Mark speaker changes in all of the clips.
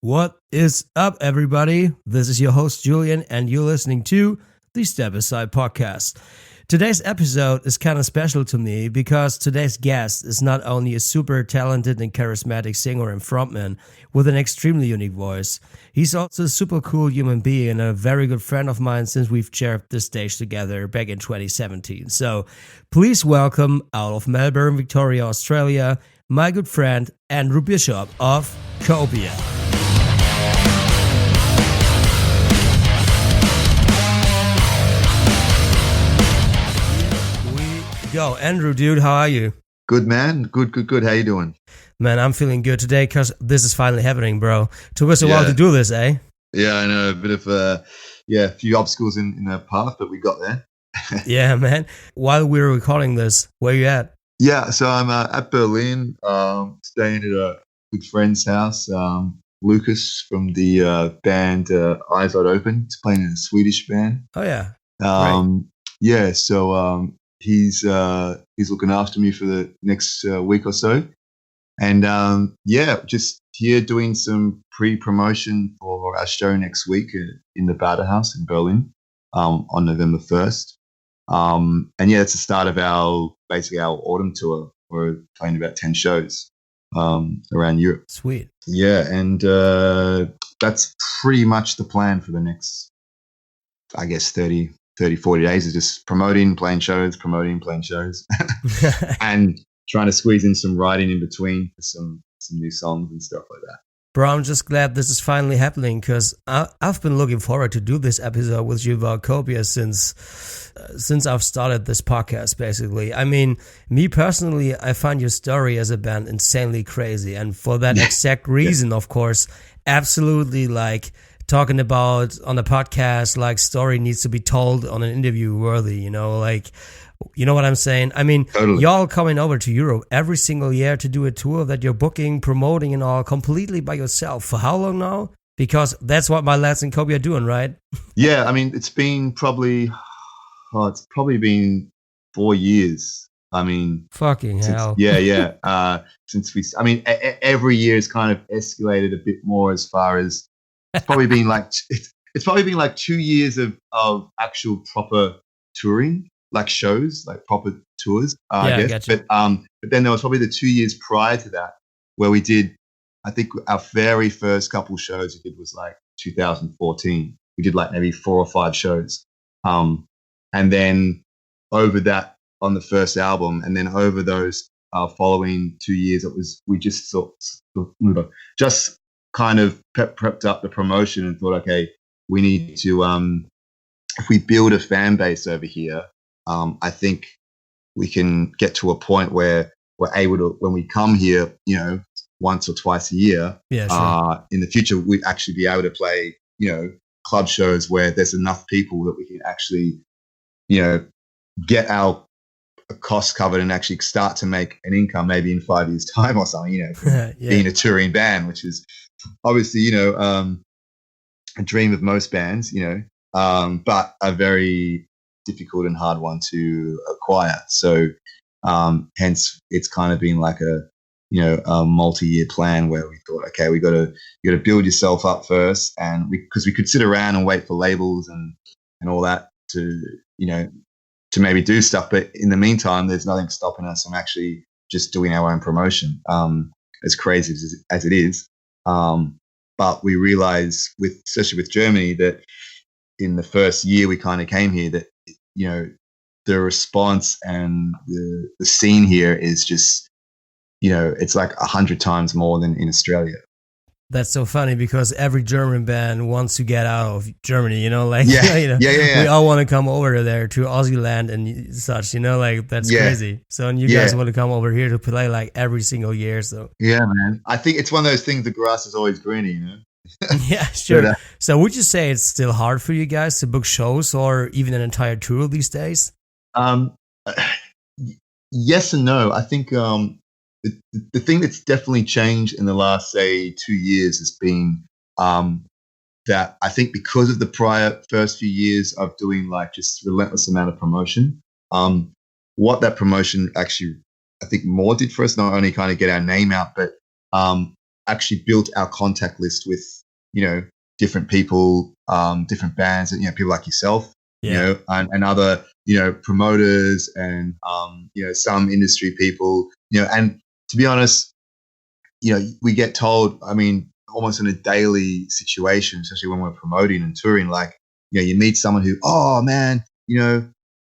Speaker 1: What is up, everybody? This is your host, Julian, and you're listening to the Step Aside podcast. Today's episode is kind of special to me because today's guest is not only a super talented and charismatic singer and frontman with an extremely unique voice, he's also a super cool human being and a very good friend of mine since we've shared this stage together back in 2017. So please welcome out of Melbourne, Victoria, Australia, my good friend Andrew Bishop of COPIA. Go, Andrew, dude, how are you?
Speaker 2: Good, man. Good. How you doing?
Speaker 1: Man, I'm feeling good today because this is finally happening, bro. Took us a while to do this, eh?
Speaker 2: Yeah, I know. A bit of, a few obstacles in the path, but we got there.
Speaker 1: Yeah, man. While we were recording this, where you at?
Speaker 2: Yeah, so I'm at Berlin, staying at a good friend's house. Lucas from the band Eyes Wide Open. He's playing in a Swedish band.
Speaker 1: Oh, yeah.
Speaker 2: Yeah, so he's looking after me for the next week or so. And just here doing some pre-promotion for our show next week in the Panda House in Berlin on November 1st. It's the start of our autumn tour. We're playing about 10 shows around Europe.
Speaker 1: Sweet.
Speaker 2: Yeah, and that's pretty much the plan for the next, I guess, 30, 40 days is just promoting, playing shows, and trying to squeeze in some writing in between for some new songs and stuff like that.
Speaker 1: Bro, I'm just glad this is finally happening because I've been looking forward to do this episode with you about COPIA since I've started this podcast, basically. I mean, me personally, I find your story as a band insanely crazy. And for that exact reason, of course, absolutely talking about on a podcast, story needs to be told on an interview worthy, you know what I'm saying? I mean, totally. Y'all coming over to Europe every single year to do a tour that you're booking, promoting and all completely by yourself. For how long now? Because that's what my lads in COPIA are doing, right?
Speaker 2: Yeah, I mean, it's been been 4 years. I mean,
Speaker 1: fucking hell.
Speaker 2: Since every year has kind of escalated a bit more as far as it's probably been it's probably been 2 years of actual proper touring, shows, proper tours, I guess.
Speaker 1: Gotcha.
Speaker 2: But then there was probably the 2 years prior to that where we did, I think our very first couple shows we did was 2014. We did maybe 4 or 5 shows. And then over that on the first album, and then over those following 2 years, we just just kind of prepped up the promotion and thought, okay, we need to, if we build a fan base over here, I think we can get to a point where we're able to, when we come here, once or twice a year, in the future, we'd actually be able to play, club shows where there's enough people that we can actually, get our costs covered and actually start to make an income maybe in 5 years' time or something, being a touring band, which is obviously, a dream of most bands, but a very difficult and hard one to acquire. So hence it's kind of been a multi-year plan where we thought, okay, you got to build yourself up first, and because we could sit around and wait for labels and all that to maybe do stuff, but in the meantime there's nothing stopping us from actually just doing our own promotion, as crazy as it is. But we realized, especially with Germany, that in the first year we kind of came here, that the response and the scene here is just, it's 100 times more than in Australia.
Speaker 1: That's so funny because every German band wants to get out of Germany, we all want to come over there to Aussie land and such, that's crazy. So, and you guys want to come over here to play every single year. So,
Speaker 2: yeah, man, I think it's one of those things, the grass is always greener,
Speaker 1: Yeah, sure. But, so would you say it's still hard for you guys to book shows or even an entire tour these days?
Speaker 2: Yes and no. I think, the thing that's definitely changed in the last, say, 2 years has been that I think because of the prior first few years of doing just relentless amount of promotion, what that promotion actually, I think, more did for us, not only kind of get our name out, but actually built our contact list with, different people, different bands, and, people like yourself, and other, promoters and, some industry people, and to be honest, we get told, I mean, almost in a daily situation, especially when we're promoting and touring, like, you meet someone who, oh man,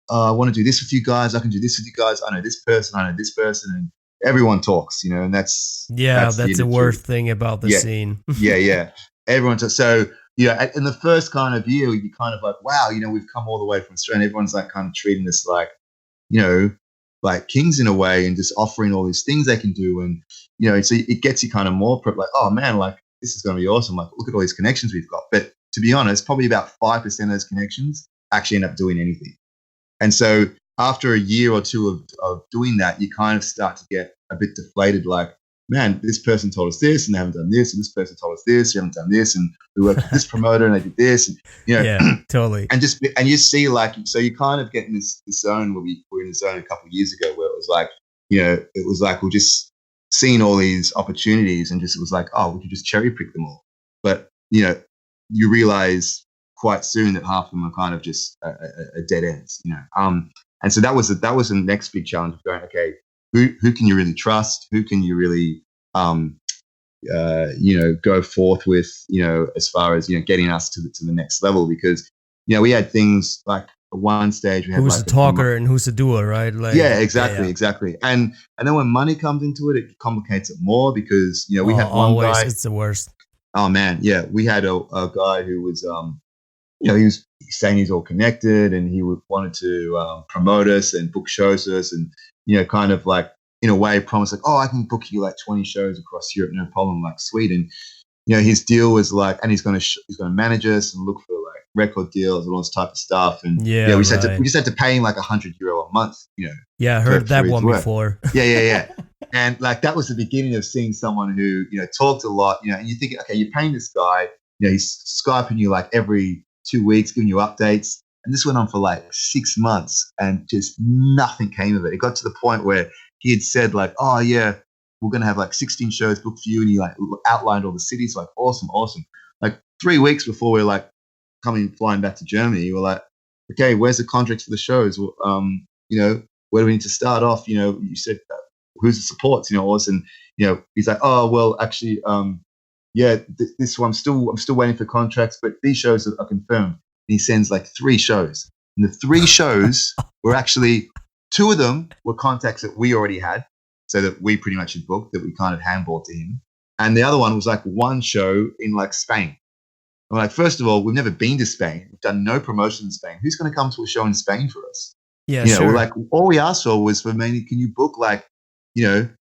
Speaker 2: I want to do this with you guys. I can do this with you guys. I know this person. And everyone talks, and that's
Speaker 1: the worst thing about the scene.
Speaker 2: yeah. Everyone talks. So, in the first kind of year, you'd be kind of like, wow, we've come all the way from Australia. And everyone's like kind of treating us like, like kings in a way, and just offering all these things they can do. And, so it gets you kind of more like, oh man, like this is going to be awesome. Like, look at all these connections we've got. But to be honest, probably about 5% of those connections actually end up doing anything. And so after a year or two of doing that, you kind of start to get a bit deflated, like, man, this person told us this and they haven't done this, and this person told us this, we haven't done this, and we worked with this promoter and they did this, and
Speaker 1: yeah, totally.
Speaker 2: And you see, like, so you kind of get in this zone where we were in the zone a couple of years ago where it was like, it was like we're just seeing all these opportunities and it was like, oh, we could just cherry pick them all. But you realize quite soon that half of them are kind of just a dead ends, and so that was the next big challenge of going, okay, who can you really trust? Who can you really, go forth with, as far as, getting us to the next level? Because, we had things like at one stage we had
Speaker 1: who's
Speaker 2: like
Speaker 1: the talker and who's the doer, right? Like,
Speaker 2: exactly. And then when money comes into it, it complicates it more because, we had one guy.
Speaker 1: It's the worst.
Speaker 2: Oh man, yeah, we had a guy who was, he was saying he's all connected and he wanted to promote us and book shows to us and, kind of like, in a way, promised like, oh, I can book you like 20 shows across Europe, no problem, like sweet. And, his deal was like, and he's going to manage us and look for like record deals and all this type of stuff. And we just had to pay him like €100 a month,
Speaker 1: Yeah, I heard that one before.
Speaker 2: Yeah. And like that was the beginning of seeing someone who, talked a lot, and you think, okay, you're paying this guy, he's Skyping you like every 2 weeks, giving you updates. And this went on for like 6 months and just nothing came of it. It got to the point where he had said like, oh yeah, we're going to have like 16 shows booked for you. And he like outlined all the cities, like awesome. Like 3 weeks before we're like flying back to Germany, we're like, okay, where's the contracts for the shows? Where do we need to start off? You said, who's the supports, all this. And, he's like, oh, well, actually, this one, I'm still waiting for contracts, but these shows are confirmed. And he sends like 3 shows. And the 3 shows were actually, 2 of them were contacts that we already had, so that we pretty much had booked, that we kind of handballed to him. And the other one was like one show in like Spain. I'm like, first of all, we've never been to Spain. We've done no promotion in Spain. Who's going to come to a show in Spain for us?
Speaker 1: Yeah, sure.
Speaker 2: We're like, all we asked for was can you book like,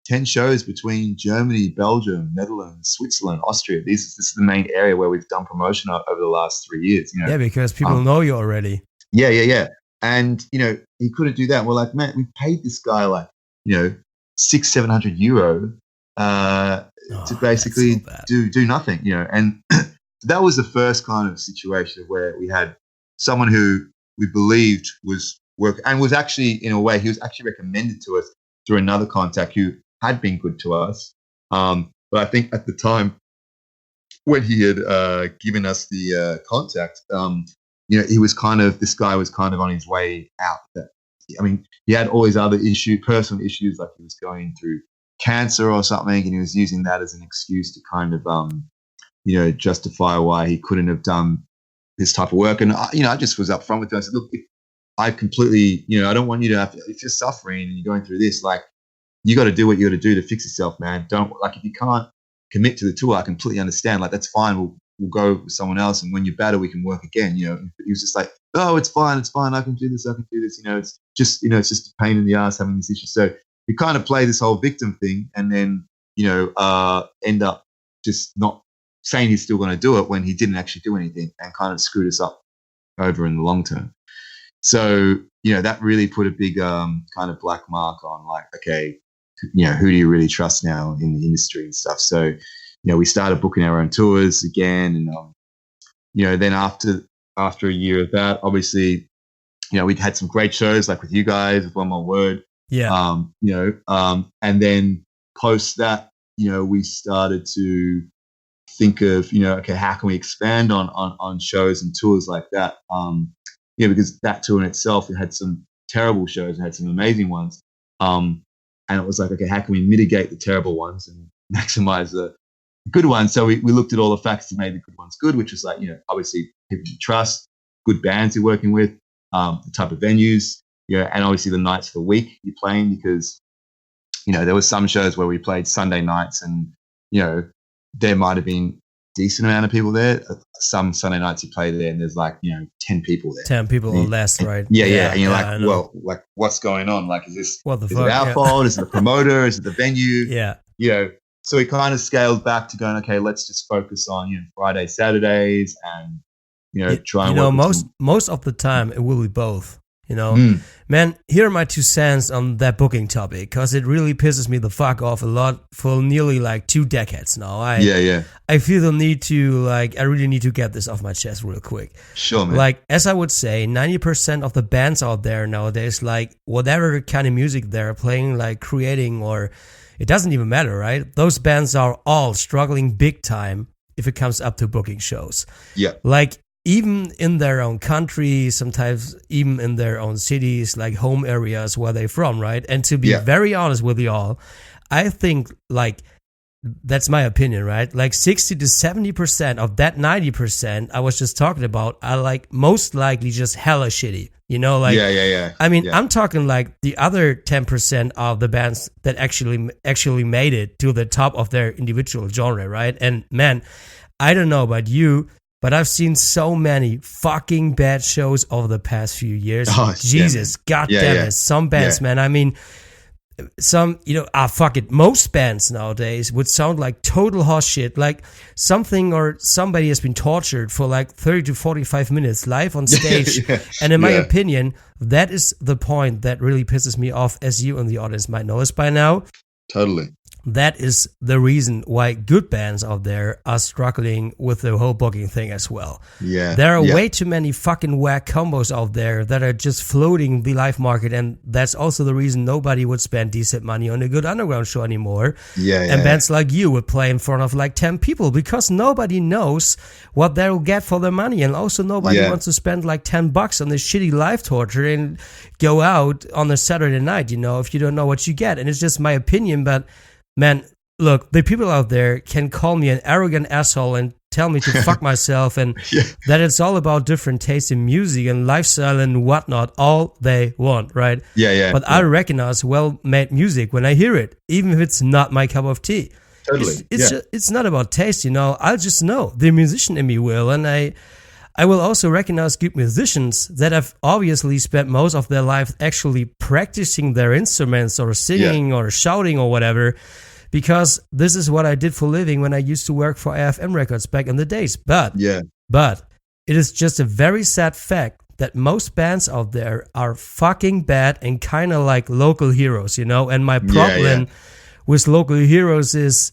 Speaker 2: 10 shows between Germany, Belgium, Netherlands, Switzerland, Austria. This is the main area where we've done promotion over the last 3 years.
Speaker 1: Yeah, because people know you already.
Speaker 2: Yeah. And, he couldn't do that. We're like, man, we paid this guy like, €600-700 to basically do nothing, and that was the first kind of situation where we had someone who we believed was work and was actually, in a way, he was actually recommended to us through another contact who had been good to us. But I think at the time when he had given us the contact, this guy was kind of on his way out. He had all his other personal issues, like he was going through cancer or something, and he was using that as an excuse to kind of, justify why he couldn't have done this type of work. And, I just was upfront with him. I said, look, I completely, I don't want you to have to, if you're suffering and you're going through this, like, you got to do what you got to do to fix yourself, man. Don't, like, if you can't commit to the tour, I completely understand. Like, that's fine. We'll go with someone else. And when you're better, we can work again. He was just like, oh, it's fine. I can do this. It's just, it's just a pain in the ass having this issue. So we kind of play this whole victim thing and then, end up just not saying he's still going to do it when he didn't actually do anything and kind of screwed us up over in the long term. So, that really put a big kind of black mark on like, okay, who do you really trust now in the industry and stuff? So, we started booking our own tours again. And, then after a year of that, obviously, we'd had some great shows like with you guys, with OneMoreWord.
Speaker 1: Yeah.
Speaker 2: And then post that, we started to think of, okay, how can we expand on shows and tours like that? Because that tour in itself, it had some terrible shows and had some amazing ones. And it was like, okay, how can we mitigate the terrible ones and maximize the good ones? So we looked at all the factors that made the good ones good, which is like, obviously people you trust, good bands you're working with, the type of venues, and obviously the nights of the week you're playing, because, there were some shows where we played Sunday nights and, there might have been decent amount of people there. Some Sunday nights you play there and there's like, 10 people there.
Speaker 1: 10 people or less, right?
Speaker 2: Yeah. And you're like, well, like what's going on? Like, is it our fault? Is it the promoter? Is it the venue?
Speaker 1: Yeah.
Speaker 2: So we kind of scaled back to going, okay, let's just focus on, Friday, Saturdays and, try and work
Speaker 1: most of the time it will be both. Man, here are my 2 cents on that booking topic, because it really pisses me the fuck off a lot for nearly like 2 decades now. I feel the need to I really need to get this off my chest real quick.
Speaker 2: Sure, man.
Speaker 1: Like, as I would say, 90% of the bands out there nowadays, like whatever kind of music they're playing, like creating, or it doesn't even matter, right? Those bands are all struggling big time if it comes up to booking shows.
Speaker 2: Yeah.
Speaker 1: Like, even in their own country, sometimes even in their own cities, like home areas where they're from, right? And to be very honest with you all, I think, like, that's my opinion, right? Like 60 to 70% of that 90% I was just talking about are like most likely just hella shitty, I mean, I'm talking like the other 10% of the bands that actually made it to the top of their individual genre, right? And man, I don't know about you, but I've seen so many fucking bad shows over the past few years.
Speaker 2: Oh,
Speaker 1: Jesus, goddamn it. Some bands, man. I mean, some, fuck it. Most bands nowadays would sound like total horse shit. Like something or somebody has been tortured for like 30 to 45 minutes live on stage. And in my opinion, that is the point that really pisses me off, as you and the audience might know us by now.
Speaker 2: Totally.
Speaker 1: That is the reason why good bands out there are struggling with the whole booking thing as well.
Speaker 2: Yeah.
Speaker 1: There are way too many fucking whack combos out there that are just floating the live market, and that's also the reason nobody would spend decent money on a good underground show anymore. And bands like you would play in front of like 10 people because nobody knows what they'll get for their money, and also nobody wants to spend like $10 on this shitty live torture and go out on a Saturday night, if you don't know what you get. And it's just my opinion, but man, look, the people out there can call me an arrogant asshole and tell me to fuck myself, and that it's all about different tastes in music and lifestyle and whatnot, all they want, right? But I recognize well-made music when I hear it, even if it's not my cup of tea.
Speaker 2: Totally.
Speaker 1: It's not about taste, I'll just know. The musician in me will, and I will also recognize good musicians that have obviously spent most of their life actually practicing their instruments or singing or shouting or whatever, because this is what I did for a living when I used to work for AFM Records back in the days. But it is just a very sad fact that most bands out there are fucking bad and kind of like local heroes, And my problem with local heroes is,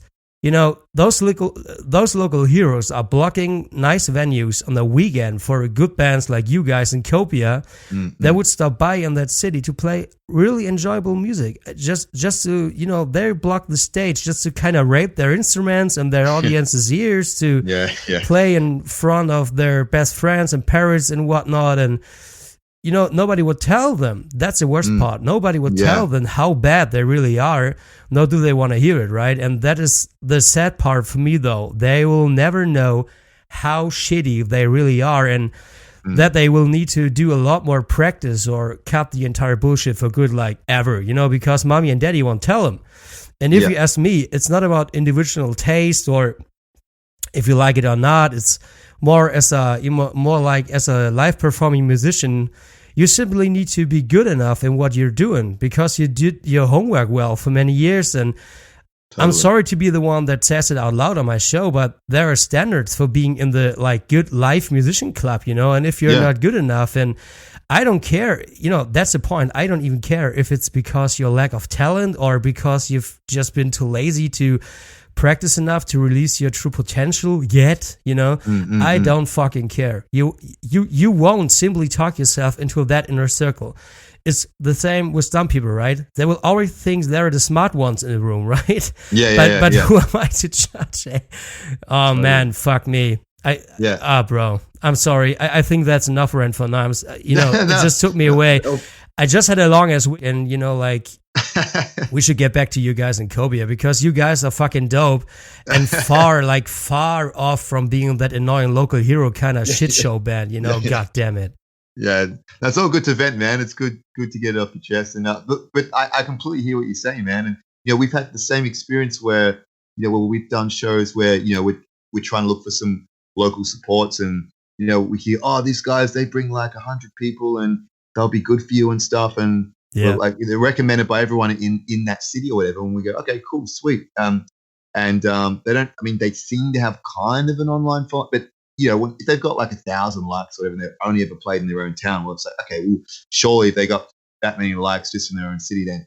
Speaker 1: those local heroes are blocking nice venues on the weekend for good bands like you guys in COPIA that would stop by in that city to play really enjoyable music. Just to, they block the stage just to kind of rape their instruments and their audience's ears to play in front of their best friends and parents and whatnot. And nobody would tell them. That's the worst part. Nobody would tell them how bad they really are, nor do they want to hear it, right? And that is the sad part for me, though. They will never know how shitty they really are, and that they will need to do a lot more practice or cut the entire bullshit for good, like ever, because mommy and daddy won't tell them. And if you ask me, it's not about individual taste or if you like it or not. It's more like as a live performing musician, you simply need to be good enough in what you're doing because you did your homework well for many years. And I'm sorry to be the one that says it out loud on my show, but there are standards for being in the like good live musician club, and if you're not good enough, and I don't care, that's the point. I don't even care if it's because your lack of talent or because you've just been too lazy to practice enough to release your true potential yet, I don't fucking care. You won't simply talk yourself into that inner circle. it's the same with some people, right? They will always think they're the smart ones in the room, right? But who am I to judge? Eh? Oh man, fuck me. Bro, I'm sorry. I think that's enough rant for now. You know, it just took me away. I just had a long ass week, and you know, like, we should get back to you guys in COPIA, because you guys are fucking dope and far off from being that annoying local hero kind of shit show band, you know. God damn it.
Speaker 2: Yeah, that's all good to vent, man. It's good to get it off your chest. And but I completely hear what you're saying, man. And you know, we've had the same experience where, you know, where we've done shows where, you know, we're trying to look for some local supports, and you know, we hear, oh, these guys, they bring like 100 people and they'll be good for you and stuff, and like they're recommended by everyone in that city or whatever. And we go, okay, cool, sweet. They don't. I mean, they seem to have kind of an online following, but you know, if they've got like 1,000 likes or whatever, and they've only ever played in their own town, well, it's like, okay, well, surely if they got that many likes just in their own city, then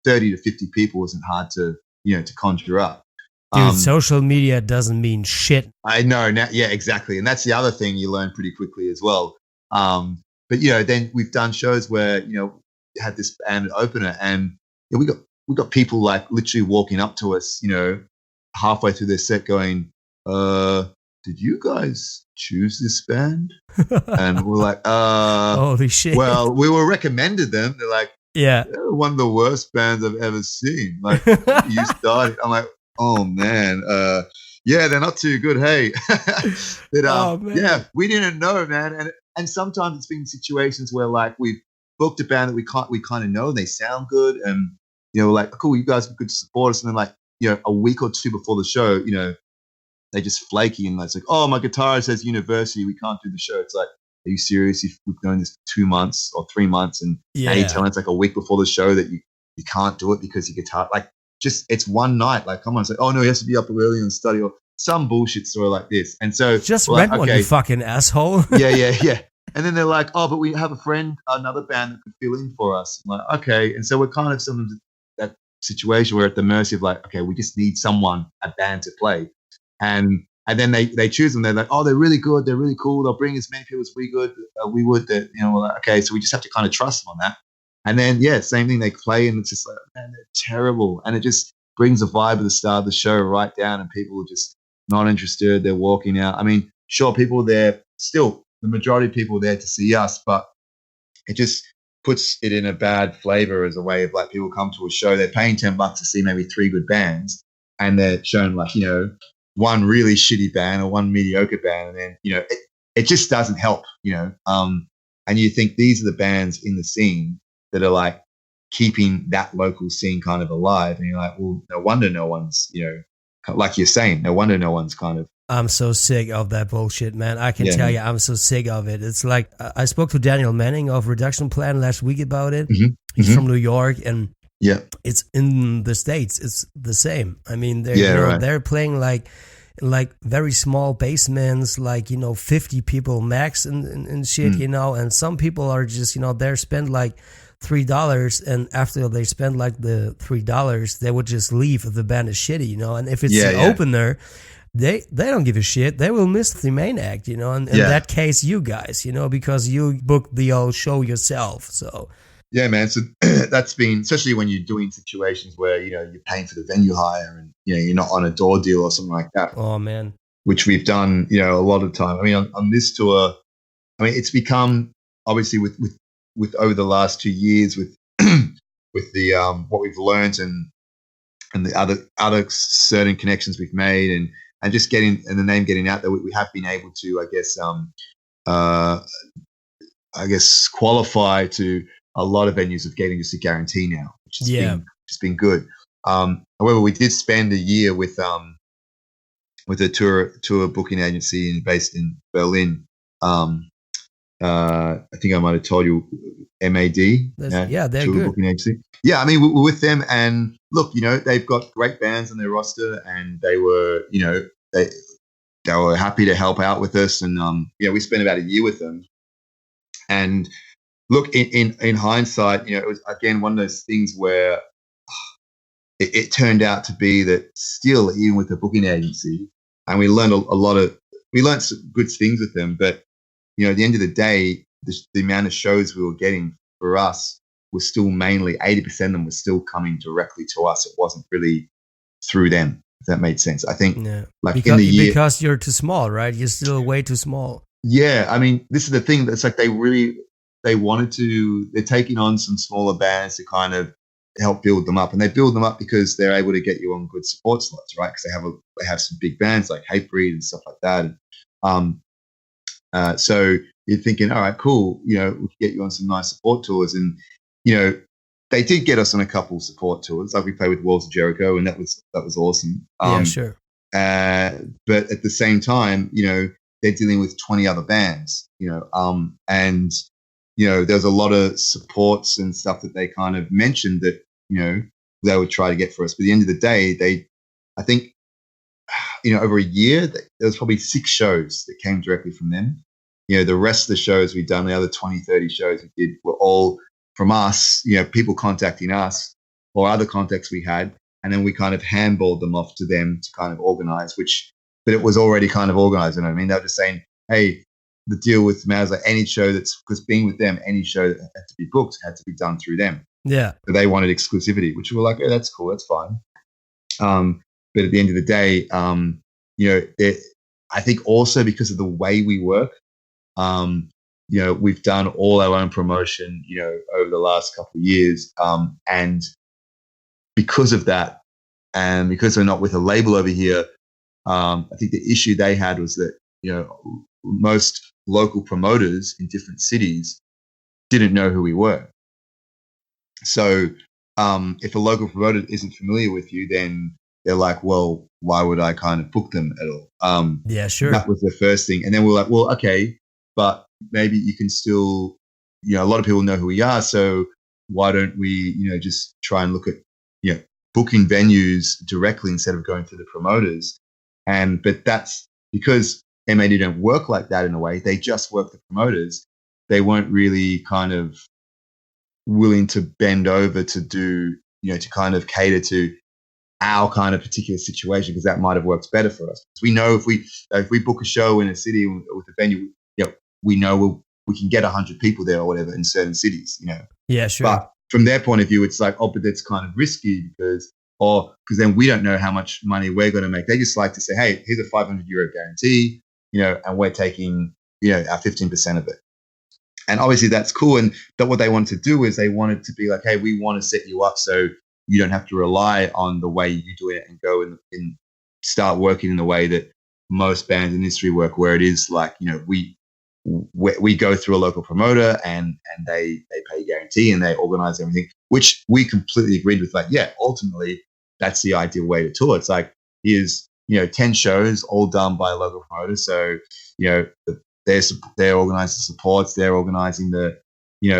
Speaker 2: 30 to 50 people isn't hard to, you know, to conjure up.
Speaker 1: Dude, social media doesn't mean shit.
Speaker 2: I know. Now, yeah, exactly. And that's the other thing you learn pretty quickly as well. But you know, then we've done shows where, you know, had this band opener, and you know, we got people like literally walking up to us, you know, halfway through their set going, did you guys choose this band? And we're like,
Speaker 1: holy shit.
Speaker 2: Well, we were recommended them. They're like,
Speaker 1: yeah,
Speaker 2: they're one of the worst bands I've ever seen. Like, you started. I'm like, oh man, yeah, they're not too good. Hey, but yeah, we didn't know, man. And sometimes it's been situations where like we've booked a band that we kind of know, and they sound good, and you know, like, cool, you guys are good to support us, and then like, you know, a week or two before the show, you know, they just flaky, and it's like, oh, my guitarist says university, we can't do the show. It's like, are you serious? If we've known this 2 months or 3 months, and now you're telling us like a week before the show that you can't do it because your guitar, like, just, it's one night. Like, come on, it's like, oh no, he has to be up early and study, or some bullshit story like this. And so
Speaker 1: just rent one, you fucking asshole.
Speaker 2: yeah. And then they're like, oh, but we have a friend, another band that could fill in for us. I'm like, okay. And so we're kind of sometimes that situation where we're at the mercy of like, okay, we just need someone, a band to play. And then they choose them. They're like, oh, they're really good. They're really cool. They'll bring as many people as we would. That, you know, we're like, okay, so we just have to kind of trust them on that. And then, yeah, same thing. They play, and it's just like, man, they're terrible. And it just brings the vibe of the start of the show right down, and people are just not interested. They're walking out. I mean, sure, people are there still. The majority of people are there to see us, but it just puts it in a bad flavor as a way of like, people come to a show, they're paying $10 to see maybe 3 good bands, and they're shown like, you know, one really shitty band or one mediocre band, and then, you know, it just doesn't help, you know. And you think these are the bands in the scene that are like keeping that local scene kind of alive, and you're like, well, no wonder no one's, you know, like you're saying, no wonder no one's kind of.
Speaker 1: I'm so sick of that bullshit, man. I can tell you, I'm so sick of it. It's like, I spoke to Daniel Manning of Reduction Plan last week about it. Mm-hmm. He's from New York, and it's in the States. It's the same. I mean, they're playing like very small basements, like, you know, 50 people max and shit, you know, and some people are just, you know, they're spend like $3, and after they spend like the $3, they would just leave if the band is shitty, you know. And if it's an opener, they don't give a shit. They will miss the main act, you know. And in that case, you guys, you know, because you booked the whole show yourself. So
Speaker 2: yeah, man. So that's been, especially when you're doing situations where, you know, you're paying for the venue hire, and you know, you're not on a door deal or something like that.
Speaker 1: Oh man,
Speaker 2: which we've done, you know, a lot of time. I mean, on this tour, I mean, it's become obviously with over the last 2 years with with the what we've learned and the other certain connections we've made, and just getting, and the name getting out there, we have been able to, I guess qualify to a lot of venues of getting just a guarantee now, which has been good. However, we did spend a year with a tour booking agency based in Berlin. I think I might have told you, MAD.
Speaker 1: They're
Speaker 2: tour
Speaker 1: good.
Speaker 2: Booking agency. Yeah, I mean, we're with them, and look, you know, they've got great bands on their roster, and they were, you know, they were happy to help out with us, and we spent about a year with them. And look, in hindsight, you know, it was again one of those things where it turned out to be that still, even with the booking agency, and we learned we learned some good things with them, but you know, at the end of the day, the amount of shows we were getting for us was still mainly 80% of them were still coming directly to us. It wasn't really through them, if that made sense. I think like
Speaker 1: because,
Speaker 2: in the year,
Speaker 1: because you're too small, right? You're still way too small.
Speaker 2: Yeah, I mean, this is the thing that's like they're taking on some smaller bands to kind of help build them up, and they build them up because they're able to get you on good support slots, right? Because they have some big bands like Hatebreed and stuff like that. So you're thinking, all right, cool, we can get you on some nice support tours, and they did get us on a couple support tours. Like we played with Walls of Jericho, and that was awesome.
Speaker 1: Yeah, sure.
Speaker 2: But at the same time, they're dealing with 20 other bands, and there's a lot of supports and stuff that they kind of mentioned that they would try to get for us. But at the end of the day, I think over a year there was probably 6 shows that came directly from them. The rest of the shows we'd done, the other 20, 30 shows we did, were all from us. People contacting us or other contacts we had, and then we kind of handballed them off to them to kind of organize. But it was already kind of organized. You know what I mean? They were just saying, hey, the deal with Maz, like any show because being with them, any show that had to be booked had to be done through them.
Speaker 1: Yeah.
Speaker 2: So they wanted exclusivity, which we were like, oh, that's cool, that's fine. But at the end of the day, I think also because of the way we work, we've done all our own promotion, over the last couple of years. And because of that, and because we're not with a label over here, I think the issue they had was that, most local promoters in different cities didn't know who we were. So if a local promoter isn't familiar with you, then they're like, well, why would I kind of book them at all?
Speaker 1: Yeah, sure.
Speaker 2: That was the first thing. And then we're like, well, okay, but maybe you can still, a lot of people know who we are. So why don't we, just try and look at, booking venues directly instead of going through the promoters. But that's because MAD don't work like that in a way. They just work the promoters. They weren't really kind of willing to bend over to do, to kind of cater to our kind of particular situation, because that might have worked better for us. Because we know if we book a show in a city with a venue, we know we can get 100 people there or whatever in certain cities,
Speaker 1: Yeah, sure.
Speaker 2: But from their point of view, it's like, but that's kind of risky because then we don't know how much money we're going to make. They just like to say, hey, here's a €500 guarantee, and we're taking, our 15% of it. And obviously that's cool. And what they wanted to do is they wanted to be like, hey, we want to set you up so you don't have to rely on the way you do it and go and start working in the way that most bands in the industry work, where it is like, we go through a local promoter and they pay a guarantee and they organize everything, which we completely agreed with. Like, yeah, ultimately that's the ideal way to tour. It's like, here's 10 shows all done by a local promoter. So they're organizing the supports, they're organizing the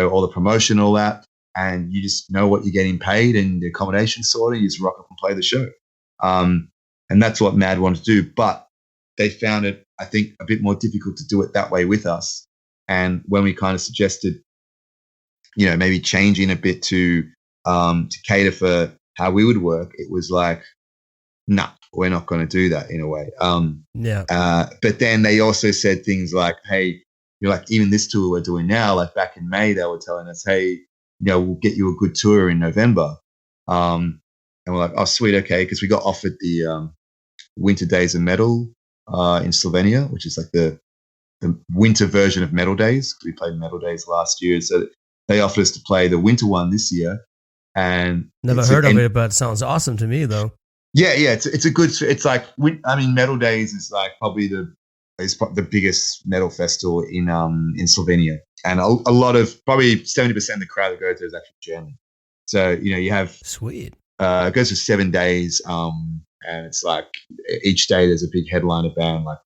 Speaker 2: all the promotion, all that, and you just know what you're getting paid and the accommodation sorted. You just rock up and play the show, and that's what MAD wanted to do. But they found it, I think, a bit more difficult to do it that way with us. And when we kind of suggested, maybe changing a bit to cater for how we would work, it was like, nah, we're not going to do that in a way. But then they also said things like, hey, like even this tour we're doing now, like back in May, they were telling us, hey, we'll get you a good tour in November. And we're like, oh, sweet, okay, because we got offered the Winter Days of Metal in Slovenia, which is like the winter version of Metal Days. We played Metal Days last year, so they offered us to play the winter one this year. And
Speaker 1: never heard of it, but it sounds awesome to me, though.
Speaker 2: Yeah, it's a good. It's like, I mean, Metal Days is like probably the biggest metal festival in Slovenia, and a lot of, probably 70% of the crowd that goes there is actually German. So you have
Speaker 1: sweet.
Speaker 2: It goes for 7 days, and it's like each day there's a big headliner band. Like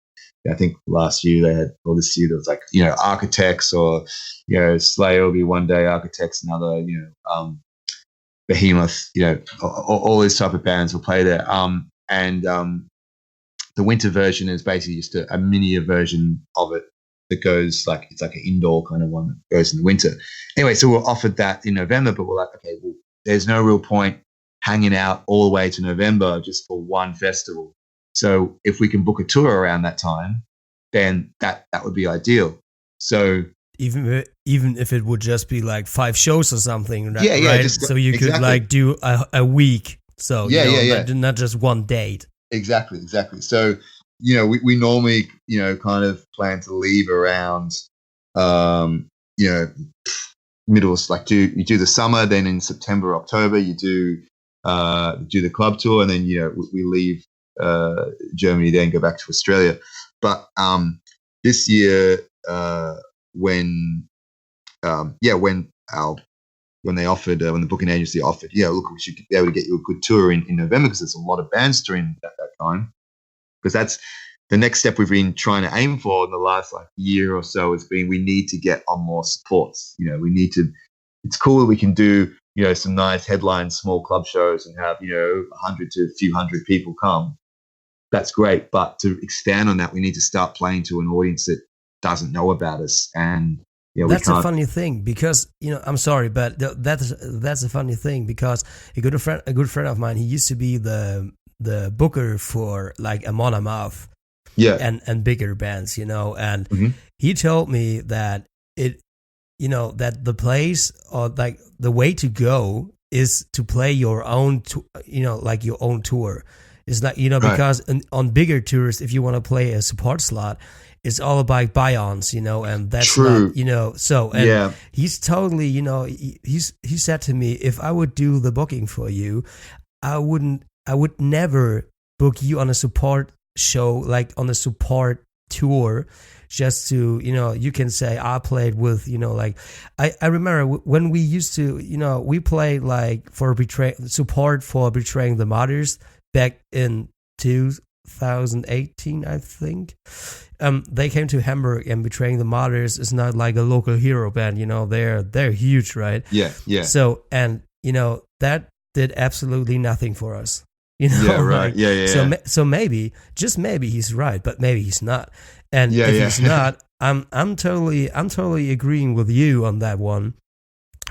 Speaker 2: I think last year they had, or this year there was like Architects, or Slayer will be one day, Architects another, Behemoth, all these type of bands will play there. And the winter version is basically just a mini version of it that goes like, it's like an indoor kind of one that goes in the winter. Anyway, so we're offered that in November, but we're like, okay, well, there's no real point hanging out all the way to November just for one festival. So if we can book a tour around that time, then that would be ideal. So
Speaker 1: even if it would just be like 5 shows or something, right?
Speaker 2: Yeah, just
Speaker 1: so you could
Speaker 2: exactly.
Speaker 1: like do a week. So
Speaker 2: Yeah.
Speaker 1: not just one date.
Speaker 2: Exactly. So we normally kind of plan to leave around middle, like you do the summer, then in September, October you do the club tour, and then we leave Germany, then go back to Australia. But this year, when they offered, when the booking agency offered, look, we should be able to get you a good tour in November, because there's a lot of bands touring at that time. Because that's the next step we've been trying to aim for in the last like year or so, has been, we need to get on more supports. We need to. It's cool that we can do some nice headline small club shows and have 100 to a few hundred people come. That's great, but to expand on that, we need to start playing to an audience that doesn't know about us. And
Speaker 1: that's a funny thing, because I'm sorry, but that's a funny thing, because a good friend of mine, he used to be the booker for like Amon Amarth, and bigger bands, and
Speaker 2: mm-hmm.
Speaker 1: he told me that that the place, or like the way to go, is to play your own like your own tour. It's like because on bigger tours, if you want to play a support slot, it's all about buy-ons, and that's
Speaker 2: true.
Speaker 1: Not, so, and he's totally, he said to me, if I would do the booking for you, I would never book you on a support show, like on a support tour, just to, you can say I played with, like, I remember when we used to, we played like support for Betraying the Martyrs back in 2018, I think. They came to Hamburg, and Betraying the Martyrs is not like a local hero band, they're huge, right?
Speaker 2: Yeah.
Speaker 1: So, and that did absolutely nothing for us,
Speaker 2: Yeah, right. Yeah.
Speaker 1: So maybe, just maybe he's right, but maybe he's not. And if he's not, I'm totally agreeing with you on that one,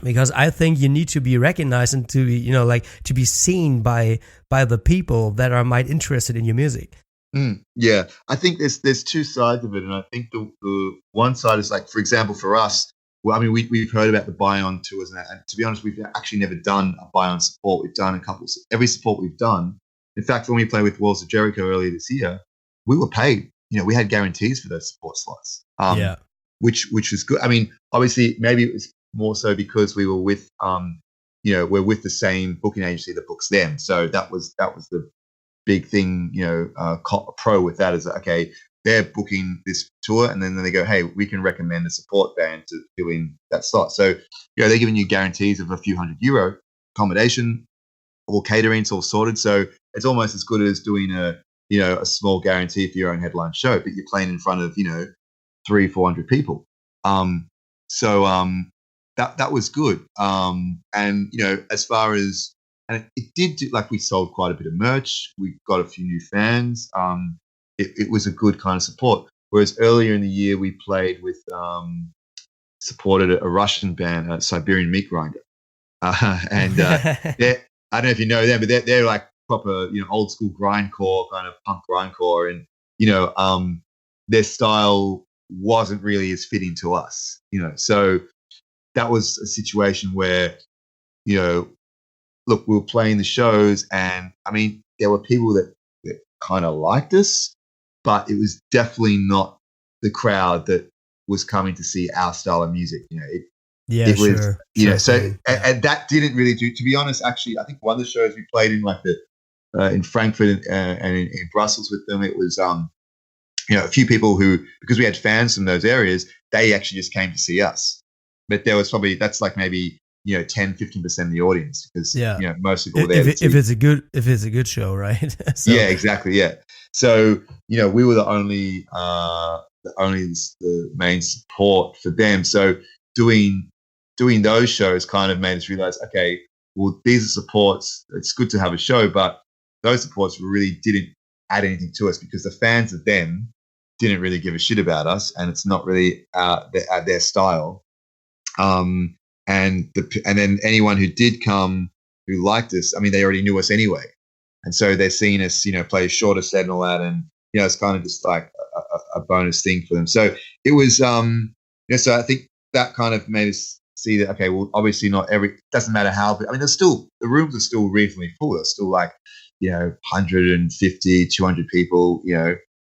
Speaker 1: because I think you need to be recognized and to be, to be seen by the people that are might interested in your music.
Speaker 2: Yeah, I think there's two sides of it, and I think the one side is like, for example, for us, well, I mean, we've heard about the buy-on tours, and to be honest, we've actually never done a buy-on support. We've done every support we've done. In fact, when we played with Walls of Jericho earlier this year, we were paid. We had guarantees for those support slots, which was good. I mean, obviously, maybe it was more so because we were with, we're with the same booking agency that books them. So that was the big thing, pro with that is, okay, they're booking this tour, and then they go, hey, we can recommend a support band to fill in that slot. So, they're giving you guarantees of a few €100 accommodation, all catering, it's all sorted. So it's almost as good as doing a small guarantee for your own headline show, but you're playing in front of 300-400 people. So that was good. And as far as, and it did do, like, we sold quite a bit of merch, we got a few new fans. It was a good kind of support. Whereas earlier in the year, we played with supported a Russian band, Siberian Meat Grinder, and I don't know if you know them, but they're like proper old school grindcore, kind of punk grindcore, and their style wasn't really as fitting to us, so that was a situation where look, we were playing the shows, and I mean, there were people that kind of liked us, but it was definitely not the crowd that was coming to see our style of music. It was, and that didn't really do. To be honest, actually, I think one of the shows we played in, like in Frankfurt and in Brussels with them, it was a few people who, because we had fans from those areas, they actually just came to see us. But there was probably, that's like maybe 10-15% of the audience, because most people were there.
Speaker 1: If it's a good show, right? So.
Speaker 2: Yeah, exactly. Yeah. So we were the main support for them. So doing those shows kind of made us realize, okay, well, these are supports. It's good to have a show, but those supports really didn't add anything to us, because the fans of them didn't really give a shit about us, and it's not really their style. And then anyone who did come who liked us, I mean, they already knew us anyway, and so they're seeing us, play a shorter set and all that, and it's kind of just like a bonus thing for them. So it was, so I think that kind of made us see that, okay, well, obviously doesn't matter how, I mean, the rooms are still reasonably full. There's still like, 150, 200 people,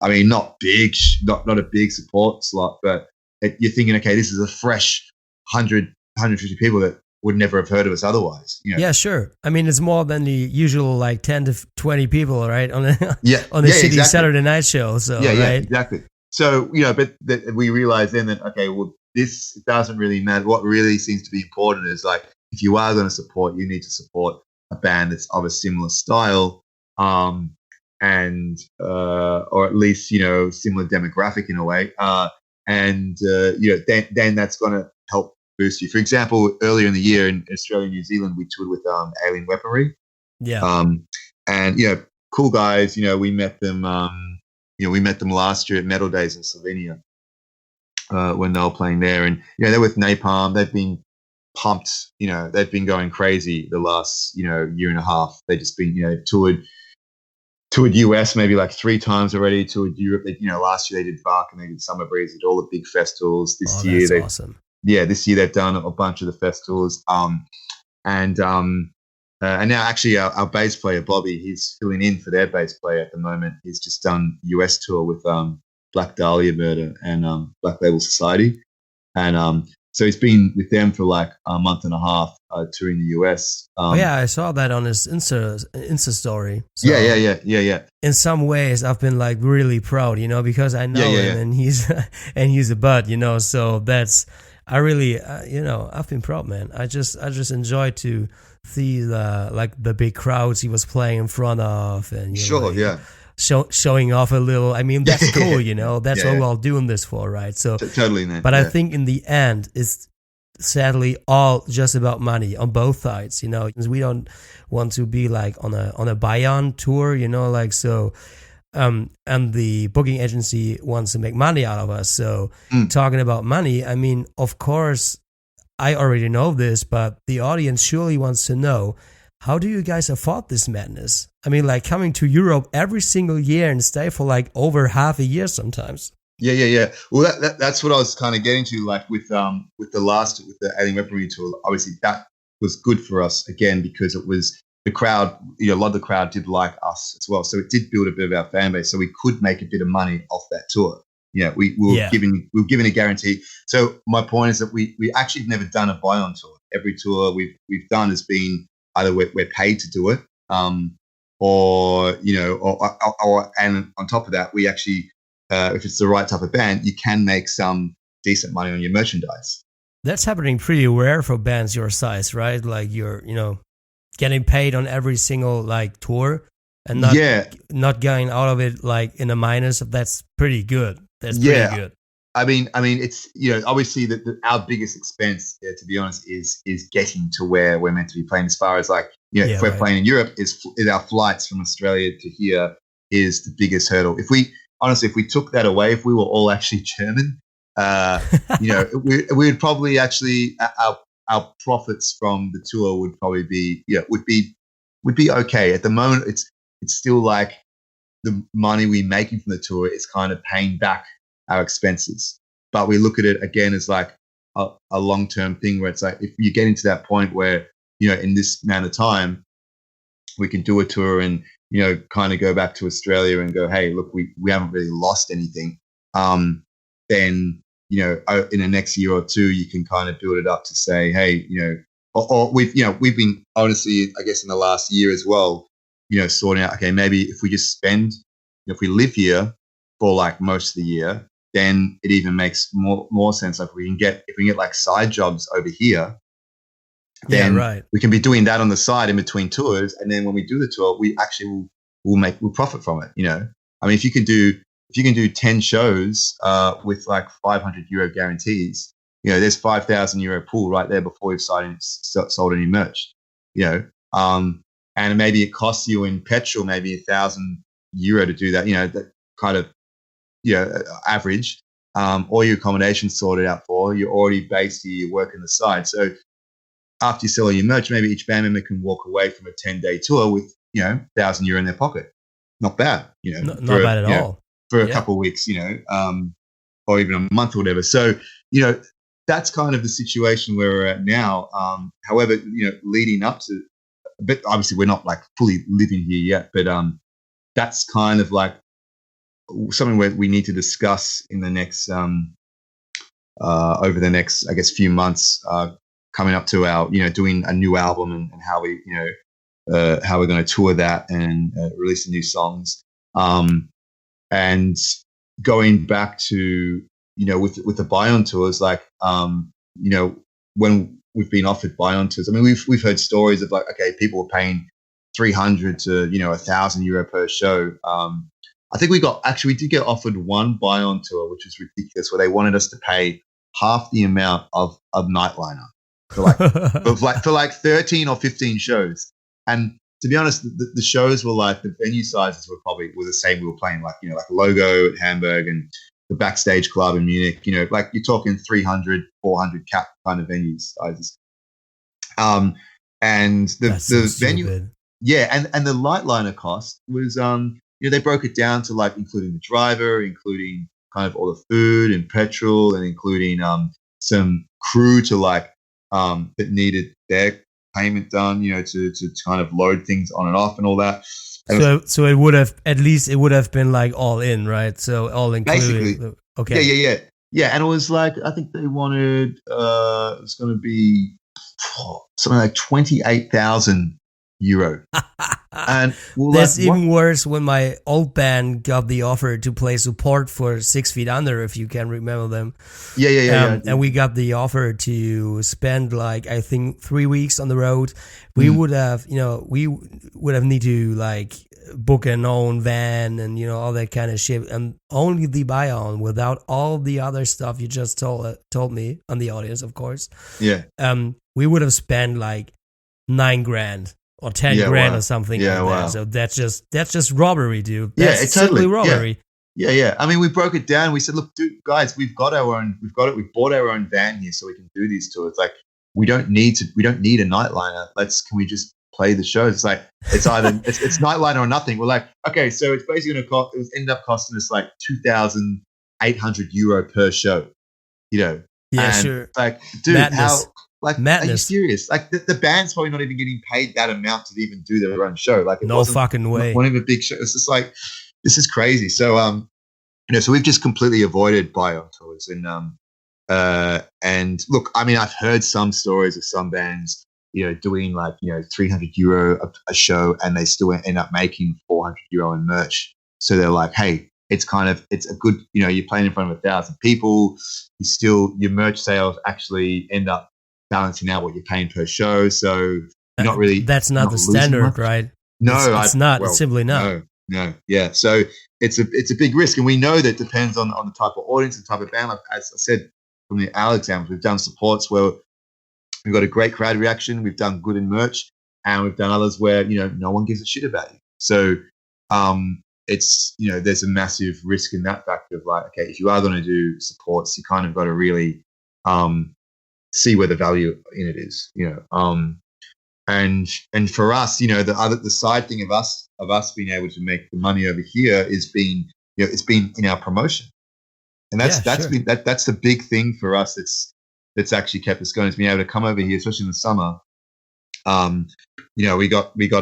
Speaker 2: I mean, not big, not a big support slot, but you're thinking, okay, this is a fresh 150 people that would never have heard of us otherwise.
Speaker 1: Yeah, sure. I mean, it's more than the usual like 10 to 20 people, right? On a city
Speaker 2: exactly.
Speaker 1: Saturday night show. So,
Speaker 2: yeah,
Speaker 1: right?
Speaker 2: Exactly. So, but we realized then that, okay, well, this doesn't really matter. What really seems to be important is like, if you are going to support, you need to support a band that's of a similar style, and or at least similar demographic in a way, then that's going to help boost you. For example, earlier in the year in Australia and New Zealand, we toured with Alien Weaponry.
Speaker 1: Yeah.
Speaker 2: And cool guys. We met them. We met them last year at Metal Days in Slovenia when they were playing there, and they're with Napalm. They've been pumped. They've been going crazy the last year and a half. They've just been toured US maybe like 3 times already. Toured Europe. Last year they did VARC and they did Summer Breeze. Did all the big festivals. This year
Speaker 1: that's awesome.
Speaker 2: Yeah, this year they've done a bunch of the festivals. And now actually our bass player Bobby, he's filling in for their bass player at the moment. He's just done US tour with Black Dahlia Murder and Black Label Society, and so he's been with them for like a month and a half touring the US.
Speaker 1: I saw that on his Insta story. So
Speaker 2: yeah.
Speaker 1: In some ways, I've been like really proud, because I know him and he's a bud, So that's I really, I've been proud, man. I just enjoy to see the big crowds he was playing in front of, and showing off a little. I mean, that's cool, That's what we're all doing this for, right? So
Speaker 2: totally, man.
Speaker 1: But I think in the end, it's sadly all just about money on both sides. We don't want to be like on a buy-on tour, so. And the booking agency wants to make money out of us. So talking about money, I mean, of course, I already know this, but the audience surely wants to know, how do you guys afford this madness? I mean, like coming to Europe every single year and stay for like over half a year sometimes.
Speaker 2: Yeah. Well, that's what I was kind of getting to, like with the Alien Weaponry tour. Obviously, that was good for us again because it was the crowd. A lot of the crowd did like us as well, so it did build a bit of our fan base. So we could make a bit of money off that tour. We were given a guarantee. So my point is that we actually have never done a buy-on tour. Every tour we've done has been either we're paid to do it, or and on top of that, we actually, if it's the right type of band, you can make some decent money on your merchandise.
Speaker 1: That's happening pretty rare for bands your size, right? Like you're, getting paid on every single like tour and not going out of it like in a minus. That's pretty good. That's pretty good.
Speaker 2: I mean, it's obviously our biggest expense, to be honest, is getting to where we're meant to be playing. As far as like if we're playing in Europe, is our flights from Australia to here is the biggest hurdle. If we took that away, if we were all actually German, we would probably actually our profits from the tour would probably be would be okay. At the moment, it's still like the money we're making from the tour is kind of paying back our expenses. But we look at it again as like a long-term thing where it's like, if you get into that point where, in this amount of time, we can do a tour and, kind of go back to Australia and go, hey, look, we haven't really lost anything. Then, in the next year or two, you can kind of build it up to say, hey, or we've been honestly, I guess in the last year as well, sorting out, okay, maybe if we just spend, if we live here for like most of the year, then it even makes more sense. Like if we can get like side jobs over here, then we can be doing that on the side in between tours. And then when we do the tour, we actually will profit from it. I mean, if you can do 10 shows with like €500 guarantees, there's €5,000 pool right there before we've sold any merch, and maybe it costs you in petrol, maybe €1,000 to do that, that kind of, average, all your accommodation sorted out for, you're already based here, you're working the side. So after you sell your merch, maybe each band member can walk away from a 10-day tour with, €1,000 in their pocket. Not bad,
Speaker 1: not bad at all.
Speaker 2: For a couple of weeks, or even a month or whatever. So, that's kind of the situation where we're at now. However, leading up to, but obviously we're not like fully living here yet, but that's kind of like something where we need to discuss in the next over the next, I guess, few months, coming up to our, doing a new album and how we, how we're going to tour that and release the new songs. And going back to, with the buy-on tours, like, when we've been offered buy-on tours, I mean, we've heard stories of like, okay, people were paying 300 to, €1,000 per show. I think we did get offered one buy-on tour, which was ridiculous, where they wanted us to pay half the amount of Nightliner for like 13 or 15 shows. And to be honest, the shows were like, the venue sizes were the same. We were playing like, like Logo at Hamburg and the Backstage Club in Munich, like you're talking 300, 400 cap kind of venue sizes. And the venue, stupid. Yeah. And the Nightliner cost was, they broke it down to like including the driver, including kind of all the food and petrol, and including some crew to like that needed their payment done, to kind of load things on and off and all that. And
Speaker 1: so it would have been like all in, right? So all included.
Speaker 2: Basically.
Speaker 1: Okay.
Speaker 2: Yeah. And it was like, I think they wanted it was going to be something like €28,000. And
Speaker 1: that's even worse when my old band got the offer to play support for 6 Feet Under, if you can remember them.
Speaker 2: Yeah.
Speaker 1: And we got the offer to spend like, I think 3 weeks on the road. We would have, need to like book an own van and, all that kind of shit, and only the buy-on without all the other stuff you just told me on the audience, of course.
Speaker 2: Yeah.
Speaker 1: We would have spent like $9,000. Or 10 grand or something like that. So that's just robbery, dude. That's
Speaker 2: it's totally
Speaker 1: robbery.
Speaker 2: Yeah. I mean, we broke it down. We said, look, dude, guys, we've bought our own van here so we can do these tours. Like, we don't need a Nightliner. Can we just play the shows? It's like, it's either it's Nightliner or nothing. We're like, okay, so it's basically going to ended up costing us like €2,800 per show, Yeah,
Speaker 1: and sure.
Speaker 2: Like, dude,
Speaker 1: Madness.
Speaker 2: Like,
Speaker 1: Madness.
Speaker 2: Are you serious? Like, the band's probably not even getting paid that amount to even do their own show. Like,
Speaker 1: no fucking way.
Speaker 2: One of the big shows. It's just like, this is crazy. So, so we've just completely avoided buy-on tours. And look, I mean, I've heard some stories of some bands, doing like, €300 a show, and they still end up making €400 in merch. So they're like, hey, it's a good, you're playing in front of 1,000 people. Your merch sales actually end up balancing out what you're paying per show, so not really.
Speaker 1: That's not the standard,
Speaker 2: much.
Speaker 1: Right?
Speaker 2: No,
Speaker 1: it's not. It's simply not.
Speaker 2: No, yeah. So it's a big risk, and we know that depends on the type of audience and type of band. Like, as I said from the Al examples, we've done supports where we've got a great crowd reaction. We've done good in merch, and we've done others where no one gives a shit about you. So it's there's a massive risk in that factor of like, okay, if you are going to do supports, you kind of got to really see where the value in it is, and for us, the side thing of us being able to make the money over here is it's been in our promotion, and that's the big thing for us. That's actually kept us going, is being able to come over here, especially in the summer. We got like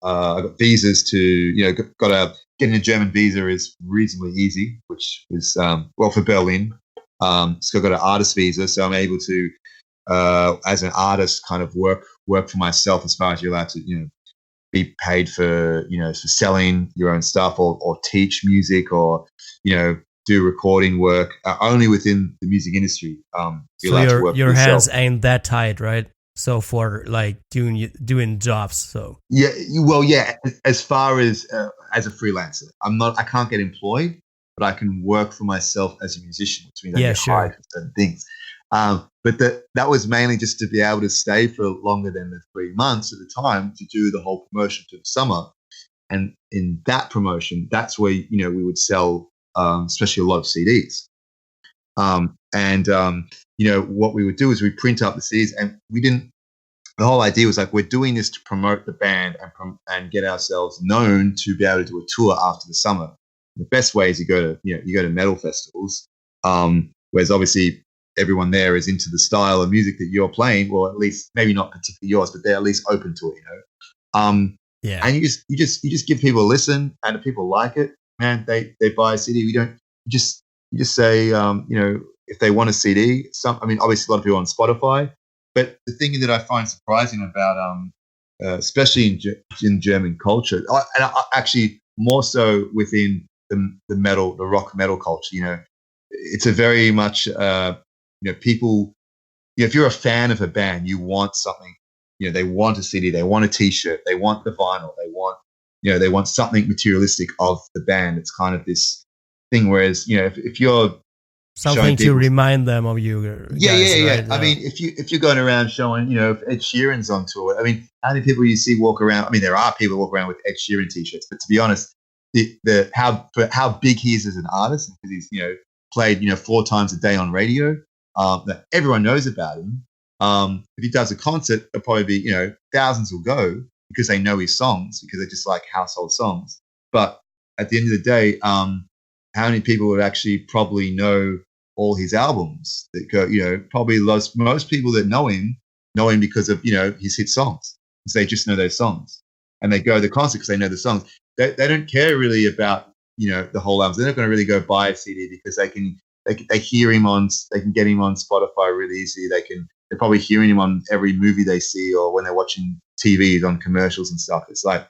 Speaker 2: I got visas to getting a German visa is reasonably easy, which is for Berlin. So I've got an artist visa, so I'm able to, as an artist, kind of work for myself, as far as you're allowed to, be paid for, for selling your own stuff, or teach music, or, do recording work, only within the music industry.
Speaker 1: So your hands ain't that tight, right? So for like doing jobs, so
Speaker 2: yeah, as far as a freelancer, I can't get employed, but I can work for myself as a musician, which means I get hired for certain things. But that was mainly just to be able to stay for longer than the 3 months at the time to do the whole promotion to the summer. And in that promotion, that's where, we would sell, especially a lot of CDs. What we would do is we print up the CDs, and the whole idea was like, we're doing this to promote the band and get ourselves known to be able to do a tour after the summer. The best way is you go to metal festivals, Whereas obviously everyone there is into the style of music that you're playing, or at least maybe not particularly yours, but they're at least open to it, you know.
Speaker 1: Yeah.
Speaker 2: And you just give people a listen, and if people like it, man, they buy a CD. You just say, if they want a CD, obviously a lot of people on Spotify, but the thing that I find surprising about, especially in German culture, actually more so within the rock metal culture, you know, it's a very much, people, if you're a fan of a band, you want something, they want a CD, they want a T-shirt, they want the vinyl, they want something materialistic of the band. It's kind of this thing. Whereas, if you're
Speaker 1: something to remind them of you.
Speaker 2: Yeah.
Speaker 1: Right?
Speaker 2: I mean, if you're going around showing, if Ed Sheeran's on tour, I mean, how many people you see walk around? I mean, there are people walk around with Ed Sheeran T-shirts, but to be honest, how big he is as an artist, because he's played 4 times a day on radio, that everyone knows about him. If he does a concert, there'll probably be thousands will go because they know his songs, because they're just like household songs. But at the end of the day, how many people would actually probably know all his albums? That go, probably most people that know him because of his hit songs, because they just know those songs, and they go to the concert because they know the songs. They don't care really about the whole album. They're not going to really go buy a CD because they hear him they can get him on Spotify really easily. They're probably hearing him on every movie they see, or when they're watching TV on commercials and stuff. It's like,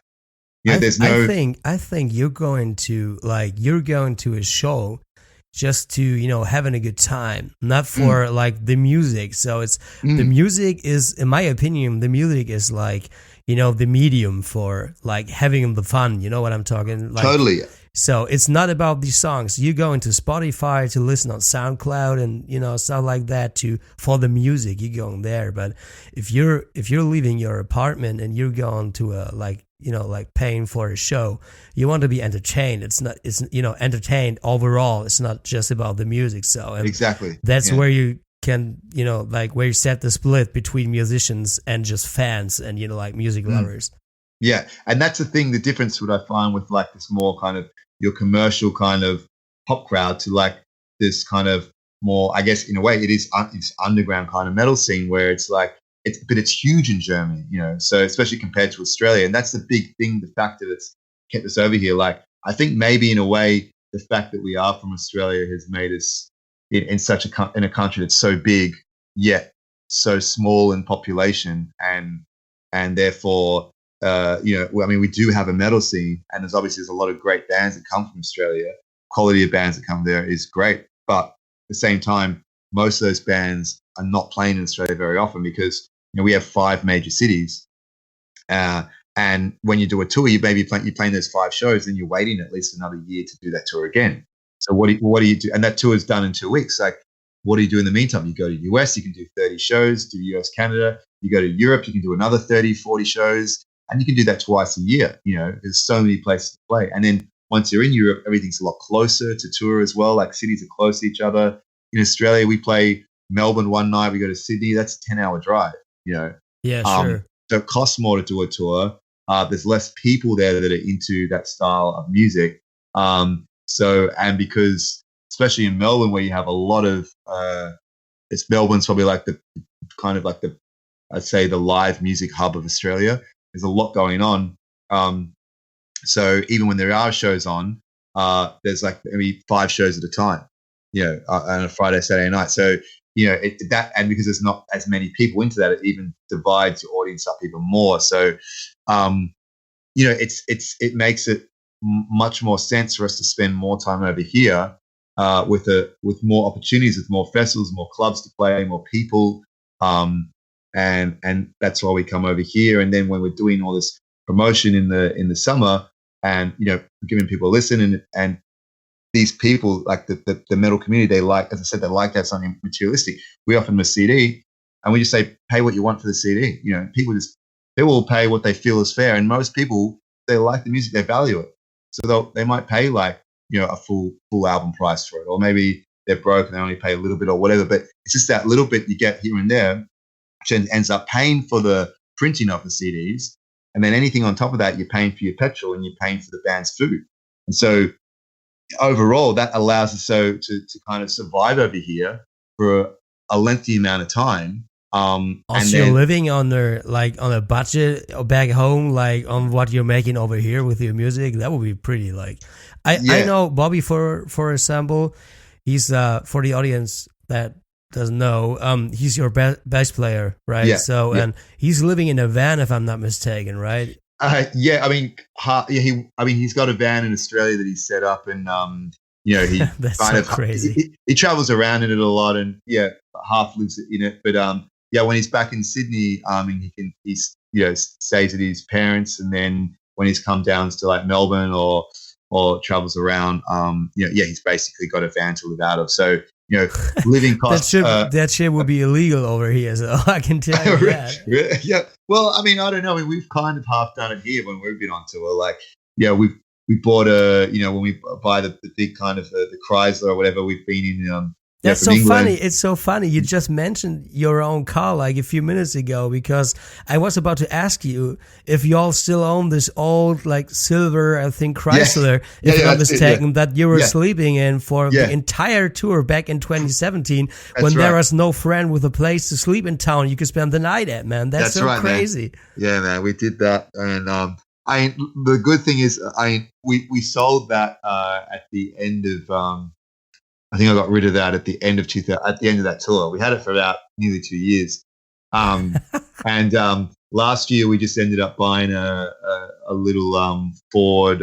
Speaker 2: there's no.
Speaker 1: I think you're going to a show just to having a good time, not for like the music. So it's the music is, in my opinion, the music is like the medium for like having the fun. You know what I'm talking? Like,
Speaker 2: totally.
Speaker 1: So it's not about these songs. You go into Spotify to listen on SoundCloud and stuff like that for the music. You're going there. But if you're leaving your apartment and you're going to a like paying for a show, you want to be entertained. It's entertained overall. It's not just about the music. So
Speaker 2: exactly,
Speaker 1: that's where you can where you set the split between musicians and just fans and like music lovers.
Speaker 2: Yeah, and that's the thing. The difference, what I find with like this more kind of your commercial kind of pop crowd to like this kind of more, I guess in a way it's underground kind of metal scene, where it's like it's huge in Germany, so especially compared to Australia. And that's the big thing, the fact that it's kept us over here. Like, I think maybe in a way the fact that we are from Australia has made us in a country that's so big yet so small in population, and therefore we do have a metal scene, and there's a lot of great bands that come from Australia. Quality of bands that come there is great, but at the same time, most of those bands are not playing in Australia very often, because we have 5 major cities, and when you do a tour, you're playing those 5 shows, and you're waiting at least another year to do that tour again. So what do you do? And that tour is done in 2 weeks. Like, what do you do in the meantime? You go to US, you can do 30 shows, do US, Canada. You go to Europe, you can do another 30, 40 shows, and you can do that twice a year. There's so many places to play. And then once you're in Europe, everything's a lot closer to tour as well. Like, cities are close to each other. In Australia, we play Melbourne one night, we go to Sydney. That's a 10-hour drive,
Speaker 1: Yeah, sure.
Speaker 2: So it costs more to do a tour. There's less people there that are into that style of music. And because, especially in Melbourne, where you have a lot of, Melbourne's probably like I'd say the live music hub of Australia. There's a lot going on. So even when there are shows on, there's like maybe 5 shows at a time, on a Friday, Saturday night. So, and because there's not as many people into that, it even divides your audience up even more. So, it makes it much more sense for us to spend more time over here, with more opportunities, with more festivals, more clubs to play, more people. And that's why we come over here. And then when we're doing all this promotion in the summer, and giving people a listen, and these people, like the metal community, they like, as I said, they like to have something materialistic. We offer them a CD, and we just say, pay what you want for the CD. They will pay what they feel is fair, and most people, they like the music, they value it, so they might pay like a full album price for it, or maybe they're broke and they only pay a little bit or whatever. But it's just that little bit you get here and there, which ends up paying for the printing of the CDs. And then anything on top of that, you're paying for your petrol, and you're paying for the band's food. And so overall, that allows us to kind of survive over here for a lengthy amount of time.
Speaker 1: Also,
Speaker 2: and
Speaker 1: you're
Speaker 2: then,
Speaker 1: living on a budget back home, like on what you're making over here with your music. That would be pretty. Like, I know Bobby for example, he's for the audience that doesn't know, he's your bass player, right?
Speaker 2: Yeah,
Speaker 1: So
Speaker 2: yeah.
Speaker 1: and he's living in a van, if I'm not mistaken, right?
Speaker 2: Yeah, he's got a van in Australia that he's set up, and he
Speaker 1: That's
Speaker 2: kind
Speaker 1: so
Speaker 2: of
Speaker 1: crazy.
Speaker 2: he travels around in it a lot, and half lives in it. But when he's back in Sydney, and stays at his parents, and then when he's come down to like Melbourne or travels around, he's basically got a van to live out of. So living costs.
Speaker 1: That shit would be illegal over here, so I can tell you that.
Speaker 2: Yeah. Well, I mean, I don't know. We've kind of half done it here when we've been on tour. Like, we bought when we buy the big kind of the Chrysler or whatever. We've been in.
Speaker 1: That's so
Speaker 2: England.
Speaker 1: funny. It's so funny. You just mentioned your own car like a few minutes ago, because I was about to ask you if y'all still own this old like silver, I think Chrysler, if I'm not mistaken, that you were sleeping in for the entire tour back in 2017 when there was no friend with a place to sleep in town you could spend the night at, man. That's so right, crazy.
Speaker 2: Man. Yeah, man, we did that. And the good thing is we sold that at the end of I think I got rid of that at the end of that tour. We had it for about nearly 2 years. And last year we just ended up buying a little Ford.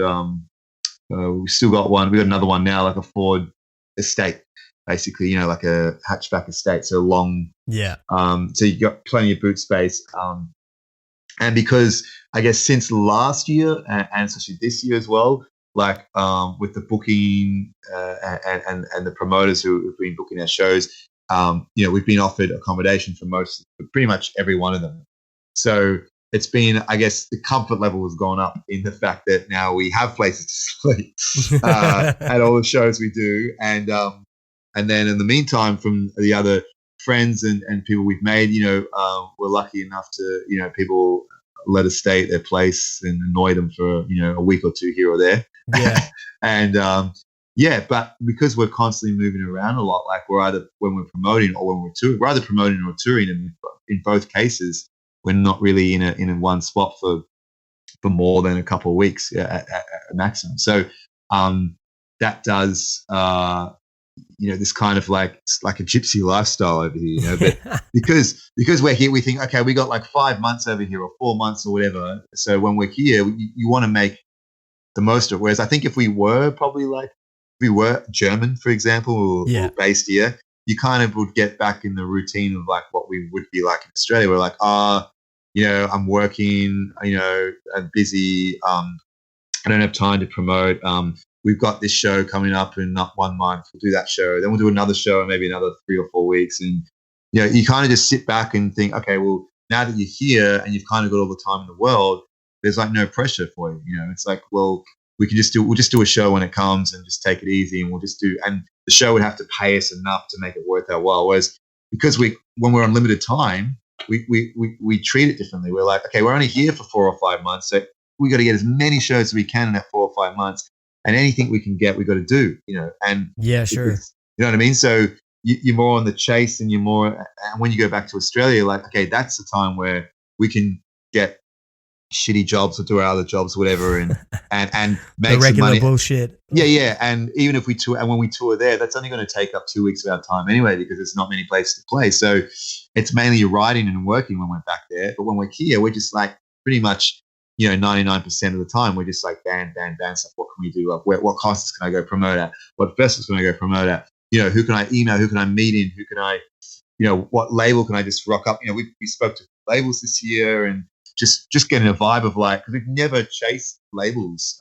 Speaker 2: We still got one. We got another one now, like a Ford Estate, basically. Like a hatchback Estate, so long.
Speaker 1: Yeah.
Speaker 2: So you got plenty of boot space. And because I guess since last year and especially this year as well, like with the booking and the promoters who have been booking our shows, we've been offered accommodation for pretty much every one of them. So it's been, I guess, the comfort level has gone up in the fact that now we have places to sleep at all the shows we do, and then in the meantime, from the other friends and people we've made, we're lucky enough to, people let us stay at their place and annoy them for a week or two here or there.
Speaker 1: Yeah.
Speaker 2: And but because we're constantly moving around a lot, like we're either when we're promoting or when we're touring, we're either promoting or touring, and in both cases we're not really in one spot for more than a couple of weeks at maximum. So that does this kind of like it's like a gypsy lifestyle over here, but because we're here, we think, okay, we got like 5 months over here or 4 months or whatever. So when we're here, you want to make the most of it. Whereas I think if we were German, for example, or based here, you kind of would get back in the routine of like what we would be like in Australia. We're like, I'm working, I'm busy. I don't have time to promote. We've got this show coming up in not 1 month. We'll do that show. Then we'll do another show in maybe another 3 or 4 weeks. And, you kind of just sit back and think, okay, well, now that you're here and you've kind of got all the time in the world, there's like no pressure for you. It's like, well, we'll just do a show when it comes and just take it easy. And and the show would have to pay us enough to make it worth our while. Whereas because when we're on limited time, we treat it differently. We're like, okay, we're only here for 4 or 5 months. So we got to get as many shows as we can in that 4 or 5 months. And anything we can get, we got to do, and
Speaker 1: yeah, sure.
Speaker 2: You know what I mean? So you're more on the chase, and and when you go back to Australia, like, okay, that's the time where we can get shitty jobs or do our other jobs, whatever, and make
Speaker 1: the regular
Speaker 2: some money.
Speaker 1: Bullshit.
Speaker 2: Yeah. And even if we tour, and when we tour there, that's only going to take up 2 weeks of our time anyway, because there's not many places to play. So it's mainly writing and working when we're back there. But when we're here, we're just like pretty much, 99% of the time, we're just like band stuff. What can we do? Like, what concerts can I go promote at? What festivals can I go promote at? Who can I email? Who can I meet in? Who can I, what label can I just rock up? We spoke to labels this year, and just getting a vibe of like, because we've never chased labels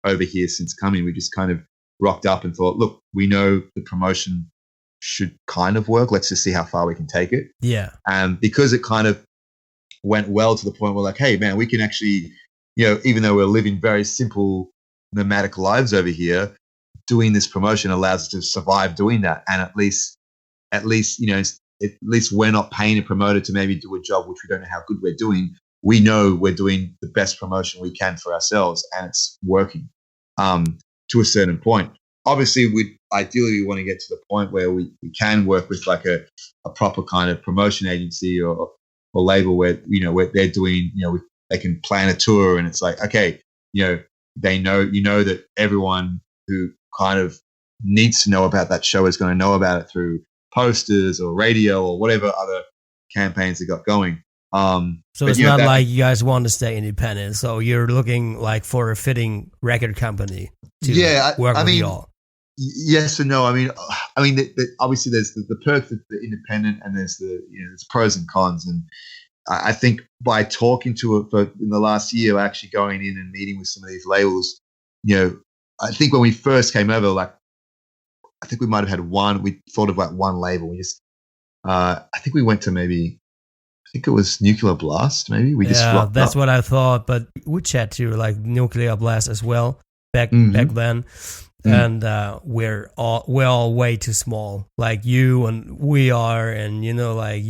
Speaker 2: over here since coming. We just kind of rocked up and thought, look, we know the promotion should kind of work. Let's just see how far we can take it.
Speaker 1: Yeah.
Speaker 2: And because it kind of went well to the point where like, hey man, we can actually, even though we're living very simple nomadic lives over here, doing this promotion allows us to survive doing that. And at least we're not paying a promoter to maybe do a job which we don't know how good we're doing. We know we're doing the best promotion we can for ourselves, and it's working to a certain point. obviously we want to get to the point where we can work with like a proper kind of promotion agency or label where, where they're doing, they can plan a tour and it's like, okay, they know, that everyone who kind of needs to know about that show is going to know about it through posters or radio or whatever other campaigns they got going.
Speaker 1: So it's not like you guys want to stay independent. So you're looking like for a fitting record company to work with you all.
Speaker 2: Yes and no. I mean, obviously there's the perks of the independent and there's there's pros and cons. And I think by talking to it in the last year, actually going in and meeting with some of these labels, I think when we first came over, like, I think we might have had we thought of like one label. We just, I think we went to I think it was Nuclear Blast, maybe. That's
Speaker 1: what I thought, but we chat to like Nuclear Blast as well back then. And we're all way too small, like you and we are, and like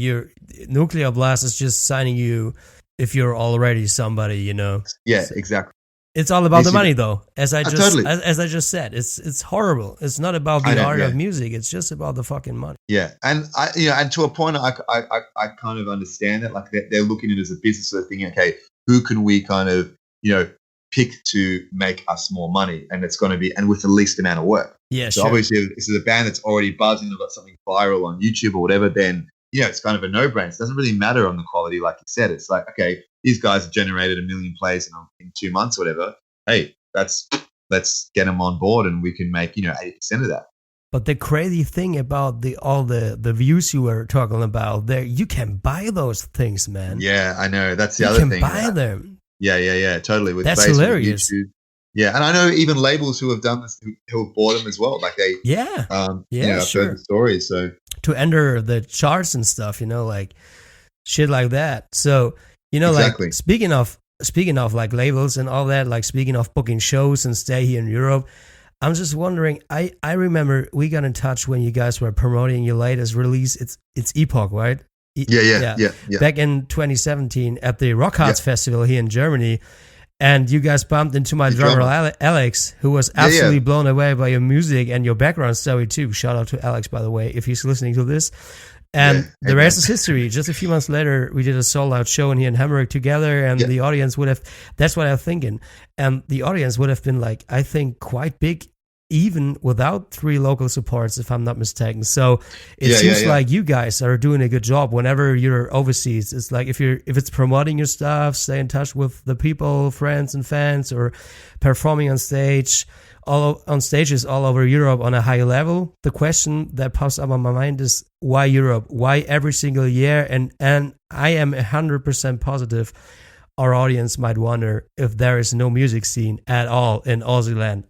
Speaker 1: Nuclear Blast is just signing you if you're already somebody,
Speaker 2: Yeah, exactly.
Speaker 1: It's all about the money, though. As I just said, it's horrible. It's not about the art of music. It's just about the fucking money.
Speaker 2: Yeah, and and to a point, I kind of understand that. Like they're looking at it as a business, so they're thinking, okay, who can we kind of pick to make us more money, and it's going to be with the least amount of work.
Speaker 1: Yeah,
Speaker 2: so
Speaker 1: sure.
Speaker 2: Obviously, if this is a band that's already buzzing, they've got something viral on YouTube or whatever, then it's kind of a no-brainer. It doesn't really matter on the quality, like you said. It's like, okay, these guys have generated 1 million plays in 2 months or whatever. Hey, let's get them on board, and we can make 80% of that.
Speaker 1: But the crazy thing about all the views you were talking about there, you can buy those things, man.
Speaker 2: Yeah, I know. That's the other thing.
Speaker 1: You can buy them.
Speaker 2: Yeah, totally.
Speaker 1: That's Facebook, hilarious.
Speaker 2: YouTube. Yeah, and I know even labels who have done this, who have bought them as well. Like they, I've heard the stories. So
Speaker 1: to enter the charts and stuff, like shit like that. So exactly. Like speaking of like labels and all that, like speaking of booking shows and stay here in Europe, I'm just wondering. I remember we got in touch when you guys were promoting your latest release. It's Epoch, right?
Speaker 2: Yeah.
Speaker 1: Back in 2017 at the Rock Hearts Festival here in Germany, and you guys bumped into my drummer Alex, who was absolutely blown away by your music and your background story too. Shout out to Alex, by the way, if he's listening to this. And the rest is history. Just a few months later, we did a sold-out show in here in Hamburg together, and the audience would have. That's what I'm thinking, and the audience would have been like, I think, quite big, even without 3 local supports, if I'm not mistaken. So it seems like you guys are doing a good job whenever you're overseas. It's like if it's promoting your stuff, stay in touch with the people, friends and fans, or performing on stage, on stages all over Europe on a high level. The question that pops up on my mind is, why Europe? Why every single year? And I am 100% positive our audience might wonder if there is no music scene at all in Aussie land.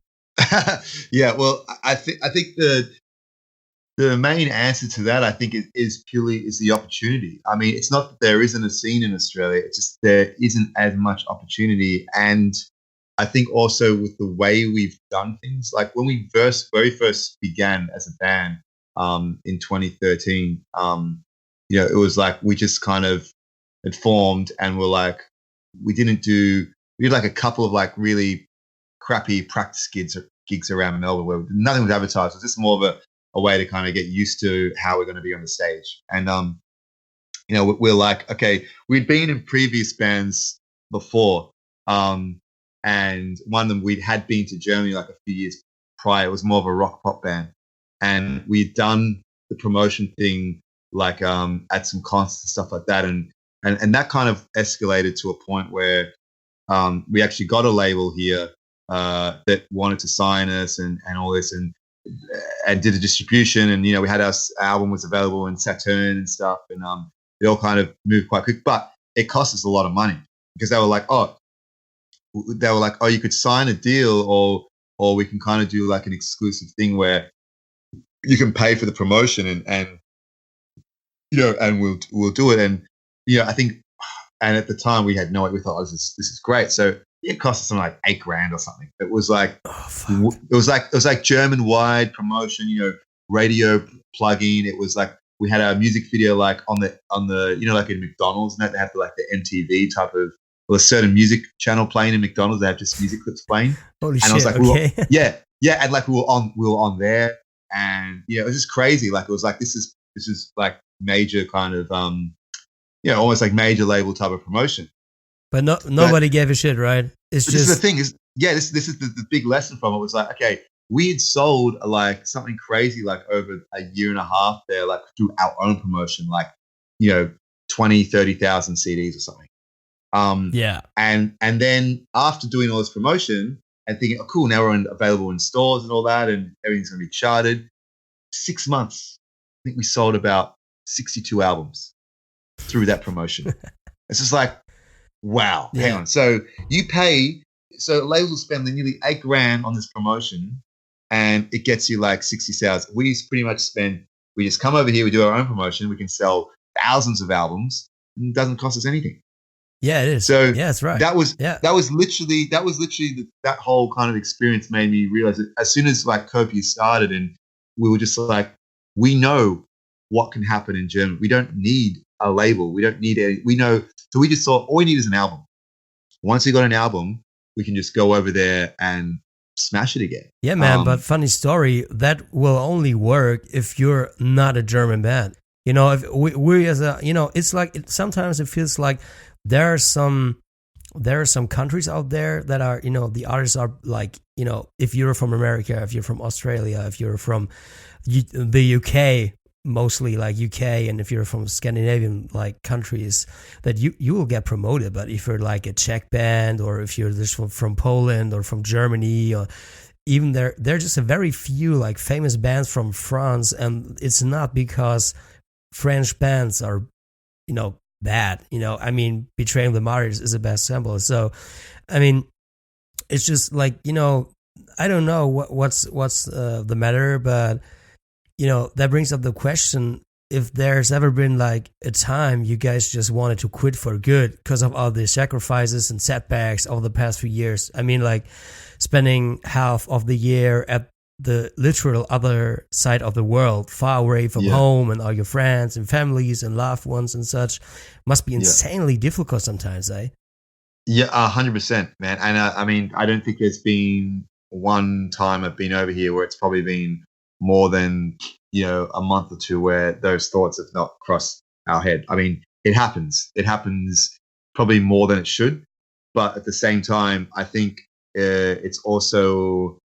Speaker 2: Yeah, well, I think the main answer to that, I think, is the opportunity. I mean, it's not that there isn't a scene in Australia; it's just there isn't as much opportunity. And I think also with the way we've done things, like when we very first began as a band in 2013, it was like we just kind of had formed, and we're like, we did like a couple of like really crappy practice gigs around Melbourne where nothing was advertised. It was just more of a way to kind of get used to how we're going to be on the stage. And, we're like, okay, we'd been in previous bands before. And one of them, had been to Germany like a few years prior. It was more of a rock pop band. And we'd done the promotion thing like at some concerts and stuff like that. And that kind of escalated to a point where we actually got a label here that wanted to sign us and all this and did a distribution, and we had our album was available in Saturn and stuff, and it all kind of moved quite quick, but it cost us a lot of money because they were like, oh, you could sign a deal or we can kind of do like an exclusive thing where you can pay for the promotion and we'll do it. And I think, and at the time we had we thought, this is great. So it cost us something like $8,000 or something. It was like, it was like German wide promotion, radio plug-in. It was like, we had our music video like on the like in McDonald's, and they have like the MTV type of, a certain music channel playing in McDonald's. They have just music clips playing.
Speaker 1: Holy
Speaker 2: and
Speaker 1: shit!
Speaker 2: I was like,
Speaker 1: okay.
Speaker 2: yeah. yeah, and like we were on there, and yeah, it was just crazy. Like it was like this is like major kind of almost like major label type of promotion.
Speaker 1: But
Speaker 2: But
Speaker 1: nobody gave a shit, right? It's
Speaker 2: But this is the
Speaker 1: just
Speaker 2: thing is, yeah, this is the big lesson from it was like, okay, we had sold like something crazy like over a year and a half there, like through our own promotion, like, 20, 30,000 CDs or something.
Speaker 1: yeah,
Speaker 2: And then after doing all this promotion and thinking, oh, cool, now we're available in stores and all that, and everything's going to be charted. 6 months, I think we sold about 62 albums through that promotion. It's just like, wow, hang
Speaker 1: yeah,
Speaker 2: on. So labels will spend nearly $8,000 on this promotion, and it gets you like 60 sales. We pretty much we just come over here, we do our own promotion, we can sell thousands of albums, and it doesn't cost us anything.
Speaker 1: yeah. It is.
Speaker 2: So
Speaker 1: Yeah, that's right.
Speaker 2: that was
Speaker 1: Yeah,
Speaker 2: literally that whole kind of experience made me realize that as soon as like COPIA started, and we were just like, we know what can happen in Germany. We don't need a label. We don't need any. We know. So we just thought all we need is an album. Once we got an album, we can just go over there and smash it again.
Speaker 1: yeah, man. But funny story, that will only work if you're not a German band. If we as a, it's like sometimes it feels like there are some countries out there that are, the artists are like, if you're from America, if you're from Australia, if you're from the UK, mostly like UK, and if you're from Scandinavian like countries, that you will get promoted. But if you're like a Czech band, or if you're just from Poland or from Germany, or even there are just a very few like famous bands from France, and it's not because French bands are, bad. I mean, Betraying the Martyrs is a best sample. So, I mean, it's just like, I don't know what's the matter, but that brings up the question, if there's ever been like a time you guys just wanted to quit for good because of all the sacrifices and setbacks over the past few years. I mean, like spending half of the year at the literal other side of the world, far away from home and all your friends and families and loved ones and such, must be insanely difficult sometimes, eh?
Speaker 2: Yeah, 100%, man. And I mean, I don't think there's been one time I've been over here where it's probably been more than a month or two where those thoughts have not crossed our head. I mean, it happens probably more than it should, but at the same time, I think it's also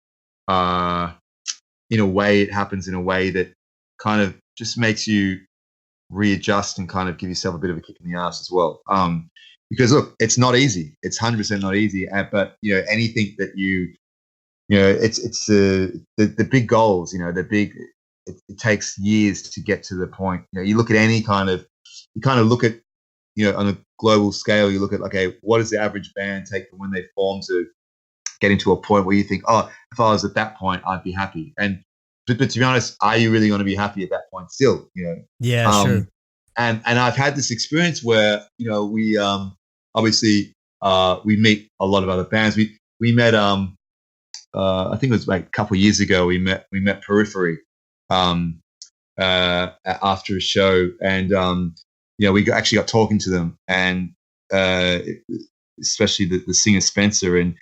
Speaker 2: in a way, it happens in a way that kind of just makes you readjust and kind of give yourself a bit of a kick in the ass as well. Because look, it's not easy. It's 100% not easy. But anything that it's the big goals. It takes years to get to the point. You look at you kind of look at on a global scale. You look at, okay, what does the average band take from when they form to getting to a point where you think, oh, if I was at that point, I'd be happy. But to be honest, are you really going to be happy at that point still?
Speaker 1: Yeah, sure.
Speaker 2: And I've had this experience where we obviously we meet a lot of other bands. We met I think it was like a couple of years ago. We met Periphery after a show, and we actually got talking to them, and especially the singer Spencer, and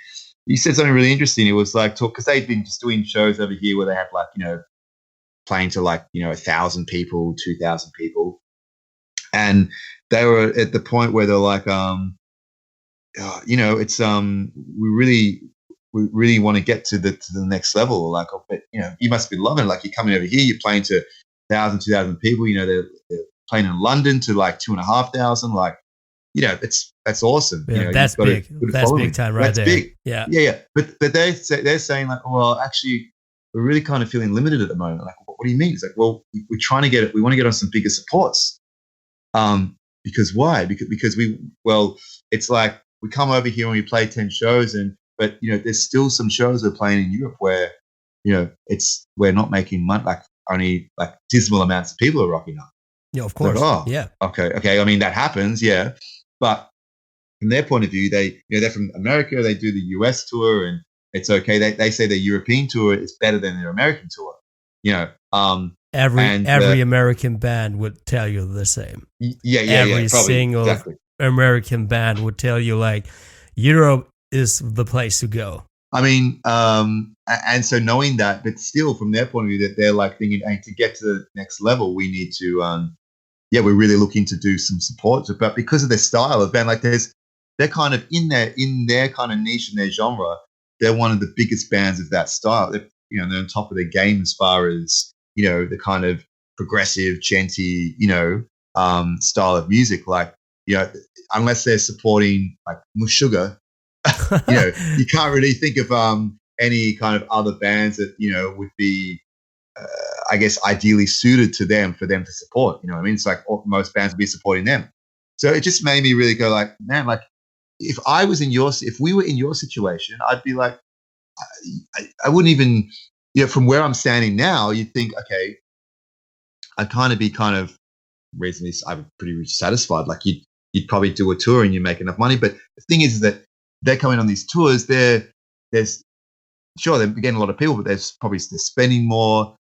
Speaker 2: he said something really interesting. It was like because they'd been just doing shows over here where they had like playing to like 1,000 people, 2,000 people, and they were at the point where they're like, it's we really want to get to the next level. Like, but you must be loving it. Like, you're coming over here, you're playing to 1,000, 2,000 people. They're playing in London to like 2,500. Like, that's awesome.
Speaker 1: Yeah, that's big. That's big time, right there.
Speaker 2: Big.
Speaker 1: Yeah.
Speaker 2: But they're saying like, well, actually, we're really kind of feeling limited at the moment. Like, what do you mean? It's like, well, we're trying to get it. We want to get on some bigger supports. Because why? Because it's like we come over here and we play 10 shows, but there's still some shows we're playing in Europe where we're not making money. Like, only like dismal amounts of people are rocking up.
Speaker 1: Yeah, of course.
Speaker 2: Like,
Speaker 1: yeah.
Speaker 2: Okay. I mean, that happens. Yeah. But from their point of view, they're from America. They do the US tour, and it's okay. They say their European tour is better than their American tour.
Speaker 1: Every American band would tell you the same. Every single American band would tell you like Europe is the place to go.
Speaker 2: I mean, and so knowing that, but still from their point of view, that they're like thinking, hey, to get to the next level, we need to, we're really looking to do some support. But because of their style of band, like they're kind of in their kind of niche and their genre, they're one of the biggest bands of that style. They're on top of their game as far as, the kind of progressive, chanty, style of music. Like, unless they're supporting like Mushuga, you can't really think of any kind of other bands that would be, I guess, ideally suited to them for them to support. You know what I mean? It's like most bands would be supporting them. So it just made me really go like, man, like if we were in your situation, I'd be like, I wouldn't even, from where I'm standing now, you'd think, okay, I'd kind of reasonably, I'm pretty satisfied. Like you'd probably do a tour and you make enough money. But the thing is that they're coming on these tours. They're getting a lot of people, but they're spending more.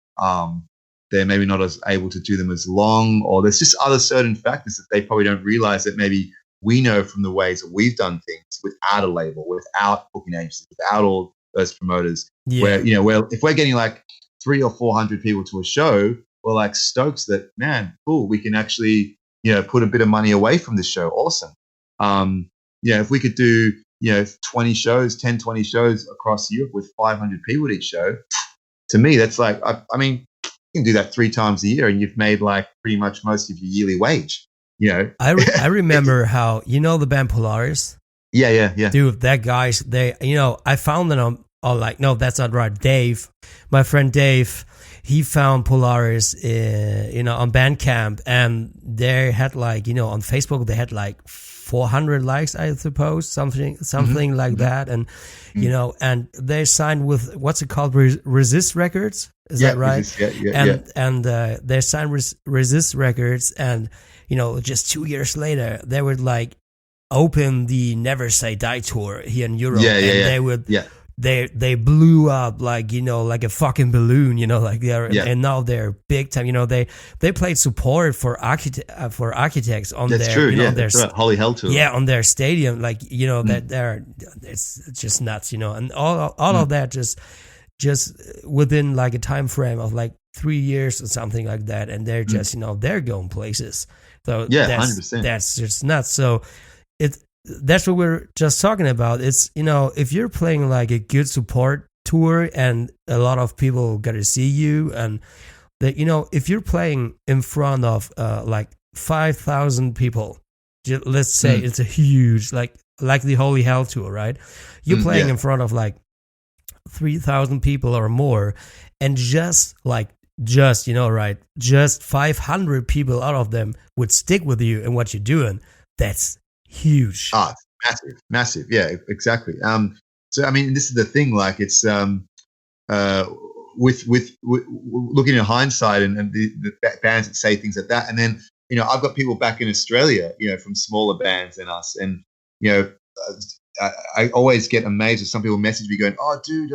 Speaker 2: They're maybe not as able to do them as long, or there's just other certain factors that they probably don't realize that maybe we know from the ways that we've done things without a label, without booking agencies, without all those promoters. Yeah. Where if we're getting like 300 or 400 people to a show, we're like stoked that, man, cool, we can actually put a bit of money away from this show. Awesome. If we could do 20 shows across Europe with 500 people at each show, to me that's like, I mean, you can do that 3 times a year and you've made like pretty much most of your yearly wage.
Speaker 1: I remember how the band Polaris.
Speaker 2: Yeah.
Speaker 1: Dude, that guys, they I found them on like, no, that's not right. Dave, my friend Dave, he found Polaris on Bandcamp, and they had like on Facebook they had like 400 likes, I suppose, something like that, and and they signed with what's it called, Resist Records, is that right? And they signed Resist Records, and just 2 years later they would like open the Never Say Die tour here in Europe, they blew up like like a fucking balloon, like and now they're big time. They played support for architects on
Speaker 2: that's
Speaker 1: their
Speaker 2: true.
Speaker 1: on their
Speaker 2: Holy Hell tour.
Speaker 1: Yeah, on their stadium, like that it's just nuts, and all of that just within like a time frame of like 3 years or something like that, and they're just they're going places. So
Speaker 2: 100%.
Speaker 1: That's just nuts. So that's what we're just talking about. It's, if you're playing like a good support tour and a lot of people got to see you, and that, if you're playing in front of like 5,000 people, let's say it's a huge, like the Holy Hell tour, right? You're playing in front of like 3,000 people or more, and just 500 people out of them would stick with you and what you're doing. That's huge.
Speaker 2: Massive. Yeah, exactly. So I mean, this is the thing. Like, it's with looking at hindsight and the bands that say things like that, and then I've got people back in Australia, from smaller bands than us, and I always get amazed when some people message me going, "Oh, dude,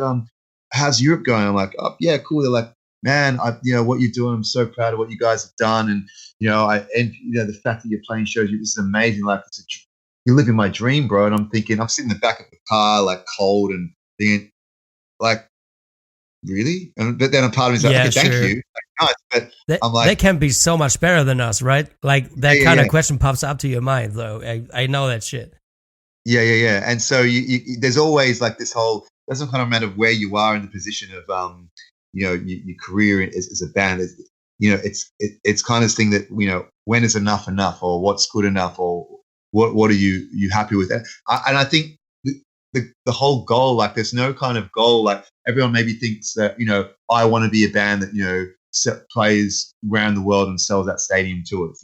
Speaker 2: how's Europe going?" I'm like, "Oh, yeah, cool." They're like, "Man, what you're doing, I'm so proud of what you guys have done, and the fact that you're playing shows, this is amazing. Like, you're living my dream, bro." And I'm thinking, I'm sitting in the back of the car, like cold, and thinking, like, really? But then a part of me is like, okay, thank you. Like, nice. But I'm like,
Speaker 1: they can be so much better than us, right? Like that kind of question pops up to your mind, though. I know that shit.
Speaker 2: Yeah. And so you there's always like this whole, doesn't kind of matter where you are in the position of your career as a band. It's kind of this thing that when is enough, or what's good enough, or what are you happy with that? And I think the whole goal, like, there's no kind of goal. Like, everyone maybe thinks that I want to be a band that plays around the world and sells that stadium tours.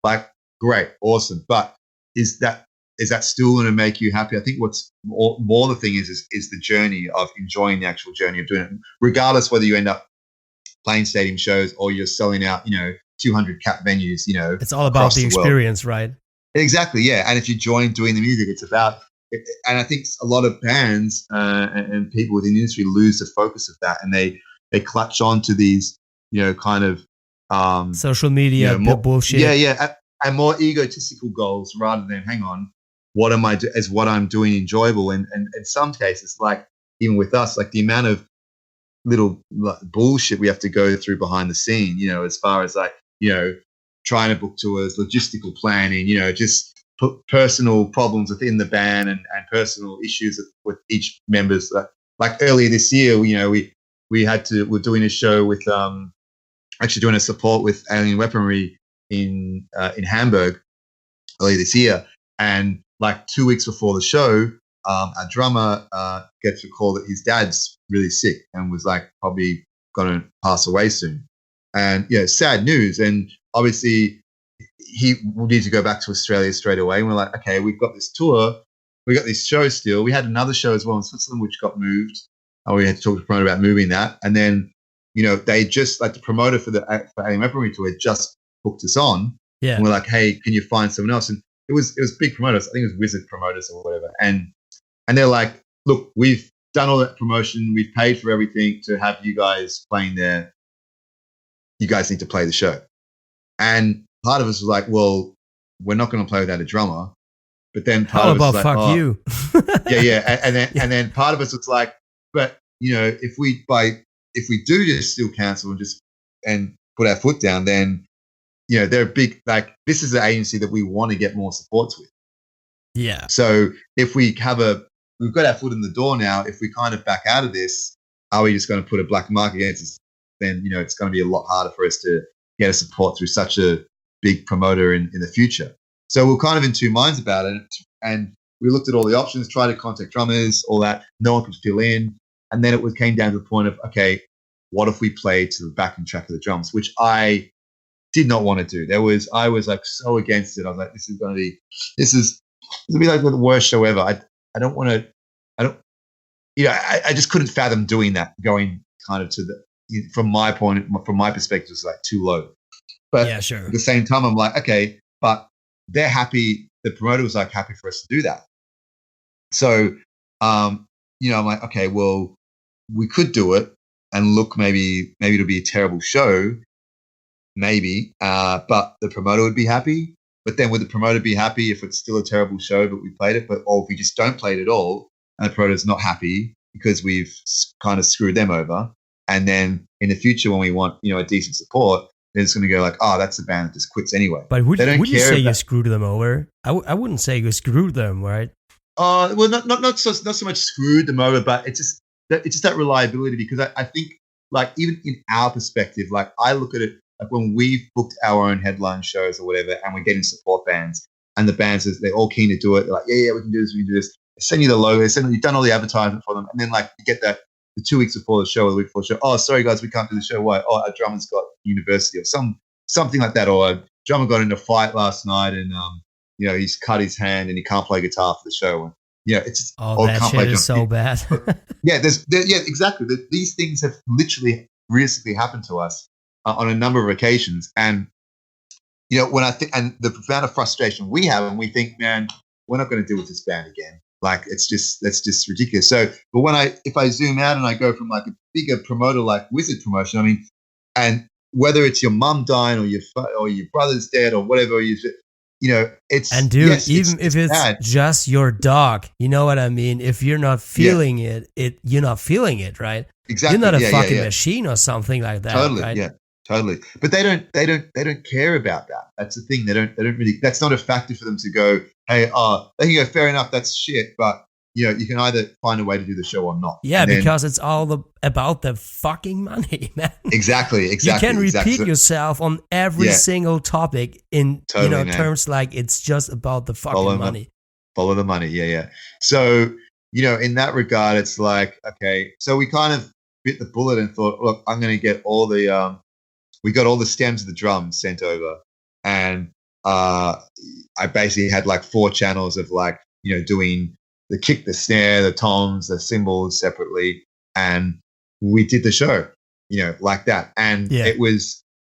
Speaker 2: Like, great, awesome, but is that still going to make you happy? I think what's more the thing is the journey of enjoying the actual journey of doing it, regardless whether you end up playing stadium shows or you're selling out 200 cap venues.
Speaker 1: It's all about the experience, right?
Speaker 2: Exactly, yeah. And if you join doing the music, it's about, and I think a lot of bands and people within the industry lose the focus of that, and they clutch on to these kind of
Speaker 1: social media bullshit.
Speaker 2: Yeah, and more egotistical goals rather than, hang on, what am I is what I'm doing enjoyable? And in some cases, like, even with us, like the amount of little bullshit we have to go through behind the scene, as far as like, trying to book tours, logistical planning, just personal problems within the band and personal issues with each member's. Like earlier this year, we're doing a show with actually doing a support with alien weaponry in Hamburg earlier this year, and like 2 weeks before the show, our drummer gets a call that his dad's really sick and was like probably going to pass away soon, and sad news. And obviously he will need to go back to Australia straight away. And we're like, okay, we've got this tour, we got this show still. We had another show as well in Switzerland which got moved. We had to talk to the promoter about moving that, and then they just, like, the promoter for Alien Weaponry tour had just booked us on.
Speaker 1: Yeah.
Speaker 2: And we're like, hey, can you find someone else? And it was big promoters. I think it was Wizard Promoters or whatever. And they're like, look, we've done all that promotion. We've paid for everything to have you guys playing there. You guys need to play the show. And part of us was like, well, we're not going to play without a drummer. But then part of us was like,
Speaker 1: fuck you?
Speaker 2: yeah. And then part of us was like, but if we do just still cancel and put our foot down, then they're big. Like, this is an agency that we want to get more supports with.
Speaker 1: Yeah.
Speaker 2: So if we've got our foot in the door now. If we kind of back out of this, are we just going to put a black mark against us? Then it's going to be a lot harder for us to get a support through such a big promoter in the future. So we're kind of in two minds about it, and we looked at all the options, tried to contact drummers, all that. No one could fill in, and then it came down to the point of, okay, what if we played to the backing track of the drums, which I did not want to do. I was like so against it. I was like, this is going to be like the worst show ever. I don't want to. I just couldn't fathom doing that, going kind of from my perspective, it's like too low. But
Speaker 1: yeah, sure.
Speaker 2: At the same time, I'm like, okay, but they're happy. The promoter was like happy for us to do that. So, I'm like, okay, well, we could do it, and look, maybe it'll be a terrible show, maybe, but the promoter would be happy. But then would the promoter be happy if it's still a terrible show, but we played it? Or if we just don't play it at all, and the promoter's not happy because we've kind of screwed them over, and then in the future when we want a decent support, they're just going to go like, oh, that's the band that just quits anyway.
Speaker 1: But would you say you screwed them over? I wouldn't say you screwed them, right?
Speaker 2: Well, not so much screwed them over, but it's just that reliability, because I think, like, even in our perspective, like, I look at it like when we've booked our own headline shows or whatever, and we're getting support bands, and the bands, they're all keen to do it. They're like, yeah, we can do this, They send you the logo, you've done all the advertisement for them, and then like you get that the 2 weeks before the show or the week before the show. Oh, sorry guys, we can't do the show. Why? Oh, our drummer's got university or something like that, or a drummer got in a fight last night and he's cut his hand and he can't play guitar for the show. And it's just,
Speaker 1: that shit is so bad.
Speaker 2: Exactly. These things have literally realistically happened to us on a number of occasions, and when I think, and the amount of frustration we have, and we think, man, we're not going to deal with this band again. Like, that's just ridiculous. So, but if I zoom out and I go from like a bigger promoter like Wizard Promotion, I mean, and whether it's your mum dying or your brother's dead or whatever, it's,
Speaker 1: and dude,
Speaker 2: yes,
Speaker 1: even if it's
Speaker 2: bad.
Speaker 1: just your dog, you know what I mean? If you're not feeling it, you're not feeling it, right?
Speaker 2: Exactly.
Speaker 1: You're not a fucking machine or something like that.
Speaker 2: Totally.
Speaker 1: Right?
Speaker 2: Yeah. Totally. But they don't care about that. That's the thing. They don't really, that's not a factor for them to go, hey, they can go, fair enough, that's shit, but you can either find a way to do the show or not.
Speaker 1: Yeah, because it's all about the fucking money, man.
Speaker 2: Exactly.
Speaker 1: You can repeat yourself on every single topic in terms like it's just about the fucking money.
Speaker 2: Follow the money. Yeah. So, in that regard, it's like, okay, so we kind of bit the bullet and thought, look, I'm going to get all the we got all the stems of the drums sent over, and I basically had like 4 channels of like, doing the kick, the snare, the toms, the cymbals separately, and we did the show, like that. And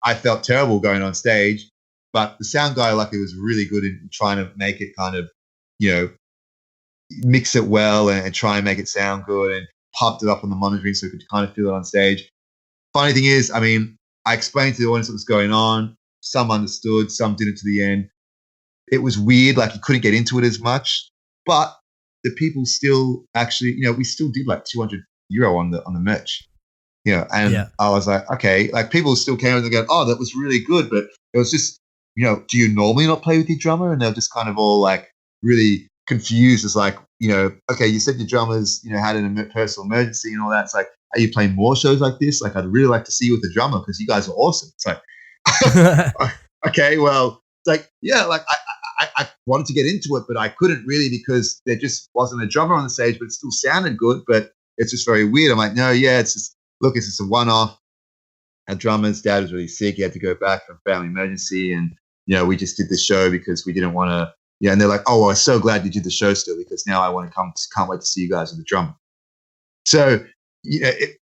Speaker 2: I felt terrible going on stage, but the sound guy, luckily, was really good in trying to make it kind of, mix it well and try and make it sound good, and popped it up on the monitoring so we could kind of feel it on stage. Funny thing is, I mean, I explained to the audience what was going on. Some understood, some didn't to the end. It was weird, like you couldn't get into it as much. But that people still actually, we still did like €200 on the merch. And I was like, okay, like people still came and go, oh, that was really good, but it was just, do you normally not play with your drummer? And they're just kind of all like really confused. It's like, okay, you said your drummers, had a personal emergency and all that. It's like, are you playing more shows like this? Like, I'd really like to see you with the drummer because you guys are awesome. It's like, okay, well, it's like, yeah, like I wanted to get into it, but I couldn't really because there just wasn't a drummer on the stage, but it still sounded good, but it's just very weird. I'm like, no, yeah, it's just a one-off. Our drummer's dad was really sick. He had to go back from family emergency. And, we just did the show because we didn't want to, and they're like, oh, well, I'm so glad you did the show still because now I want to can't wait to see you guys with the drummer. So, it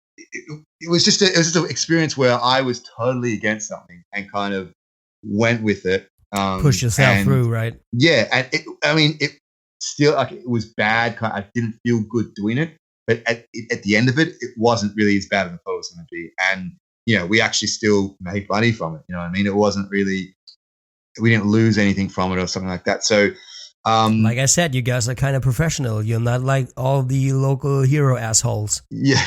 Speaker 2: was just an experience where I was totally against something and kind of went with it.
Speaker 1: Push yourself through, right?
Speaker 2: Yeah. And it still, like, it was bad. I didn't feel good doing it. But at the end of it, it wasn't really as bad as I thought it was going to be. And, we actually still made money from it. You know what I mean? It wasn't really, we didn't lose anything from it or something like that. So,
Speaker 1: like I said, you guys are kind of professional. You're not like all the local hero assholes.
Speaker 2: Yeah.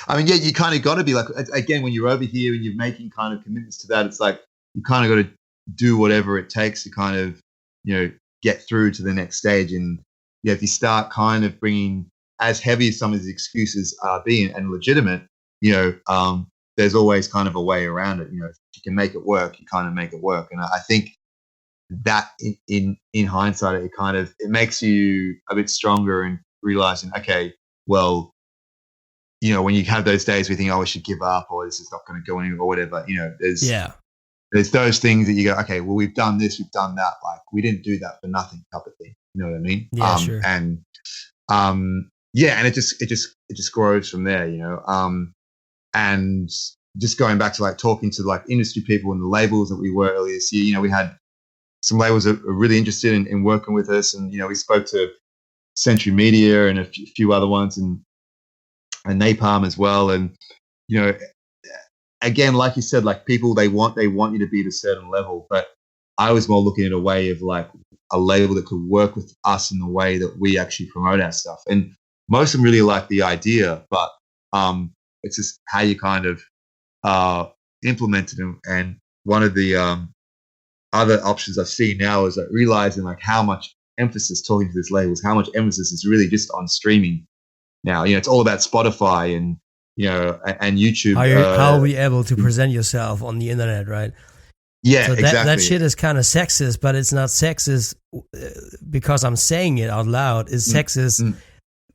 Speaker 2: I mean, you kind of got to be like, again, when you're over here and you're making kind of commitments to that, it's like you kind of got to do whatever it takes to kind of, get through to the next stage. And if you start kind of bringing, as heavy as some of these excuses are being and legitimate, there's always kind of a way around it. If you can make it work, you kind of make it work. And I think that in hindsight, it makes you a bit stronger and realizing, okay, well, when you have those days where you think, oh, I should give up or this is not going to go anywhere or whatever, there's those things that you go, okay, well, we've done this, we've done that. Like we didn't do that for nothing type of thing. You know what I mean?
Speaker 1: Yeah, sure.
Speaker 2: And, and it just grows from there, and just going back to like talking to like industry people and the labels that we were earlier this year, we had some labels that were really interested in working with us. And, we spoke to Century Media and a few other ones and Napalm as well. And, again, like you said, like people, they want you to be at a certain level, but I was more looking at a way of like a label that could work with us in the way that we actually promote our stuff. And most of them really like the idea, but it's just how you kind of implement it. And one of the other options I see now is like realizing like how much emphasis, talking to these labels, how much emphasis is really just on streaming now. It's all about Spotify and and YouTube.
Speaker 1: How are we able to present yourself on the internet, right?
Speaker 2: Yeah,
Speaker 1: so
Speaker 2: exactly.
Speaker 1: That shit is kind of sexist, but it's not sexist because I'm saying it out loud. It's sexist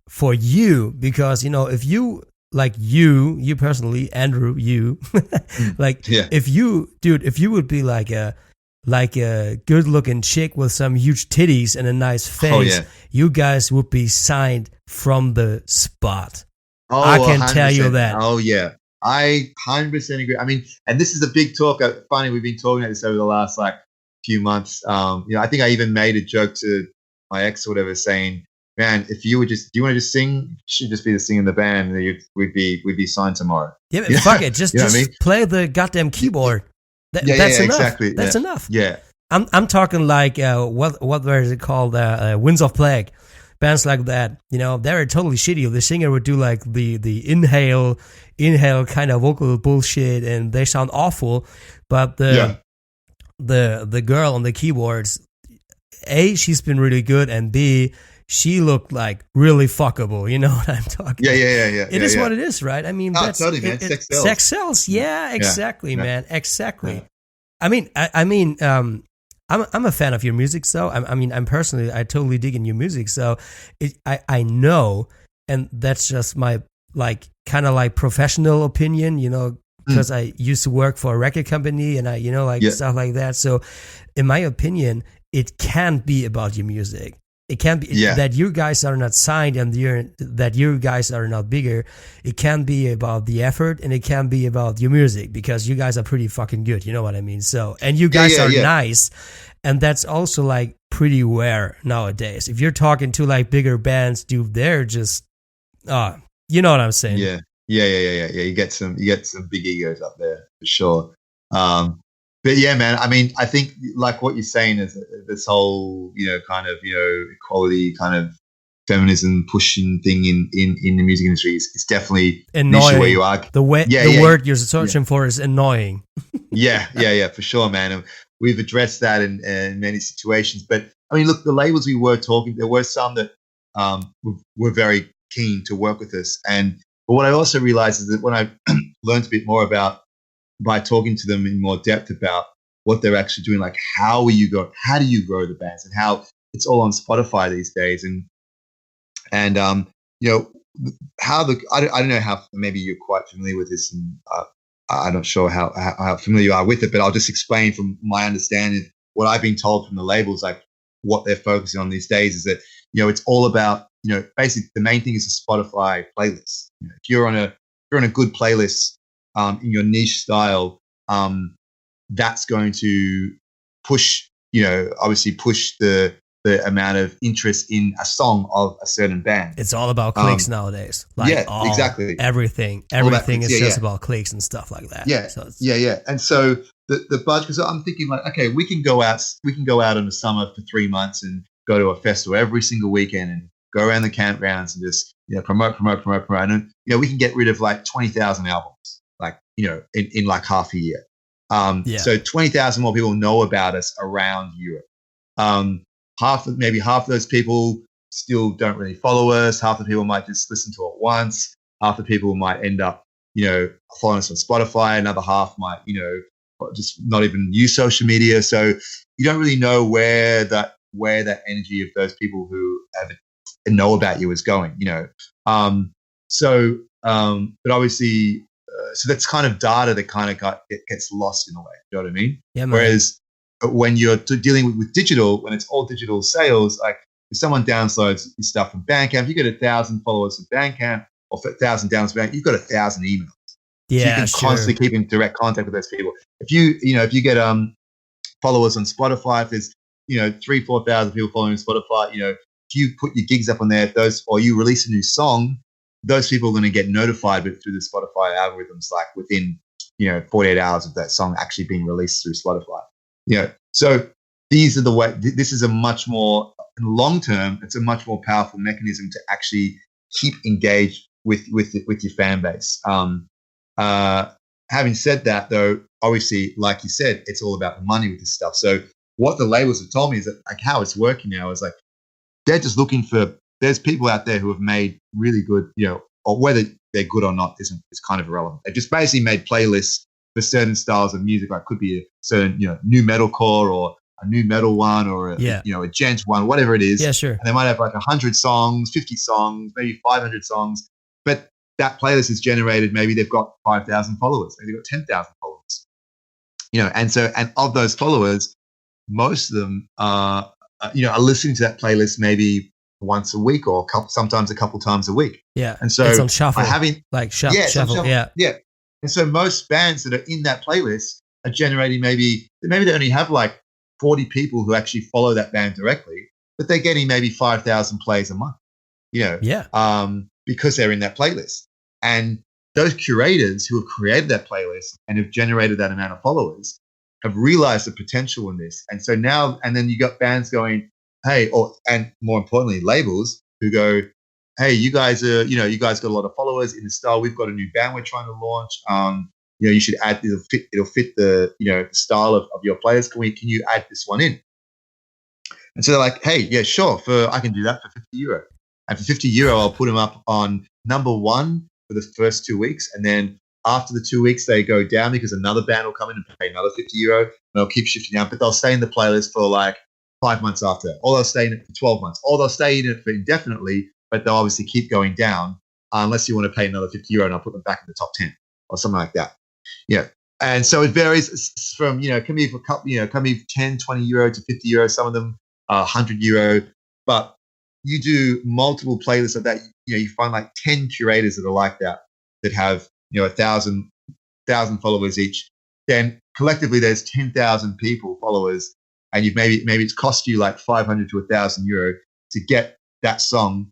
Speaker 1: for you because, if you, like you personally, Andrew, if you would be like a good looking chick with some huge titties and a nice face, you guys would be signed from the spot.
Speaker 2: Oh,
Speaker 1: I can
Speaker 2: 100%.
Speaker 1: tell you that.
Speaker 2: Oh, yeah. I 100% agree. I mean, and this is a big talk. Funny, we've been talking about this over the last few months. I think I even made a joke to my ex or whatever saying, man, if you would do you want to just sing? You should just be the singer in the band and we'd be signed tomorrow.
Speaker 1: Yeah, fuck it. Just play the goddamn keyboard. That's enough.
Speaker 2: Exactly.
Speaker 1: That's enough.
Speaker 2: Yeah.
Speaker 1: I'm talking like, what was it called? Winds of Plague. Bands like that, they're totally shitty. The singer would do like the inhale kind of vocal bullshit, and they sound awful. But the girl on the keyboards, A, she's been really good, and B, she looked like really fuckable. You know what I'm talking?
Speaker 2: Yeah.
Speaker 1: It is what it is, right? I mean, that's
Speaker 2: totally, man. Sex sells.
Speaker 1: Sex sells. Yeah, exactly, man. Exactly.
Speaker 2: Yeah.
Speaker 1: I mean, I'm a fan of your music, so I'm personally, I totally dig in your music, so I know, and that's just my kind of professional opinion, because I used to work for a record company and I stuff like that. So in my opinion, it can't be about your music. It can't be that you guys are not signed and that you guys are not bigger. It can be about the effort and it can be about your music because you guys are pretty fucking good. You know what I mean? So, and you guys are nice. And that's also pretty rare nowadays. If you're talking to bigger bands, dude, they're just, you know what I'm saying?
Speaker 2: Yeah. You get some big egos up there for sure. But yeah, man, I mean, I think like what you're saying is this whole, kind of, equality kind of feminism pushing thing in the music industry is definitely
Speaker 1: annoying.
Speaker 2: the issue where you are.
Speaker 1: The word you're searching for is annoying.
Speaker 2: yeah, for sure, man. And we've addressed that in many situations. But I mean, look, the labels we were talking, there were some that were very keen to work with us. But what I also realized is that when I learned a bit more about, by talking to them in more depth about what they're actually doing, like how do you grow the bands, and how it's all on Spotify these days, and you know, how I don't know how, maybe you're quite familiar with this, and I'm not sure how familiar you are with it, but I'll just explain from my understanding what I've been told from the labels, like what they're focusing on these days is that, you know, it's all about, you know, basically the main thing is a Spotify playlist. You know, if you're on a good playlist in your niche style, that's going to push, you know, obviously push the amount of interest in a song of a certain band.
Speaker 1: It's all about clicks nowadays. Like,
Speaker 2: exactly.
Speaker 1: Everything is just about clicks and stuff like that.
Speaker 2: Yeah,
Speaker 1: so
Speaker 2: And so the budget, because I'm thinking like, okay, we can go out in the summer for 3 months and go to a festival every single weekend and go around the campgrounds and just, you know, promote, and, you know, we can get rid of like 20,000 albums, like, you know, in like half a year. So 20,000 more people know about us around Europe. Half of those people still don't really follow us. Half the people might just listen to it once. Half the people might end up, you know, following us on Spotify. Another half might, you know, just not even use social media. So you don't really know where that energy of those people who know about you is going, you know. But obviously, so that's kind of data that kind of gets lost in a way. You know what I mean?
Speaker 1: Yeah, man.
Speaker 2: Whereas when you're dealing with digital, when it's all digital sales, like if someone downloads your stuff from Bandcamp, you get 1,000 followers from Bandcamp, or 1,000 downloads from Bandcamp, you've got 1,000 emails.
Speaker 1: Yeah,
Speaker 2: so you can constantly keep in direct contact with those people. If you get followers on Spotify, if there's, you know, 3,000-4,000 people following Spotify, you know, if you put your gigs up on there, or you release a new song, those people are going to get notified through the Spotify algorithms, like within, you know, 48 hours of that song actually being released through Spotify. You know, so these are the way. This is a much more, in the long term, it's a much more powerful mechanism to actually keep engaged with your fan base. Having said that, though, obviously, like you said, it's all about the money with this stuff. So what the labels have told me is that, like, how it's working now is like they're just looking for. There's people out there who have made really good, you know, or whether they're good or not is kind of irrelevant. They just basically made playlists for certain styles of music, like could be a certain, you know, new metalcore or a new metal one, or you know, a gent one, whatever it is.
Speaker 1: Yeah, sure.
Speaker 2: And they might have like 100 songs, 50 songs, maybe 500 songs, but that playlist is generated. Maybe they've got 5,000 followers, maybe they've got 10,000 followers. You know, and of those followers, most of them are listening to that playlist maybe once a week, or sometimes a couple times a week.
Speaker 1: Yeah,
Speaker 2: and so
Speaker 1: it's on shuffle,
Speaker 2: shuffle. Yeah. And so most bands that are in that playlist are generating maybe they only have like 40 people who actually follow that band directly, but they're getting maybe 5,000 plays a month, you know, because they're in that playlist. And those curators who have created that playlist and have generated that amount of followers have realized the potential in this. And so now, and then you got bands going, hey, and more importantly, labels who go, hey, you guys got a lot of followers in the style. We've got a new band we're trying to launch. You know, you should add, it'll fit the, you know, the style of your players. Can you add this one in? And so they're like, hey, yeah, sure. I can do that for €50. And for €50, I'll put them up on number one for the first 2 weeks. And then after the 2 weeks, they go down because another band will come in and pay another €50. And they'll keep shifting down, but they'll stay in the playlist for like 5 months after, or they'll stay in it for 12 months, or they'll stay in it for indefinitely, but they'll obviously keep going down unless you want to pay another €50 and I'll put them back in the top 10 or something like that. Yeah. And so it varies from, you know, can be for a couple, you know, can be 10, €20 to €50, some of them €100, but you do multiple playlists of that, you know, you find like 10 curators that are like that have, you know, 1,000 followers each. Then collectively there's 10,000 followers, and you've maybe it's cost you like €500 to €1,000 to get that song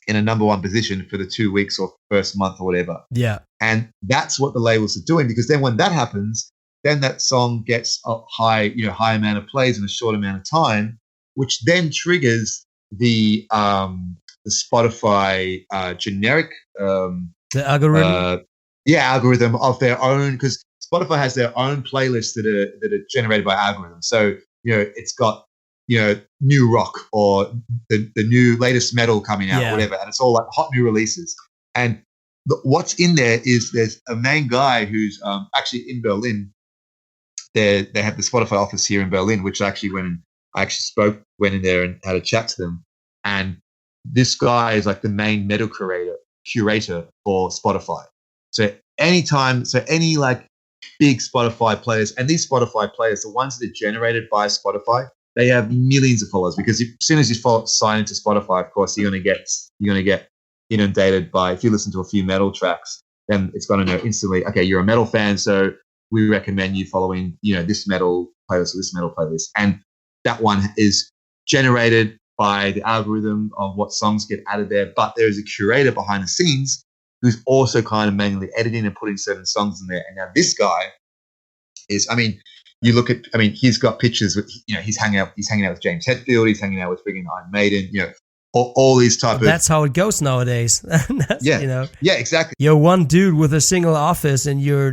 Speaker 2: in a number one position for the 2 weeks or first month or whatever.
Speaker 1: Yeah.
Speaker 2: And that's what the labels are doing, because then when that happens, then that song gets a high amount of plays in a short amount of time, which then triggers the Spotify generic
Speaker 1: The algorithm.
Speaker 2: algorithm of their own, because Spotify has their own playlists that are generated by algorithms. So it's got new rock or the new latest metal coming out or whatever, and it's all like hot new releases. And what's in there is there's a main guy who's actually in Berlin. They have the Spotify office here in Berlin, which went in there and had a chat to them. And this guy is like the main metal curator for Spotify. So any like big Spotify players, and these Spotify players, the ones that are generated by Spotify, they have millions of followers, because as soon as you sign into Spotify, of course, you're gonna get inundated by, if you listen to a few metal tracks, then it's gonna know instantly, okay, you're a metal fan, so we recommend you following, this metal playlist or this metal playlist. And that one is generated by the algorithm of what songs get added there. But there is a curator behind the scenes who's also kind of manually editing and putting certain songs in there. And now this guy is, he's got pictures with, he's hanging out with James Hetfield, he's hanging out with friggin' Iron Maiden, all these type of.
Speaker 1: That's how it goes nowadays.
Speaker 2: Yeah, exactly.
Speaker 1: You're one dude with a single office, and you're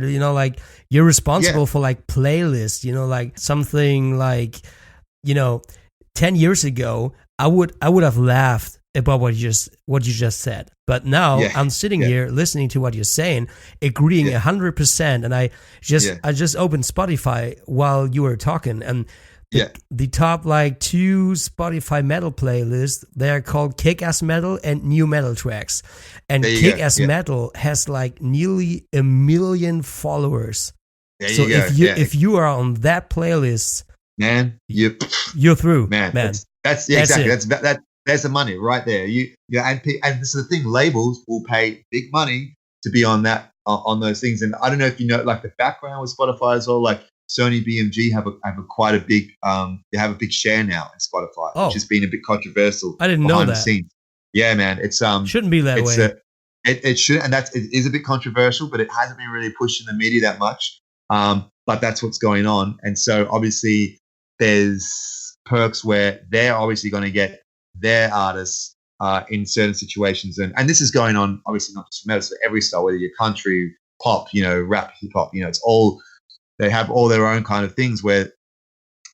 Speaker 1: responsible for like playlists. Like something like, 10 years ago, I would have laughed about what you just said. But now I'm sitting here listening to what you're saying, agreeing 100%. And I just opened Spotify while you were talking, and the top like 2 Spotify metal playlists, they're called Kick-Ass Metal and New Metal Tracks. And Kick-Ass Metal has like nearly 1 million followers. If you are on that playlist,
Speaker 2: man,
Speaker 1: you're through, man.
Speaker 2: That's there's the money right there. And this is the thing, labels will pay big money to be on that on those things. And I don't know if you know, like the background with Spotify as well, like Sony BMG have quite a big they have a big share now in Spotify, which has been a bit controversial.
Speaker 1: I didn't know that.
Speaker 2: The scenes. Yeah, man, it's
Speaker 1: shouldn't be that way.
Speaker 2: It should, and it is a bit controversial, but it hasn't been really pushed in the media that much. But that's what's going on, and so obviously there's perks where they're obviously going to get their artists in certain situations, and this is going on obviously not just for metal, so every style, whether you're country, pop, rap, hip hop, it's all. They have all their own kind of things where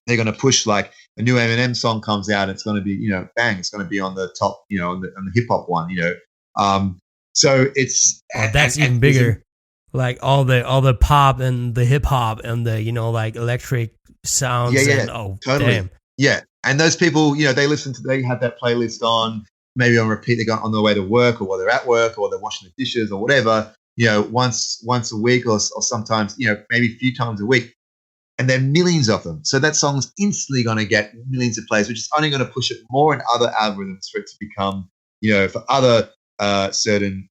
Speaker 2: they're going to push, like a new Eminem song comes out, it's going to be, bang, it's going to be on the top, on the hip hop one, So it's
Speaker 1: that's even bigger, like all the pop and the hip hop and the like electric sounds. And,
Speaker 2: totally.
Speaker 1: Damn.
Speaker 2: Yeah, and those people, they they have that playlist on, maybe on repeat. They go on their way to work, or while they're at work, or they're washing the dishes, or whatever. Once a week, or sometimes, maybe a few times a week, and there are millions of them. So that song's instantly going to get millions of plays, which is only going to push it more in other algorithms for it to become, for other certain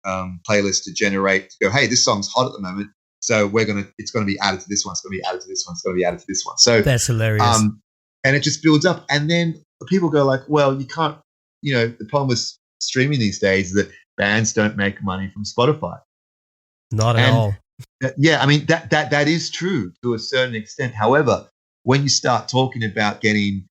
Speaker 2: playlists to generate, to go, hey, this song's hot at the moment, so it's going to be added to this one, it's going to be added to this one, it's going to be added to this one. So
Speaker 1: that's hilarious.
Speaker 2: And it just builds up, and then people go like, well, you can't, the problem with streaming these days is that bands don't make money from Spotify.
Speaker 1: Not at all.
Speaker 2: That is true to a certain extent. However, when you start talking about getting,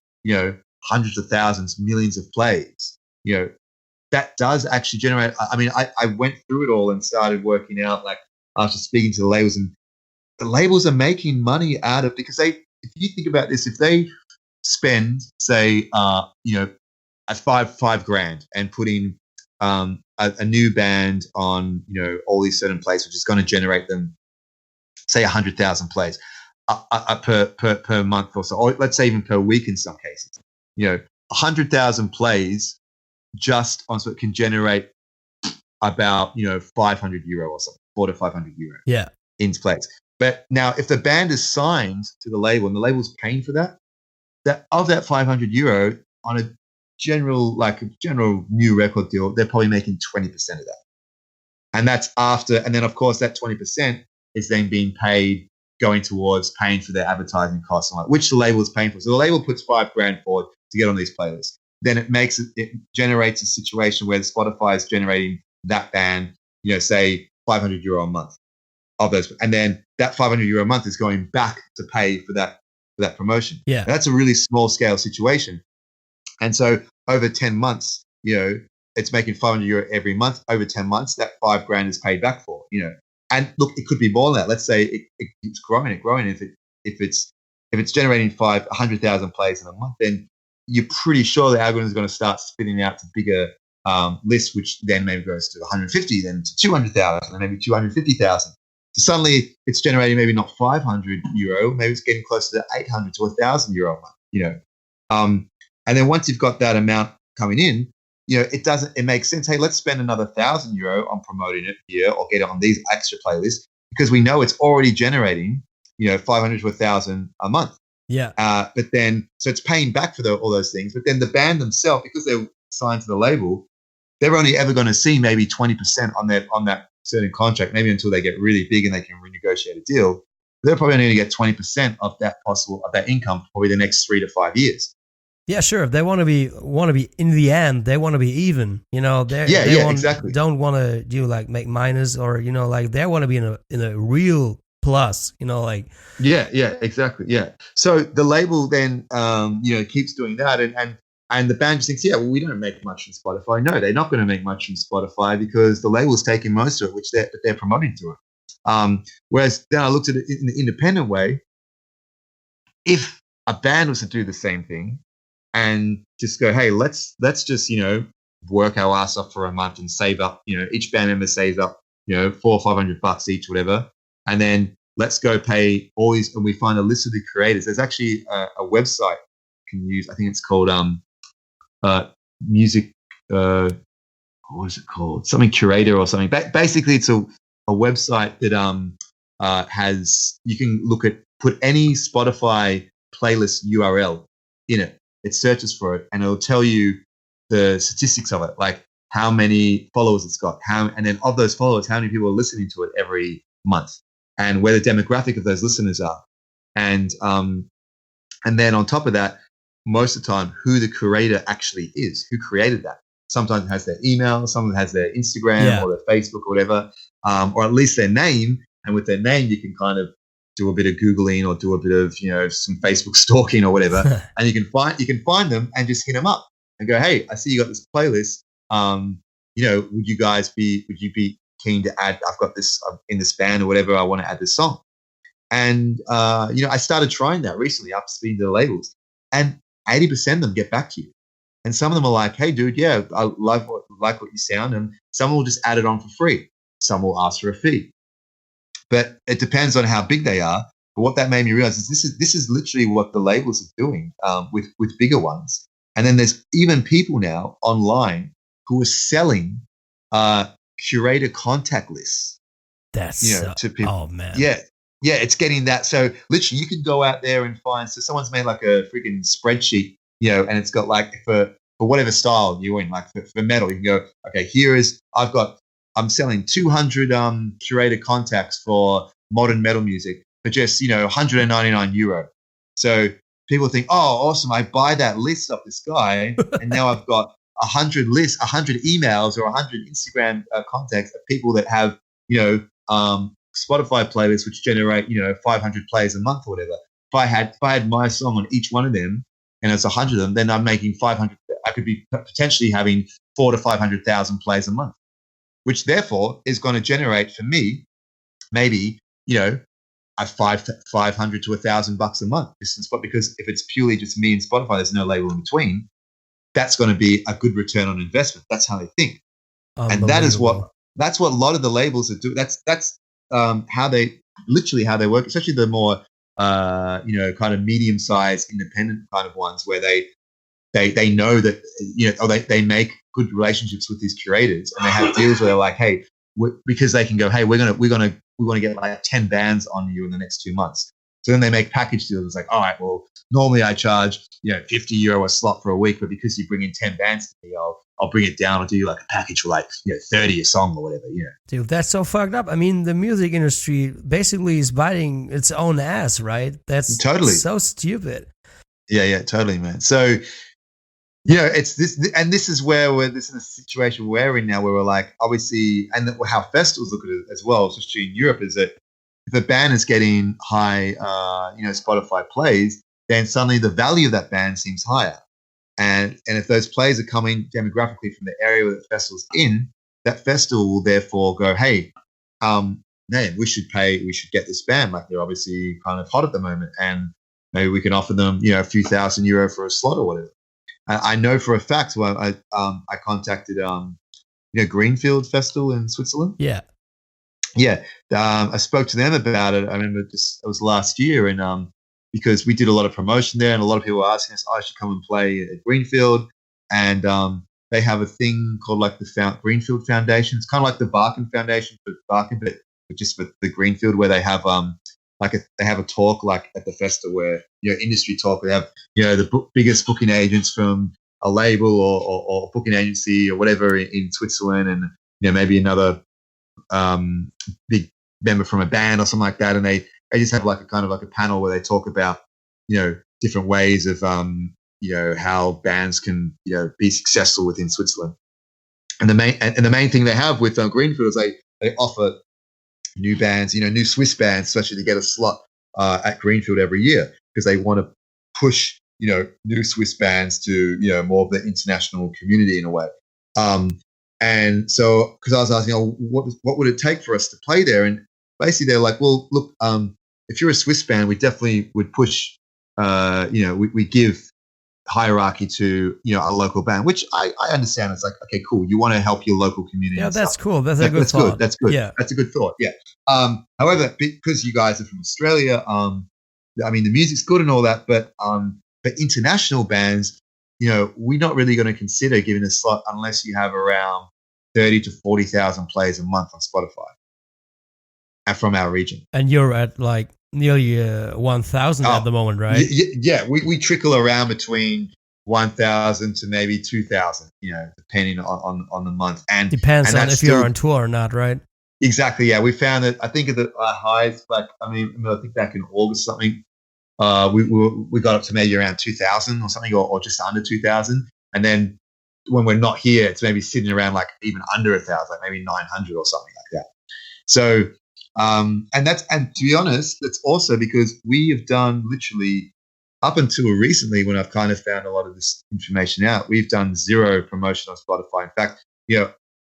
Speaker 2: hundreds of thousands, millions of plays, that does actually generate. I went through it all and started working out, like, after speaking to the labels, and the labels are making money out of, because if you think about this, if they spend, say, at $5,000 and putting a new band on, all these certain plays, which is going to generate them, say, 100,000 plays per month or so, or let's say even per week in some cases. 100,000 plays just on, so it can generate about €500 or something, €400 to €500 in plays. But now, if the band is signed to the label and the label's paying for that of that €500 on a general new record deal, they're probably making 20% of that. And that's after, and then of course that 20% is then being paid, going towards paying for their advertising costs, and which the label is paying for. So the label puts $5,000 forward to get on these playlists. Then it generates a situation where the Spotify is generating that band, say €500 a month of those, and then that €500 a month is going back to pay for that promotion.
Speaker 1: Yeah,
Speaker 2: and that's a really small scale situation. And so over 10 months, it's making €500 every month over 10 months. That $5,000 is paid back for, And look, it could be more than that. Let's say it keeps growing and growing. If it's generating 100,000 plays in a month, then you're pretty sure the algorithm is going to start spitting out to bigger lists, which then maybe goes to 150, then to 200,000, and maybe 250,000. So suddenly it's generating maybe not €500, maybe it's getting closer to 800 to €1,000 a month. And then once you've got that amount coming in, it makes sense. Hey, let's spend another €1,000 on promoting it here, or get it on these extra playlists, because we know it's already generating 500 to 1,000 a month.
Speaker 1: Yeah.
Speaker 2: But then, so it's paying back for all those things. But then the band themselves, because they're signed to the label, they're only ever going to see maybe 20% on that certain contract, maybe until they get really big and they can renegotiate a deal. They're probably only going to get 20% of that income for probably the next 3 to 5 years.
Speaker 1: Yeah, sure. If they want to be in the end, they want to be even.
Speaker 2: Exactly.
Speaker 1: Don't want to do like make minus, or like they want to be in a real plus.
Speaker 2: Yeah, exactly. Yeah. So the label then keeps doing that, and the band just thinks, yeah, well, we don't make much from Spotify. No, they're not going to make much from Spotify because the label's taking most of it, which they're promoting to it. Whereas then I looked at it in the independent way. If a band was to do the same thing and just go, hey, let's just work our ass off for a month and save up, each band member saves up $400 or $500 each, whatever, and then let's go pay all these, and we find a list of the creators. There's actually a website you can use. I think it's called music. What is it called? Something curator or something. Basically, it's a website that has, you can put any Spotify playlist URL in it. It searches for it and it'll tell you the statistics of it, like how many followers it's got, and then of those followers, how many people are listening to it every month, and where the demographic of those listeners are, and then on top of that, most of the time, who the creator actually is, who created that. Sometimes it has their email, sometimes it has their Instagram or their Facebook or whatever, or at least their name. And with their name, you can kind of do a bit of Googling or do a bit of, some Facebook stalking or whatever. And you can find them and just hit them up and go, hey, I see you got this playlist. Would you be keen to add, I've got this in this band or whatever, I want to add this song. And, I started trying that recently after speaking to the labels, and 80% of them get back to you. And some of them are like, hey, dude, yeah, I like what you sound. And some will just add it on for free. Some will ask for a fee. But it depends on how big they are. But what that made me realize is this is literally what the labels are doing with bigger ones. And then there's even people now online who are selling curator contact lists.
Speaker 1: That's
Speaker 2: to people.
Speaker 1: Oh man.
Speaker 2: Yeah, it's getting that. So literally you can go out there and find, so someone's made like a freaking spreadsheet, and it's got like for whatever style you're in, like for metal, you can go, okay, I'm selling 200 curator contacts for modern metal music for just, €199. So people think, oh, awesome, I buy that list of this guy, and now I've got 100 emails or 100 Instagram contacts of people that have, Spotify playlists which generate 500 plays a month or whatever. If I had my song on each one of them, and it's 100 of them, then I'm making 500. I could be potentially having 400 to 500,000 plays a month, which therefore is going to generate for me maybe a $500 to $1,000 a month. Because if it's purely just me and Spotify, there's no label in between. That's going to be a good return on investment. That's how they think, and that's what a lot of the labels are doing. That's how they work, especially the more kind of medium-sized independent kind of ones, where they know that or they make good relationships with these curators, and they have deals where they're like, hey, because they can go, hey, we want to get like 10 bands on you in the next 2 months. So then they make package deals. It's like, all right, well, normally I charge €50 a slot for a week, but because you bring in 10 bands to me, I'll bring it down. I'll do like a package for like 30 a song or whatever.
Speaker 1: Dude, that's so fucked up. I mean, the music industry basically is biting its own ass, right? That's
Speaker 2: totally
Speaker 1: so stupid.
Speaker 2: Yeah, totally, man. So it's this, and this is the situation we're in now, where we're like, obviously, and how festivals look at it as well, especially in Europe, is that if a band is getting high, Spotify plays, then suddenly the value of that band seems higher. And if those players are coming demographically from the area where the festival's in, that festival will therefore go, hey, man, we should get this band. Like, they're obviously kind of hot at the moment, and maybe we can offer them, a few €1,000 for a slot or whatever. I know for a fact, well, I contacted, Greenfield Festival in Switzerland.
Speaker 1: Yeah.
Speaker 2: Yeah. I spoke to them about it. I remember it was last year, and because we did a lot of promotion there, and a lot of people were asking us, I should come and play at Greenfield. And they have a thing called like the Greenfield Foundation. It's kind of like the Barkin Foundation for Barkin, but just for the Greenfield, where they have they have a talk like at the festival where, industry talk. They have, the biggest booking agents from a label or booking agency or whatever in Switzerland, and maybe another big member from a band or something like that, and they just have like a kind of like a panel where they talk about different ways of how bands can be successful within Switzerland. And the main thing they have with Greenfield is they offer new bands, new Swiss bands, especially to get a slot at Greenfield every year, because they want to push new Swiss bands to more of the international community in a way. And so, because I was asking, what would it take for us to play there? And basically, they're like, well, look, if you're a Swiss band, we definitely would push. We give hierarchy to a local band, which I understand. It's like, okay, cool. You want to help your local community.
Speaker 1: Yeah, that's cool. That's a good thought.
Speaker 2: That's good.
Speaker 1: Yeah,
Speaker 2: that's a good thought. Yeah. However, because you guys are from Australia, I mean, the music's good and all that, but for international bands, we're not really going to consider giving a slot unless you have around 30 to 40,000 plays a month on Spotify, and from our region. And
Speaker 1: you're at like nearly 1,000 at the moment, right?
Speaker 2: Yeah, we trickle around between 1,000 to maybe 2,000, depending on the month. And
Speaker 1: depends on if you're on tour or not, right?
Speaker 2: Exactly. Yeah, we found that I think at the highs, like I think back in August something, we got up to maybe around 2,000 or something, or just under 2,000, and then when we're not here, it's maybe sitting around like even under 1,000, like maybe 900 or something like that. So. And to be honest, that's also because we have done literally up until recently, when I've kind of found a lot of this information out, we've done zero promotion on Spotify. In fact,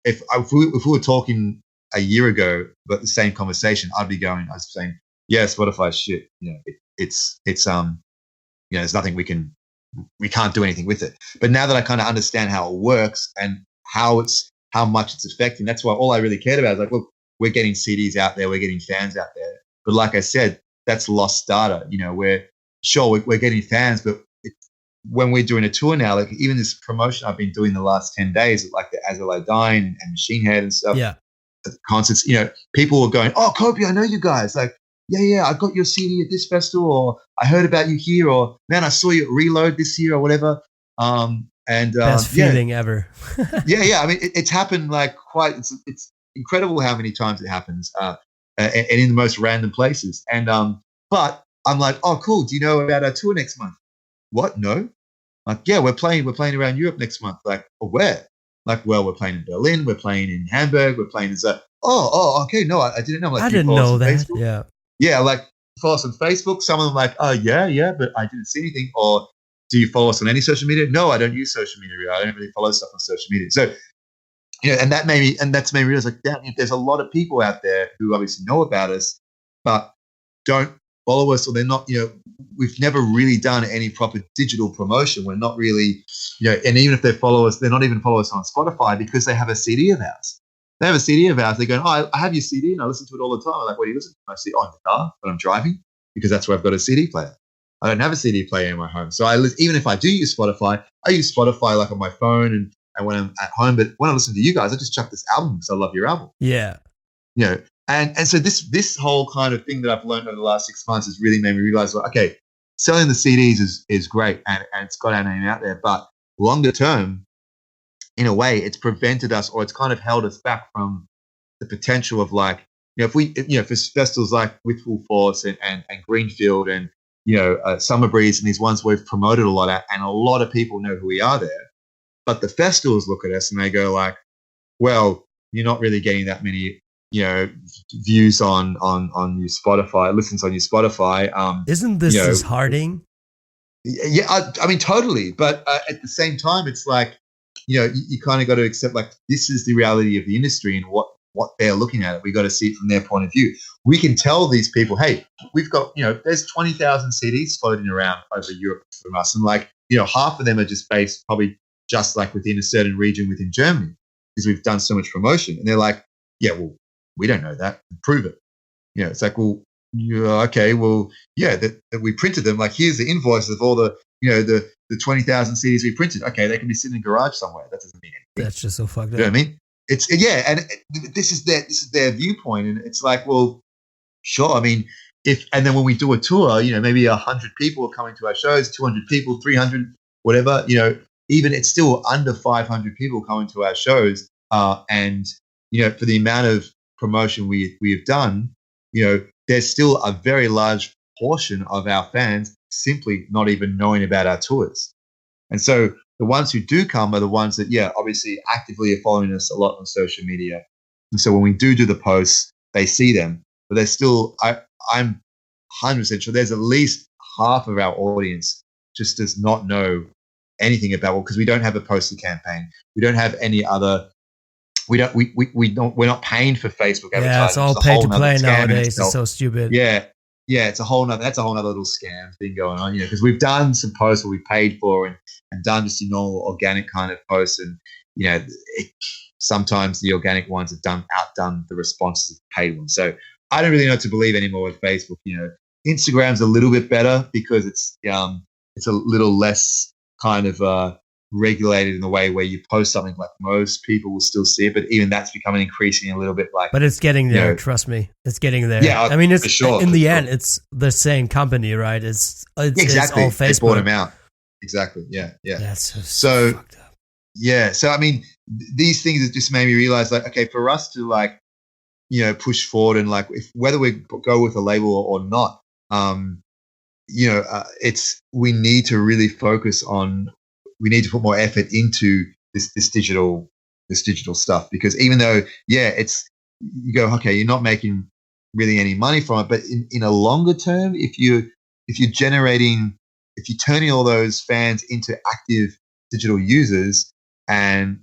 Speaker 2: if we were talking a year ago about the same conversation, I was saying, yeah, Spotify's shit. It's there's nothing we can't do anything with it. But now that I kind of understand how it works and how much it's affecting, that's why all I really cared about is like, look, we're getting CDs out there, we're getting fans out there. But like I said, that's lost data. We're getting fans, but when we're doing a tour now, like even this promotion I've been doing the last 10 days, like the As I Lie Dying and Machine Head and stuff,
Speaker 1: yeah,
Speaker 2: at the concerts, people were going, oh, COPIA, I know you guys. Like, yeah, I got your CD at this festival, or I heard about you here, or man, I saw you at Reload this year or whatever.
Speaker 1: Best feeling ever.
Speaker 2: yeah. I mean, it's happened like it's incredible how many times it happens, and in the most random places. And but I'm like, oh, cool. Do you know about our tour next month? What? No. Like, yeah, we're playing around Europe next month. Like, oh, where? Like, well, we're playing in Berlin, we're playing in Hamburg, we're playing in. Okay, no, I didn't know. Like,
Speaker 1: I didn't know that.
Speaker 2: Facebook? Yeah, like follow us on Facebook. Some of them like, oh yeah, but I didn't see anything. Or do you follow us on any social media? No, I don't use social media. I don't really follow stuff on social media. So. And that's made me realize, like, damn, there's a lot of people out there who obviously know about us, but don't follow us, or they're not, we've never really done any proper digital promotion. We're not really, and even if they follow us, they're not even follow us on Spotify because they have a CD of ours. They have a CD of ours. They're going, oh, I have your CD and I listen to it all the time. I'm like, what do you listen to? I see, in the car when I'm driving, because that's where I've got a CD player. I don't have a CD player in my home. So even if I do use Spotify, I use Spotify like on my phone and when I'm at home. But when I listen to you guys, I just chuck this album because I love your album.
Speaker 1: Yeah.
Speaker 2: And so this whole kind of thing that I've learned over the last 6 months has really made me realize, well, okay, selling the CDs is great and it's got our name out there. But longer term, in a way, it's prevented us, or it's kind of held us back from the potential of, like, if for festivals like With Full Force and Greenfield and, Summer Breeze and these ones we've promoted a lot at, and a lot of people know who we are there. But the festivals look at us and they go like, well, you're not really getting that many, views on your Spotify, listens on your Spotify.
Speaker 1: Isn't this disheartening?
Speaker 2: Yeah, I mean, totally. But at the same time, it's like, you kind of got to accept like this is the reality of the industry and what they're looking at. We got to see it from their point of view. We can tell these people, hey, we've got, there's 20,000 CDs floating around over Europe from us. And like, half of them are just based probably just like within a certain region within Germany because we've done so much promotion. And they're like, yeah, well, we don't know that. Prove it. It's like, well, yeah, okay, well, yeah, that we printed them. Like, here's the invoices of all the 20,000 CDs we printed. Okay, they can be sitting in a garage somewhere. That doesn't mean anything.
Speaker 1: That's just so fucked up.
Speaker 2: You know what I mean? And this is their viewpoint, and it's like, well, sure. I mean, and then when we do a tour, maybe 100 people are coming to our shows, 200 people, 300, whatever. Even it's still under 500 people coming to our shows, and for the amount of promotion we have done, there's still a very large portion of our fans simply not even knowing about our tours. And so the ones who do come are the ones that, obviously actively are following us a lot on social media. And so when we do the posts, they see them. But there's still, I'm 100% sure there's at least half of our audience just does not know anything about, because we don't have a poster campaign. We don't have any other. We're not paying for Facebook advertising.
Speaker 1: Yeah, it's all pay to play nowadays. It's so stupid.
Speaker 2: Yeah, that's a whole nother little scam thing going on. Because we've done some posts where we paid for and done just your normal organic kind of posts, and sometimes the organic ones have outdone the responses of the paid ones. So I don't really know what to believe anymore with Facebook. Instagram's a little bit better because it's a little less kind of regulated in the way where you post something, like most people will still see it, but even that's becoming increasingly a little bit like.
Speaker 1: But it's getting there. Trust me, it's getting there.
Speaker 2: Yeah,
Speaker 1: I mean, it's
Speaker 2: for sure,
Speaker 1: in the end, it's the same company, right? It's
Speaker 2: exactly.
Speaker 1: It's all Facebook.
Speaker 2: They bought them out. Exactly. Yeah.
Speaker 1: That's
Speaker 2: so
Speaker 1: fucked up.
Speaker 2: Yeah. So I mean, these things have just made me realize, like, okay, for us to like, push forward and like, whether we go with a label or not, we need to really focus on. We need to put more effort into this digital stuff, because even though, it's, you go, okay, you're not making really any money from it, but in a longer term, if you're turning all those fans into active digital users and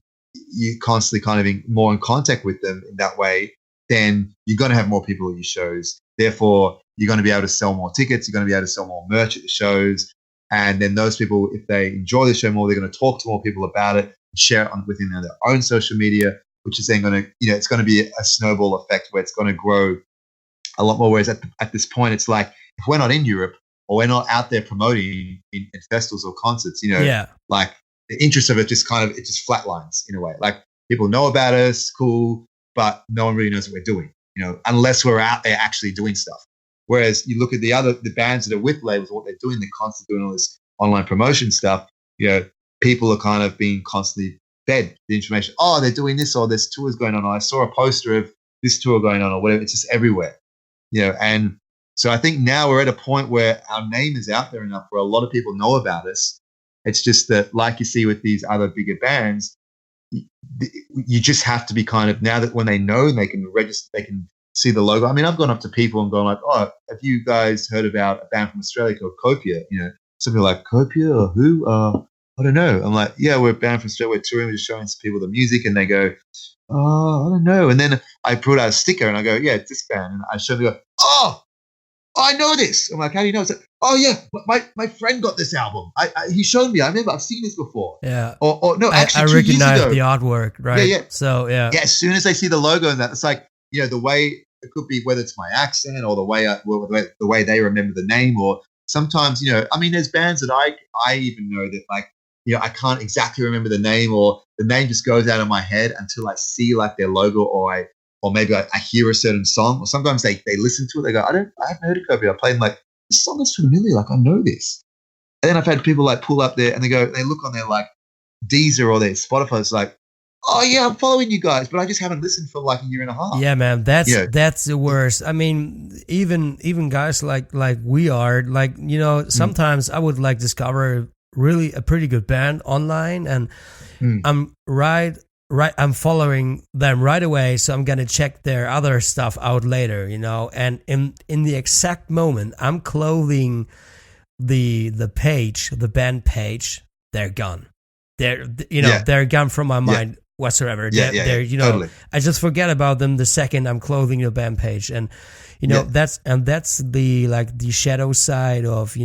Speaker 2: you're constantly kind of more in contact with them in that way, then you're going to have more people at your shows. Therefore, you're going to be able to sell more tickets. You're going to be able to sell more merch at the shows. And then those people, if they enjoy the show more, they're going to talk to more people about it, share it within their own social media, which is then going to, it's going to be a snowball effect where it's going to grow a lot more. Whereas at this point, it's like, if we're not in Europe or we're not out there promoting in festivals or concerts, like the interest of it just it just flatlines in a way. Like, people know about us, cool, but no one really knows what we're doing, unless we're out there actually doing stuff. Whereas you look at the bands that are with labels, what they're doing, they're constantly doing all this online promotion stuff. People are kind of being constantly fed the information. Oh, they're doing this, or there's tours going on. Or I saw a poster of this tour going on, or whatever. It's just everywhere, And so I think now we're at a point where our name is out there enough where a lot of people know about us. It's just that, like you see with these other bigger bands, you just have to be kind of, now that when they know, they can register, they can see the logo. I mean, I've gone up to people and gone like, oh, have you guys heard about a band from Australia called COPIA? Something like, COPIA or who? I don't know. I'm like, yeah, we're a band from Australia. We're touring. We're just showing some people the music. And they go, oh, I don't know. And then I put out a sticker and I go, yeah, it's this band. And I show them, go, oh, I know this. I'm like, how do you know? It's like, oh, yeah, my friend got this album. He showed me. I remember I've seen this before.
Speaker 1: Yeah.
Speaker 2: Or no, actually,
Speaker 1: I
Speaker 2: 2 years
Speaker 1: recognize
Speaker 2: ago.
Speaker 1: the artwork, right?
Speaker 2: Yeah.
Speaker 1: So, yeah.
Speaker 2: Yeah, as soon as they see the logo and that, it's like, the way, it could be whether it's my accent or the way they remember the name, or sometimes, I mean, there's bands that I even know that, like, I can't exactly remember the name, or the name just goes out of my head until I see like their logo, or maybe I hear a certain song, or sometimes they listen to it. They go, I haven't heard of COPIA. I play them, like, this song is familiar. Like, I know this. And then I've had people like pull up there and they look on their like Deezer or their Spotify. It's like, oh yeah, I'm following you guys, but I just haven't listened for like a year and a half.
Speaker 1: Yeah, man, that's the worst. I mean, even guys like we are, like, sometimes I would like discover really a pretty good band online, and I'm I'm following them right away, so I'm gonna check their other stuff out later, and in the exact moment I'm clothing the band page, they're gone. They're gone from my mind whatsoever. They're
Speaker 2: totally.
Speaker 1: I just forget about them the second I'm closing the band page, and that's the the shadow side of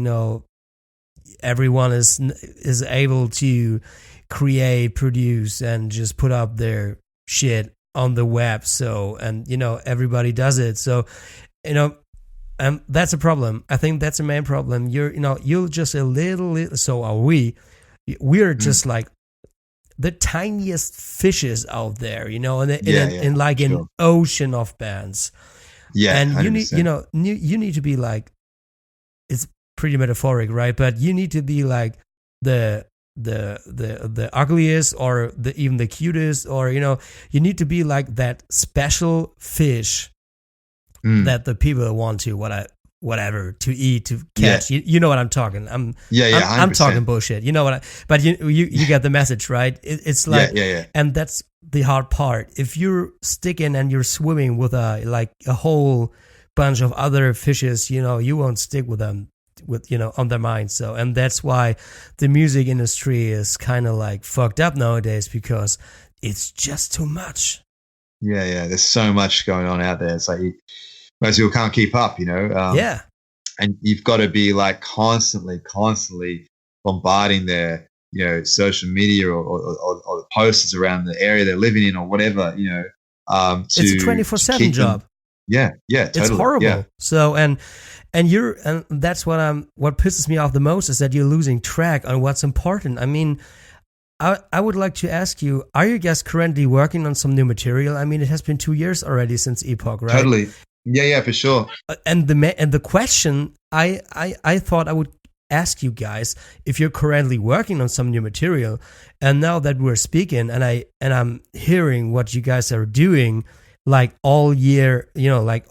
Speaker 1: everyone is able to create, produce, and just put up their shit on the web. So, and everybody does it. So, that's a problem. I think that's the main problem. You're just a little. So are we. We're just like the tiniest fishes out there, in an ocean of bands.
Speaker 2: Yeah,
Speaker 1: and
Speaker 2: 100%.
Speaker 1: you need to be like, it's pretty metaphoric, right? But you need to be like the ugliest or even the cutest, or you need to be like that special fish that the people want to whatever to eat, to catch. You know what I'm talking. I'm talking bullshit. You know what but you get the message, right? It's like and that's the hard part. If you're sticking and you're swimming with a whole bunch of other fishes, you won't stick with them on their mind. So, and that's why the music industry is kind of like fucked up nowadays, because it's just too much.
Speaker 2: There's so much going on out there. It's like most people can't keep up, and you've got to be like constantly bombarding their social media or the posters around the area they're living in or whatever,
Speaker 1: it's a 24/7 job.
Speaker 2: Totally.
Speaker 1: It's horrible. So and that's what pisses me off the most, is that you're losing track on what's important. I mean, I would like to ask you, are you guys currently working on some new material? I mean, it has been 2 years already since Epoch, right?
Speaker 2: Totally. Yeah, for sure.
Speaker 1: And the question I thought I would ask you guys, if you're currently working on some new material, and now that we're speaking and I'm hearing what you guys are doing like all year,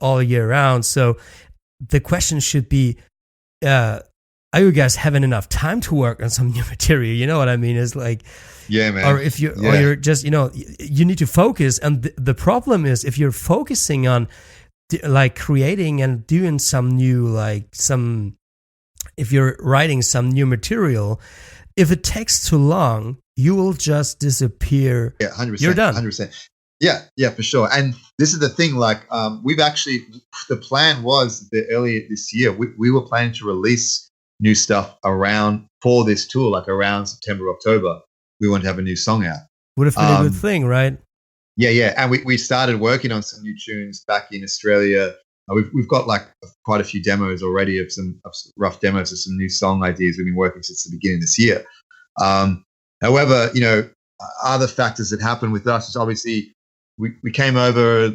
Speaker 1: all year round. So the question should be, are you guys having enough time to work on some new material? You know what I mean? It's like,
Speaker 2: yeah, man.
Speaker 1: Or if you or you're just, you need to focus. And the problem is, if you're focusing on like creating and doing some new, if you're writing some new material, if it takes too long, you will just disappear.
Speaker 2: Yeah, 100%.
Speaker 1: You're done.
Speaker 2: 100%. Yeah, for sure. And this is the thing, we've actually, the plan was that earlier this year, we were planning to release new stuff for this tour, like around September, October. We want to have a new song out.
Speaker 1: Would have been a good thing, right?
Speaker 2: Yeah. And we started working on some new tunes back in Australia. We've got like quite a few demos already of some rough demos of some new song ideas we've been working since the beginning of this year. However, other factors that happened with us is obviously we came over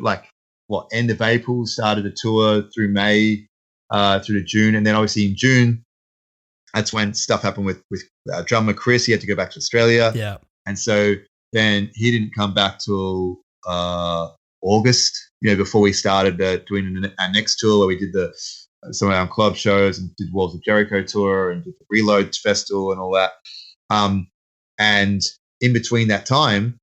Speaker 2: end of April, started a tour through May, through to June. And then obviously in June, that's when stuff happened with drummer Chris. He had to go back to Australia.
Speaker 1: Yeah.
Speaker 2: And so then he didn't come back till August, before we started doing our next tour, where we did some of our club shows and did Walls of Jericho tour and did the Reload Festival and all that. And in between that time,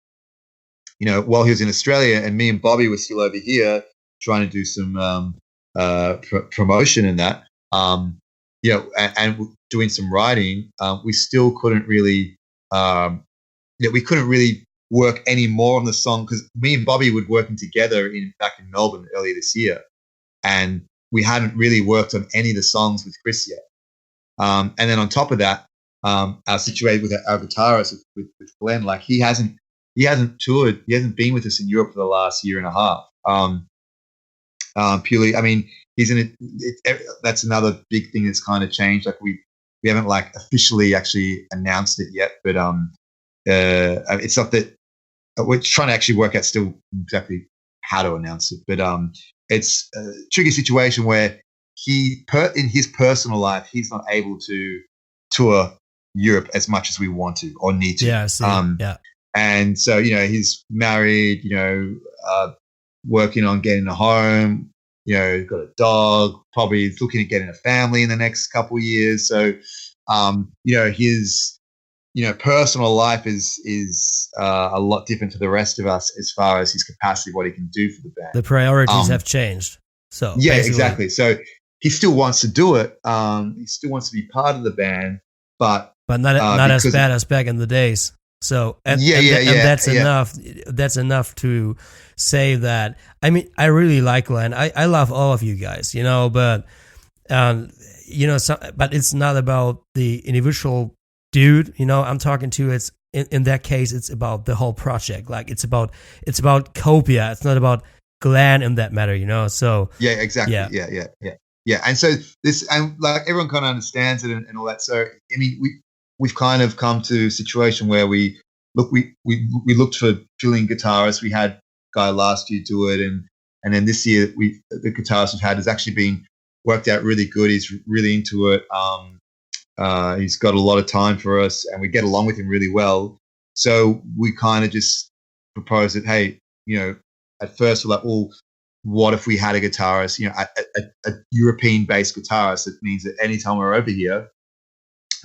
Speaker 2: while he was in Australia and me and Bobby were still over here trying to do some promotion in that, and doing some writing, we still couldn't really, we couldn't really work any more on the song, because me and Bobby were working together back in Melbourne earlier this year, and we hadn't really worked on any of the songs with Chris yet. And then on top of that, our situation with our guitarist with Glenn, he hasn't toured, he hasn't been with us in Europe for the last year and a half. Purely, I mean, that's another big thing that's kind of changed. We haven't officially actually announced it yet, but it's not that we're trying to actually work out still exactly how to announce it. But it's a tricky situation where in his personal life, he's not able to tour Europe as much as we want to or need to.
Speaker 1: Yeah, see, yeah.
Speaker 2: And so, he's married, working on getting a home, got a dog, probably is looking at getting a family in the next couple of years. So, his, personal life is a lot different to the rest of us as far as his capacity, what he can do for the band.
Speaker 1: The priorities have changed. So
Speaker 2: yeah, exactly. So he still wants to do it. He still wants to be part of the band, but
Speaker 1: not as bad as back in the days. So and that's enough. That's enough to say that. I mean, I really like Glenn. I love all of you guys, you know, but but it's not about the individual dude, you know, I'm talking to. It's in that case, it's about the whole project. Like it's about COPIA. It's not about Glenn in that matter, you know. So
Speaker 2: yeah, exactly. Yeah. And so this, and like everyone kind of understands it and all that. So I mean, we've kind of come to a situation where we looked for filling guitarists. We had a guy last year do it, and then this year the guitarist we've had has actually been worked out really good. He's really into it. He's got a lot of time for us, and we get along with him really well. So we kind of just proposed that, hey, you know, at first we're like, well, what if we had a guitarist, you know, a European-based guitarist? That means that anytime we're over here,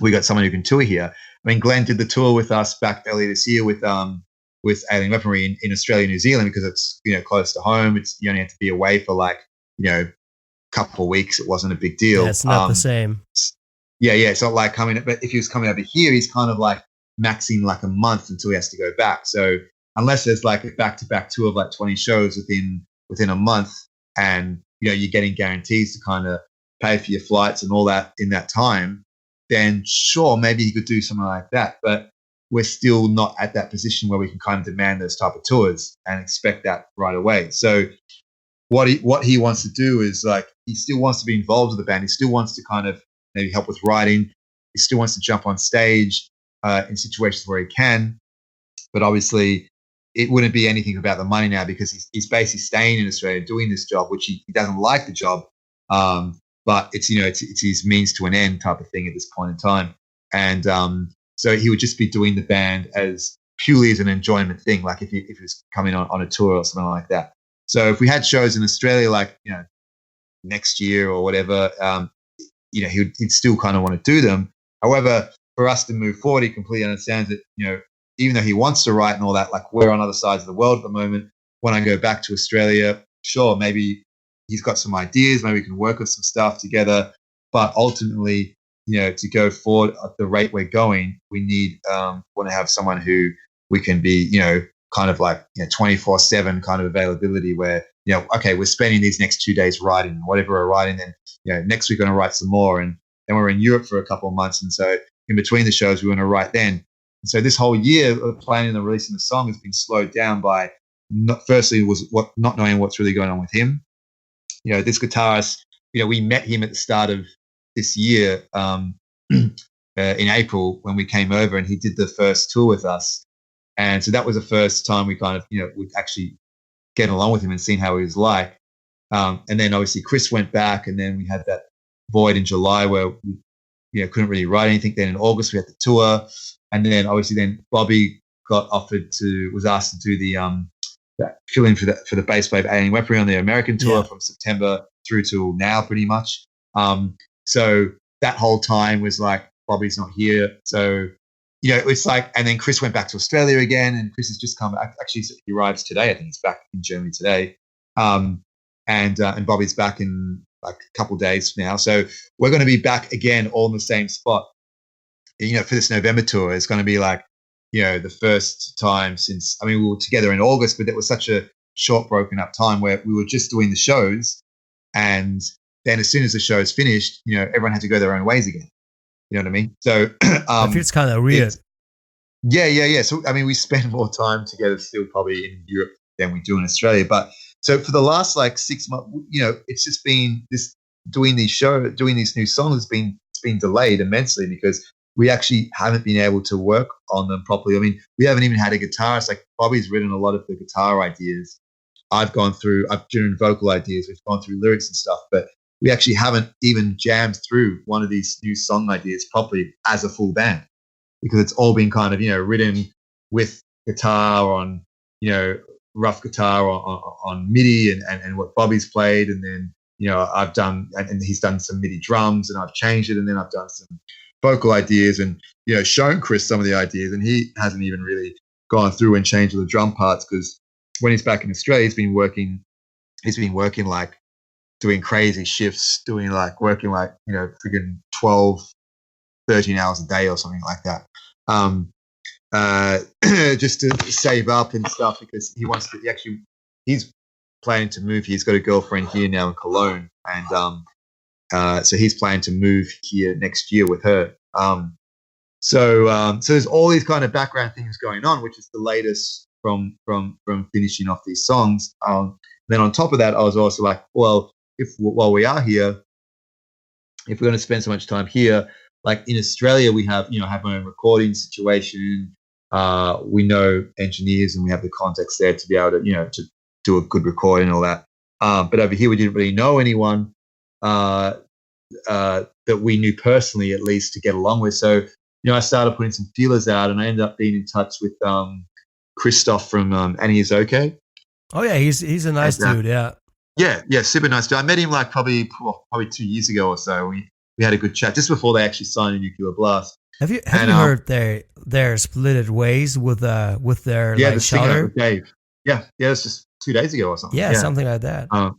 Speaker 2: we got someone who can tour here. I mean, Glenn did the tour with us back earlier this year with Alien Weaponry in Australia, New Zealand, because it's, you know, close to home. You only have to be away for like, you know, a couple of weeks. It wasn't a big deal.
Speaker 1: Yeah, it's not the same.
Speaker 2: Yeah. It's not like coming, but if he was coming over here, he's kind of like maxing like a month until he has to go back. So unless there's like a back-to-back tour of like 20 shows within a month, and you know you're getting guarantees to kind of pay for your flights and all that in that time, then sure, maybe he could do something like that. But we're still not at that position where we can kind of demand those type of tours and expect that right away. So what he wants to do is, like, he still wants to be involved with the band. He still wants to kind of maybe help with writing. He still wants to jump on stage in situations where he can. But obviously, it wouldn't be anything about the money now, because he's basically staying in Australia doing this job, which he doesn't like the job. But it's, you know, it's his means to an end type of thing at this point in time. And so he would just be doing the band as purely as an enjoyment thing, like if he was coming on a tour or something like that. So if we had shows in Australia, like, you know, next year or whatever, you know, he'd still kind of want to do them. However, for us to move forward, he completely understands that, you know, even though he wants to write and all that, like, we're on other sides of the world at the moment. When I go back to Australia, sure, maybe he's got some ideas, maybe we can work on some stuff together. But ultimately, you know, to go forward at the rate we're going, we need want to have someone who we can be, you know, kind of like, you know, 24/7 kind of availability, where, you know, okay, we're spending these next 2 days writing whatever we're writing, then, you know, next week we're going to write some more, and then we're in Europe for a couple of months, and so in between the shows we want to write then. And so this whole year of planning and releasing the song has been slowed down by not knowing what's really going on with him. You know, this guitarist, you know, we met him at the start of this year in April when we came over, and he did the first tour with us. And so that was the first time we kind of, you know, would actually get along with him and seeing how he was like. And then obviously Chris went back, and then we had that void in July where we, you know, couldn't really write anything. Then in August we had the tour, and then obviously then Bobby was asked to do the fill in for the bass player of Alien Weaponry on the American tour from September through till now, pretty much. So that whole time was like, Bobby's not here, so, you know, it's like, and then Chris went back to Australia again, and Chris has just come back. Actually, he arrives today. I think he's back in Germany today. And Bobby's back in like a couple of days now. So we're going to be back again, all in the same spot. You know, for this November tour, it's going to be like, you know, the first time since, I mean, we were together in August, but it was such a short, broken up time where we were just doing the shows. And then as soon as the show is finished, you know, everyone had to go their own ways again. You know what I mean? So
Speaker 1: I feel it's kind of weird.
Speaker 2: Yeah. So, I mean, we spend more time together still probably in Europe than we do in Australia. But so for the last like 6 months, you know, it's just been this, doing these new songs it's been delayed immensely, because we actually haven't been able to work on them properly. I mean, we haven't even had a guitarist. Like, Bobby's written a lot of the guitar I've driven vocal ideas. We've gone through lyrics and stuff, but we actually haven't even jammed through one of these new song ideas properly as a full band, because it's all been kind of, you know, written with guitar on, you know, rough guitar on MIDI and what Bobby's played. And then, you know, I've done, and he's done some MIDI drums, and I've changed it. And then I've done some vocal ideas and, you know, shown Chris some of the ideas, and he hasn't even really gone through and changed the drum parts, because when he's back in Australia, he's been working like doing crazy shifts, working freaking 12, 13 hours a day or something like that. Just to save up and stuff, because he's planning to move. He's got a girlfriend here now in Cologne, and so he's planning to move here next year with her. So there's all these kind of background things going on, which is the latest from finishing off these songs. Then on top of that, I was also like, well, while we are here, if we're going to spend so much time here, like in Australia, we have our own recording situation. We know engineers and we have the contacts there to be able to to do a good recording and all that. But over here, we didn't really know anyone that we knew personally, at least, to get along with. So I started putting some feelers out, and I ended up being in touch with Christoph from Annie Is Okay.
Speaker 1: Oh yeah, he's a nice dude.
Speaker 2: Yeah, super nice dude. I met him like probably 2 years ago or so. We had a good chat just before they actually signed a Nuclear Blast.
Speaker 1: Have you heard their split ways with their
Speaker 2: the singer Dave? Yeah, it's just 2 days ago or something.
Speaker 1: Yeah, something like that.
Speaker 2: I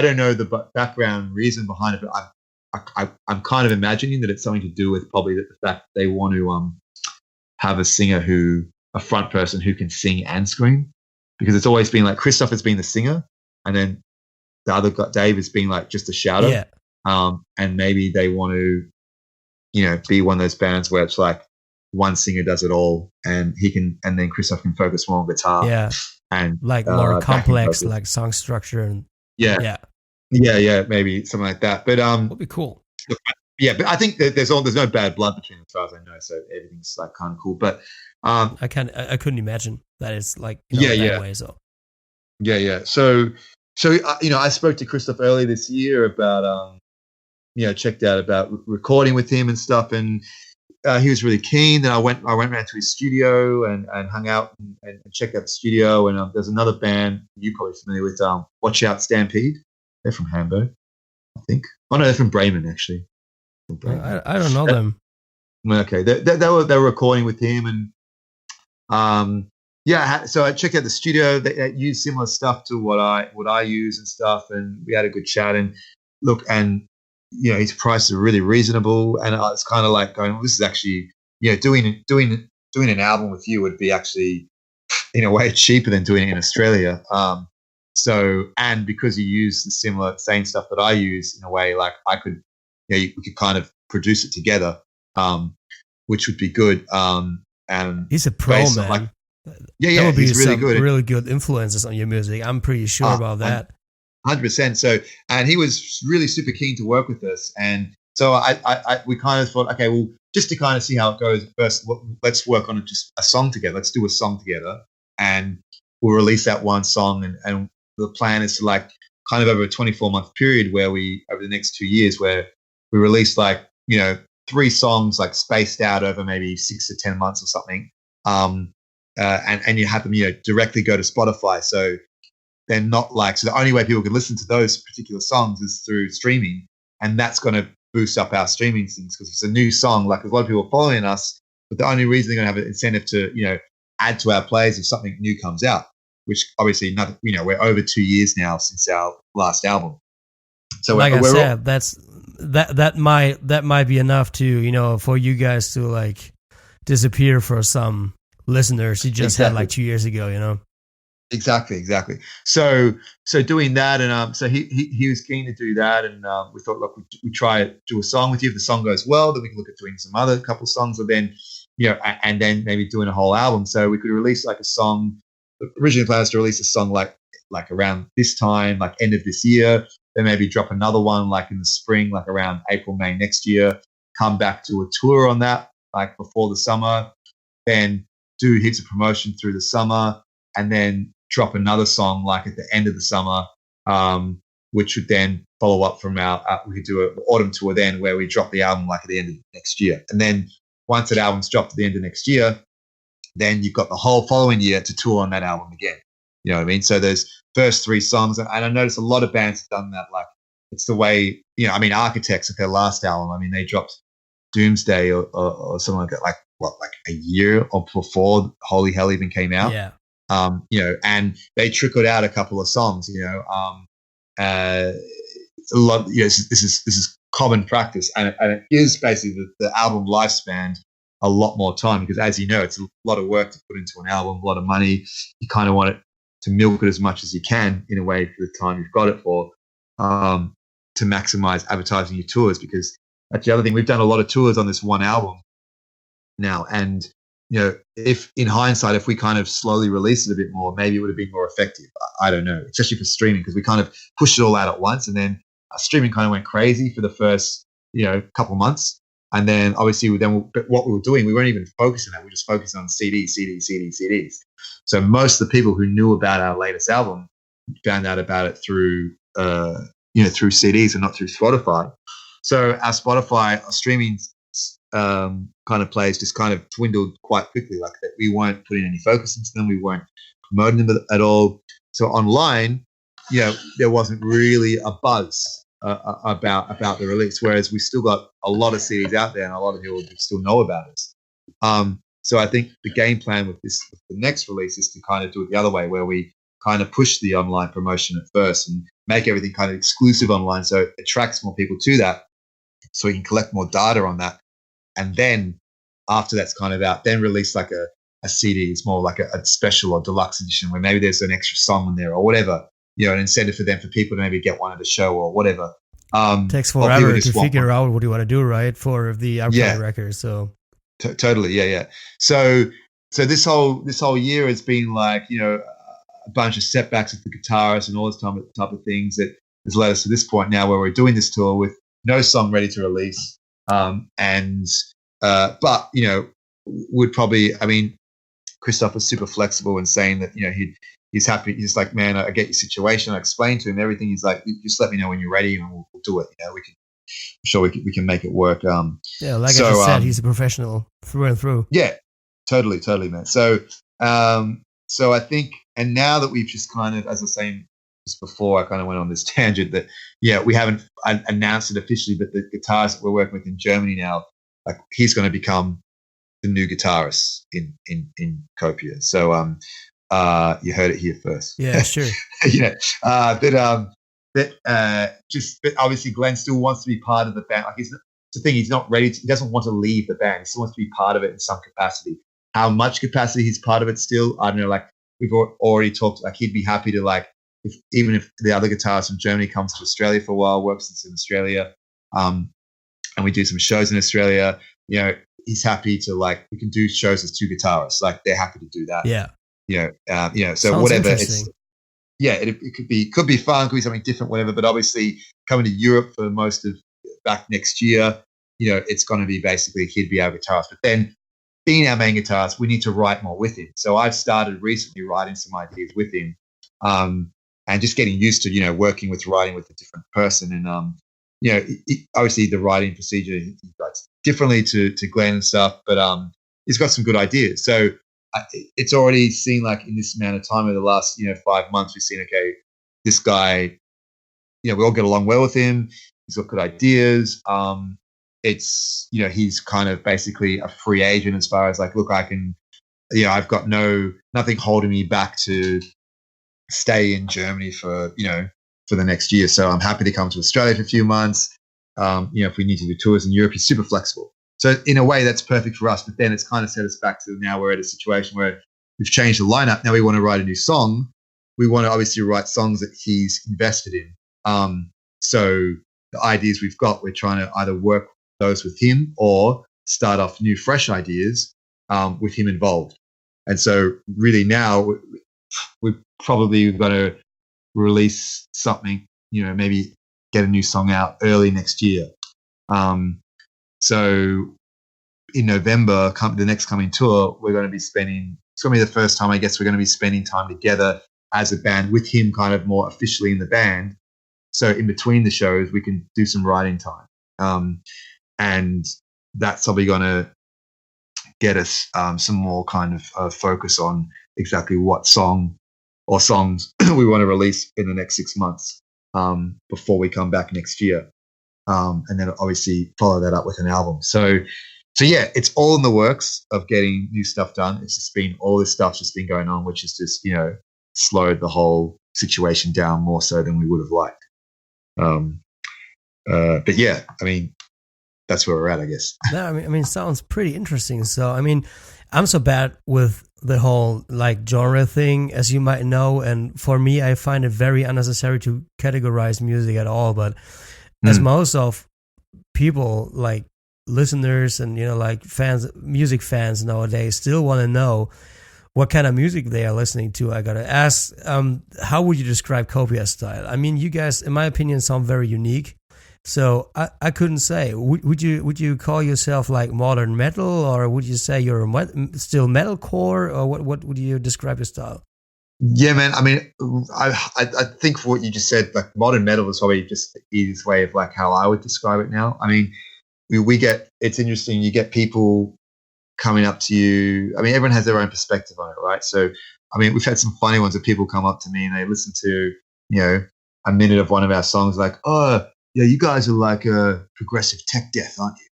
Speaker 2: don't know the background reason behind it, but I'm kind of imagining that it's something to do with probably the fact that they want to have a front person who can sing and scream, because it's always been like Christoph has been the singer, and then the other guy, Dave, has been like just a shouter.
Speaker 1: Yeah.
Speaker 2: And maybe they want to, be one of those bands where it's like one singer does it all, and then Christoph can focus more on guitar.
Speaker 1: Yeah.
Speaker 2: And
Speaker 1: like more complex, like song structure and
Speaker 2: yeah, maybe something like that. But
Speaker 1: would be cool.
Speaker 2: Yeah, but I think that there's no bad blood between them, as far as I know. So everything's like kind of cool. But
Speaker 1: I couldn't imagine that it's like that way. So
Speaker 2: yeah. So I spoke to Christoph earlier this year about checked out about recording with him and stuff, and he was really keen. Then I went around to his studio and hung out and checked out the studio. And there's another band you're probably familiar with, Watch Out Stampede. They're from Hamburg, I think. Oh no, they're from Bremen actually.
Speaker 1: I don't know them.
Speaker 2: Okay, they were recording with him, and so I checked out the studio. They used similar stuff to what I use and stuff, and we had a good chat. And look, and his prices are really reasonable, and it's kind of like going, well, this is actually doing an album with you would be actually in a way cheaper than doing it in Australia. So, and because you use the same stuff that I use, in a way, like I could. We could kind of produce it together, which would be good. And
Speaker 1: he's a pro, man.
Speaker 2: That would be he's really good.
Speaker 1: Really good influences on your music. I'm pretty sure about that.
Speaker 2: 100%. So, and he was really super keen to work with us, and so we kind of thought, okay, well, just to kind of see how it goes. First, let's work on just a song together. Let's do a song together, and we'll release that one song. And the plan is to like kind of over a 24-month period, where over the next 2 years, where we released 3 songs like spaced out over maybe 6 to 10 months or something, and you have them directly go to Spotify. So they're not so the only way people can listen to those particular songs is through streaming, and that's going to boost up our streaming things, because it's a new song. Like, there's a lot of people following us, but the only reason they're going to have an incentive to add to our plays if something new comes out, which obviously we're over 2 years now since our last album. So
Speaker 1: like I said, that might be enough to for you guys to like disappear for some listeners you just had like 2 years ago.
Speaker 2: Exactly. So doing that, and so he was keen to do that, and we thought, look, we try to do a song with you. If the song goes well, then we can look at doing some other couple songs, or then and then maybe doing a whole album. So we could release like a song. Originally plans to release a song like around this time, like end of this year. Then maybe drop another one like in the spring, like around April, May next year. Come back to a tour on that, like before the summer. Then do heaps of promotion through the summer, and then drop another song like at the end of the summer, which would then follow up from we could do an autumn tour then, where we drop the album like at the end of next year. And then once that album's dropped at the end of next year, then you've got the whole following year to tour on that album again. You know what I mean? So there's first 3 songs, and I noticed a lot of bands have done that. Like, it's the way, Architects, like their last album, they dropped Doomsday or something like that, like a year or before Holy Hell even came out.
Speaker 1: Yeah.
Speaker 2: And they trickled out a couple of songs, a lot. This is common practice, and it gives basically the album lifespan a lot more time, because, as you know, it's a lot of work to put into an album, a lot of money. You kind of want it to milk it as much as you can in a way for the time you've got it for, to maximize advertising your tours. Because that's the other thing. We've done a lot of tours on this one album now, and if in hindsight, if we kind of slowly released it a bit more, maybe it would have been more effective. I don't know, especially for streaming, because we kind of pushed it all out at once, and then streaming kind of went crazy for the first couple months. And then obviously what we were doing, we weren't even focusing on that. We were just focused on CDs. So most of the people who knew about our latest album found out about it through through CDs and not through Spotify. So our streaming kind of plays just kind of dwindled quite quickly. Like that, we weren't putting any focus into them. We weren't promoting them at all. So online, there wasn't really a buzz about the release, whereas we still got a lot of CDs out there and a lot of people still know about us. So I think the game plan with the next release is to kind of do it the other way, where we kind of push the online promotion at first and make everything kind of exclusive online, so it attracts more people to that, so we can collect more data on that. And then after that's kind of out, then release like a CD. It's more like a special or deluxe edition where maybe there's an extra song in there or whatever, an incentive for people to maybe get one at a show or whatever.
Speaker 1: Takes forever to figure out what you want to do, right, for the upcoming record. So
Speaker 2: totally, yeah. So this whole year has been like a bunch of setbacks with the guitarist and all this type of things that has led us to this point now, where we're doing this tour with no song ready to release. But would probably, Christoph was super flexible in saying that he's happy. He's like, man, I get your situation. I explained to him everything. He's like, just let me know when you're ready and we'll do it. I'm sure we can make it work.
Speaker 1: I just said, he's a professional through and through.
Speaker 2: Yeah, totally, man. So I think, and now that we've just kind of, as I was saying just before, I kind of went on this tangent that, we haven't announced it officially, but the guitarist that we're working with in Germany now, like, he's going to become the new guitarist in COPIA. So you heard it here first.
Speaker 1: Yeah, sure.
Speaker 2: But obviously Glenn still wants to be part of the band. Like, it's the thing, he's not ready. He doesn't want to leave the band. He still wants to be part of it in some capacity. How much capacity he's part of it still, I don't know. Like, we've already talked. Like, he'd be happy to, like, even if the other guitarist from Germany comes to Australia for a while, works in Australia, and we do some shows in Australia. He's happy to, like, we can do shows as two guitarists. Like, they're happy to do that.
Speaker 1: Yeah.
Speaker 2: So
Speaker 1: sounds
Speaker 2: whatever. It could be fun, could be something different, whatever. But obviously, coming to Europe for most of back next year, it's going to be basically he'd be our guitarist. But then, being our main guitarist, we need to write more with him. So I've started recently writing some ideas with him, and just getting used to writing with a different person. And obviously the writing procedure, he writes differently to Glenn and stuff, but he's got some good ideas. So it's already seen, like, in this amount of time over the last 5 months, we've seen, okay, this guy, we all get along well with him. He's got good ideas. It's he's kind of basically a free agent as far as, like, look, I can, I've got nothing holding me back to stay in Germany for the next year. So I'm happy to come to Australia for a few months. If we need to do tours in Europe, he's super flexible. So in a way, that's perfect for us. But then it's kind of set us back to now we're at a situation where we've changed the lineup. Now we want to write a new song. We want to obviously write songs that he's invested in. So the ideas we've got, we're trying to either work those with him or start off new, fresh ideas with him involved. And so really now we're probably going to release something, maybe get a new song out early next year. So in November, the next coming tour, we're going to be it's going to be the first time, I guess, we're going to be spending time together as a band with him kind of more officially in the band. So in between the shows, we can do some writing time. And that's probably going to get us some more kind of focus on exactly what song or songs we want to release in the next 6 months before we come back next year. And then obviously follow that up with an album. So yeah, it's all in the works of getting new stuff done. It's just been, all this stuff's just been going on, which has just, slowed the whole situation down more so than we would have liked. But yeah, I mean, that's where we're at, I guess.
Speaker 1: No, I mean, it sounds pretty interesting. So, I mean, I'm so bad with the whole like genre thing, as you might know, and for me, I find it very unnecessary to categorize music at all. But as most of people, like listeners and like fans, music fans nowadays, still want to know what kind of music they are listening to, I gotta ask, how would you describe COPIA style? I mean, you guys, in my opinion, sound very unique. So I couldn't say. Would you call yourself like modern metal, or would you say you're still metalcore, or what would you describe your style?
Speaker 2: Yeah, man. I mean, I think for what you just said, like modern metal is probably just the easiest way of like how I would describe it now. I mean, we get, it's interesting. You get people coming up to you. I mean, everyone has their own perspective on it, right? So, I mean, we've had some funny ones where people come up to me and they listen to, a minute of one of our songs, like, oh, yeah, you guys are like a progressive tech death, aren't you?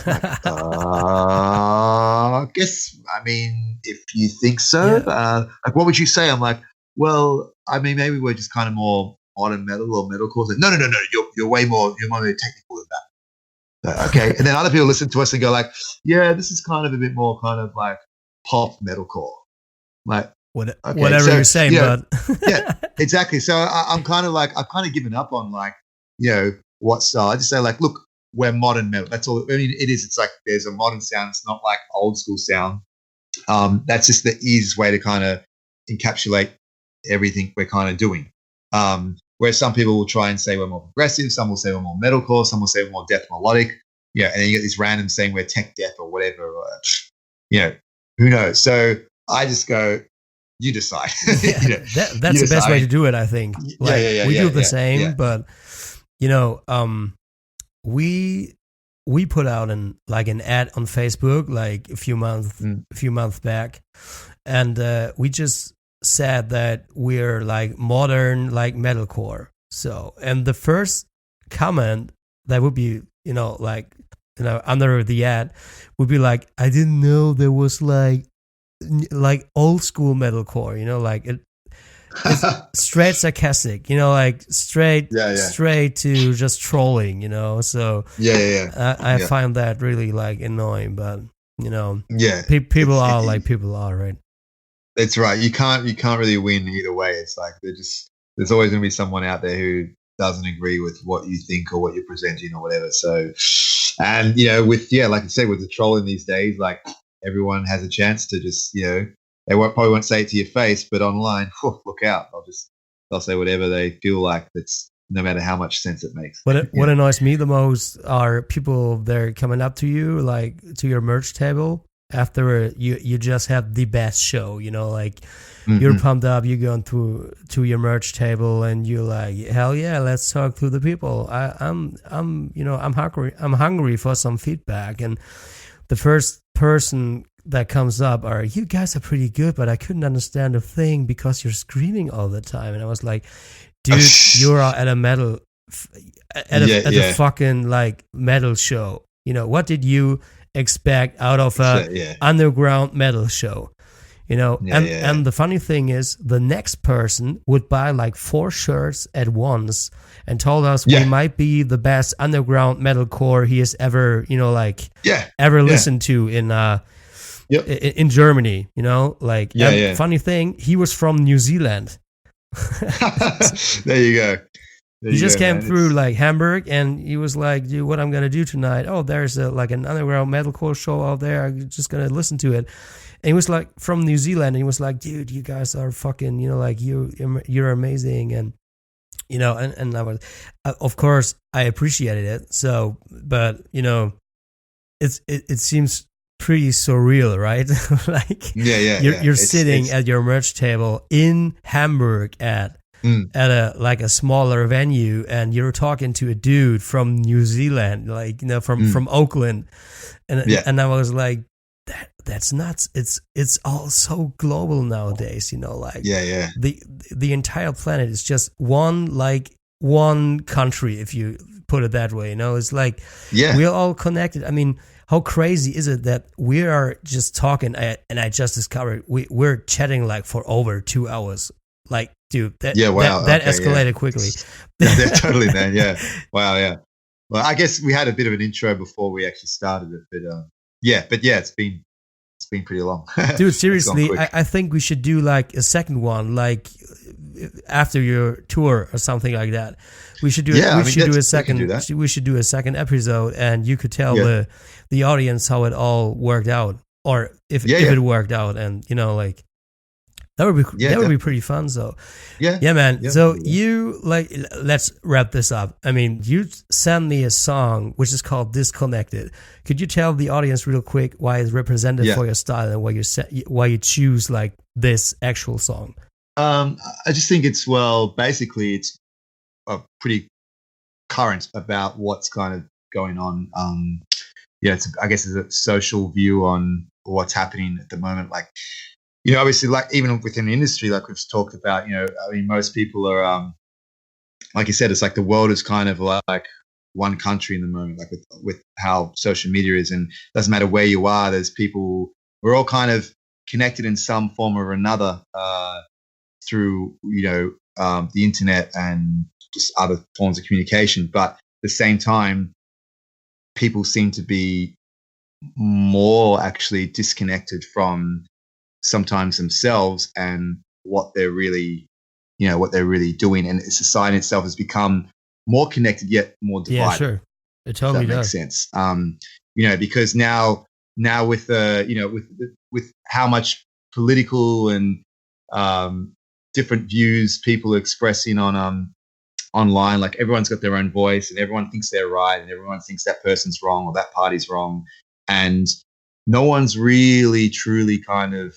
Speaker 2: Like, I guess, I mean, if you think so, like, what would you say? I'm like, well, I mean, maybe we're just kind of more modern metal or metalcore. Like, no, you're way more, you're more technical than that. Okay. And then other people listen to us and go like, yeah, this is kind of a bit more kind of like pop metalcore. Like,
Speaker 1: whatever you're saying, but
Speaker 2: yeah, exactly. So I'm kind of like, I've kind of given up on like, what style. I just say like, look, we're modern metal. That's all. I mean, it is. It's like there's a modern sound. It's not like old school sound. That's just the easiest way to kind of encapsulate everything we're kind of doing. Where some people will try and say we're more progressive, some will say we're more metalcore, some will say we're more death melodic. Yeah, and then you get this random saying we're tech death or whatever. Or, who knows? So I just go, you decide.
Speaker 1: That's the best way to do it, I think. Like, we do the same, but we put out an ad on Facebook like a few months back, and we just said that we're like modern like metalcore. So, and the first comment that would be under the ad would be like, I didn't know there was like old school metalcore, like it's straight sarcastic, like straight to just trolling, so I find that really like annoying, but people are like people are, right?
Speaker 2: That's right. You can't really win either way. It's like there's always going to be someone out there who doesn't agree with what you think or what you're presenting or whatever. So, and with like I said, with the trolling these days, like everyone has a chance to just they probably won't say it to your face, but online, look out. They'll say whatever they feel like. That's no matter how much sense it makes.
Speaker 1: What annoys me the most are people they're coming up to you like to your merch table after you just had the best show, like you're pumped up, you're going to your merch table and you're like, hell yeah, let's talk to the people. I'm hungry for some feedback. And the first person that comes up are, you guys are pretty good, but I couldn't understand a thing because you're screaming all the time. And I was like, dude, you're at a metal at a fucking like metal show. What did you expect out of a underground metal show? And the funny thing is, the next person would buy like 4 shirts at once and told us we might be the best underground metalcore he has ever ever listened to in Germany. Funny thing, he was from New Zealand.
Speaker 2: There you go.
Speaker 1: He just came through like Hamburg, and he was like, dude, what I'm going to do tonight? Oh, there's like an underground metalcore show out there. I'm just going to listen to it. And he was like from New Zealand, and he was like, dude, you guys are fucking, like you're amazing. And, and I was, of course I appreciated it. So, but, it seems pretty surreal, right? Like you're sitting at your merch table in Hamburg at a smaller venue, and you're talking to a dude from New Zealand, like from Oakland, and I was like, that's nuts. It's all so global nowadays, the entire planet is just one country, if you put it that way. It's like we're all connected. I mean, how crazy is it that we are just talking, and I just discovered we're chatting like for over 2 hours Like, dude, that
Speaker 2: Yeah, wow.
Speaker 1: that
Speaker 2: Okay,
Speaker 1: escalated
Speaker 2: yeah.
Speaker 1: quickly.
Speaker 2: Yeah, totally, man. Yeah. Wow, yeah. Well, I guess we had a bit of an intro before we actually started it, but it's been pretty long.
Speaker 1: Dude,
Speaker 2: It's gone
Speaker 1: seriously,
Speaker 2: quick.
Speaker 1: I think we should do like a second one, like after your tour or something like that. We should do
Speaker 2: Yeah,
Speaker 1: we
Speaker 2: I mean,
Speaker 1: should do a
Speaker 2: we can
Speaker 1: second
Speaker 2: do that.
Speaker 1: we should do a second episode, and you could tell
Speaker 2: Yeah.
Speaker 1: the audience how it all worked out, or if
Speaker 2: Yeah,
Speaker 1: if
Speaker 2: yeah.
Speaker 1: it worked out, and like that would be
Speaker 2: Yeah,
Speaker 1: that would be
Speaker 2: definitely.
Speaker 1: pretty fun. So
Speaker 2: Yeah.
Speaker 1: yeah, man.
Speaker 2: Yeah.
Speaker 1: So you let's wrap this up. I mean, you sent me a song which is called "Disconnected." Could you tell the audience real quick why it's representative
Speaker 2: Yeah.
Speaker 1: for your style and why you choose like this actual song?
Speaker 2: I just think basically it's pretty current about what's kind of going on. I guess it's a social view on what's happening at the moment. Like, obviously, like even within the industry, like we've talked about, I mean, most people are, like you said, it's like the world is kind of like one country in the moment, like with how social media is, and it doesn't matter where you are. There's people. We're all kind of connected in some form or another through, the internet and just other forms of communication. But at the same time, people seem to be more actually disconnected from sometimes themselves and what they're really doing. And society itself has become more connected yet more divided.
Speaker 1: Yeah, sure. It totally
Speaker 2: if that
Speaker 1: does.
Speaker 2: makes sense. Because now with with how much political and different views people are expressing on online, like everyone's got their own voice and everyone thinks they're right and everyone thinks that person's wrong or that party's wrong, and no one's really truly kind of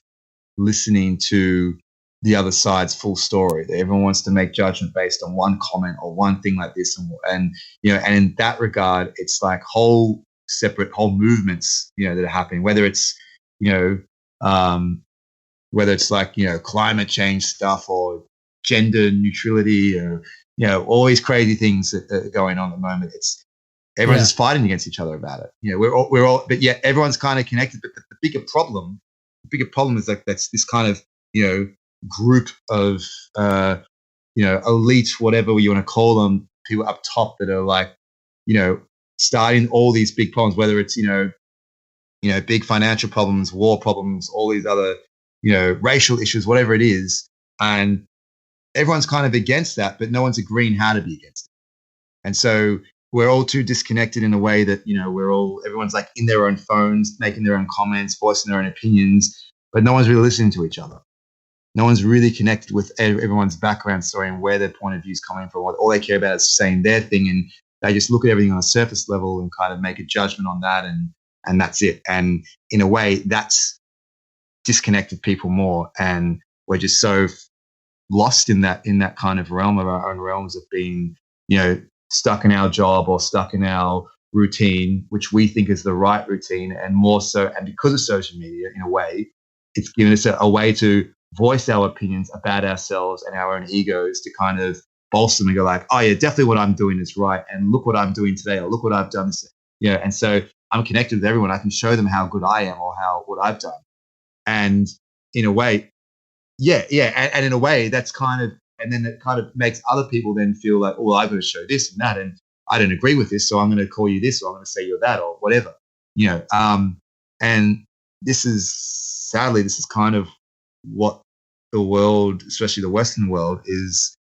Speaker 2: listening to the other side's full story. Everyone wants to make judgment based on one comment or one thing like this, and in that regard, it's like whole movements that are happening, whether it's like climate change stuff or gender neutrality or all these crazy things that are going on at the moment. It's everyone's just fighting against each other about it. We're all, but yet everyone's kind of connected. But the bigger problem is like that's this kind of group of elite, whatever you want to call them, people up top that are like starting all these big problems, whether it's big financial problems, war problems, all these other racial issues, whatever it is, and everyone's kind of against that, but no one's agreeing how to be against it. And so we're all too disconnected in a way that everyone's like in their own phones, making their own comments, voicing their own opinions, but no one's really listening to each other. No one's really connected with everyone's background story and where their point of view is coming from. All they care about is saying their thing, and they just look at everything on a surface level and kind of make a judgment on that, and that's it. And in a way, that's disconnected people more, and we're just so lost in that kind of realm of our own realms of being, stuck in our job or stuck in our routine, which we think is the right routine, and more so, and because of social media, in a way, it's given us a way to voice our opinions about ourselves and our own egos to kind of bolster them and go like, oh yeah, definitely what I'm doing is right, and look what I'm doing today, or look what I've done. And so I'm connected with everyone. I can show them how good I am or what I've done. And in a way, and in a way that's kind of, and then it kind of makes other people then feel like, oh, well, I've got to show this and that, and I don't agree with this, so I'm going to call you this, or I'm going to say you're that, or whatever, and this is kind of what the world, especially the Western world, is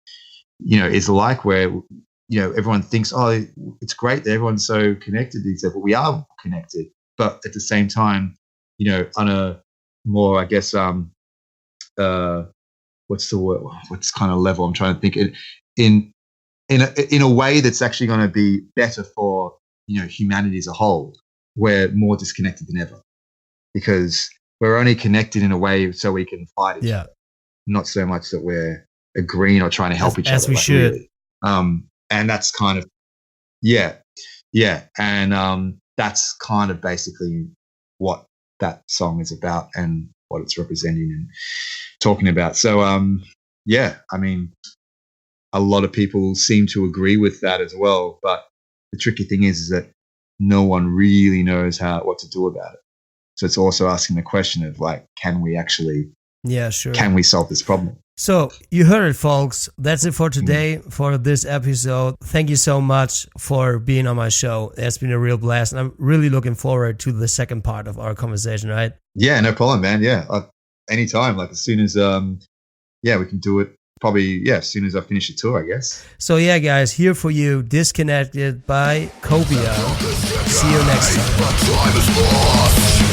Speaker 2: like, where everyone thinks, oh, it's great that everyone's so connected to each other. We are connected, but at the same time, on a more, I guess, what's the word? What's kind of level? I'm trying to think it in a way that's actually going to be better for humanity as a whole. We're more disconnected than ever because we're only connected in a way so we can fight each other, not so much that we're agreeing or trying to help each other.
Speaker 1: As we should.
Speaker 2: Really. And that's kind of and that's kind of basically what that song is about and what it's representing and talking about. So I mean, a lot of people seem to agree with that as well, but the tricky thing is that no one really knows what to do about it. So it's also asking the question of like, can we actually
Speaker 1: Yeah, sure.
Speaker 2: Can we solve this problem?
Speaker 1: So you heard it, folks. That's it for today, for this episode. Thank you so much for being on my show. It's been a real blast, and I'm really looking forward to the second part of our conversation, right?
Speaker 2: Yeah, no problem, man. Yeah, anytime. Like as soon as, we can do it. Probably, as soon as I finish the tour, I guess.
Speaker 1: So yeah, guys, here for you, Disconnected by COPIA. See you next time.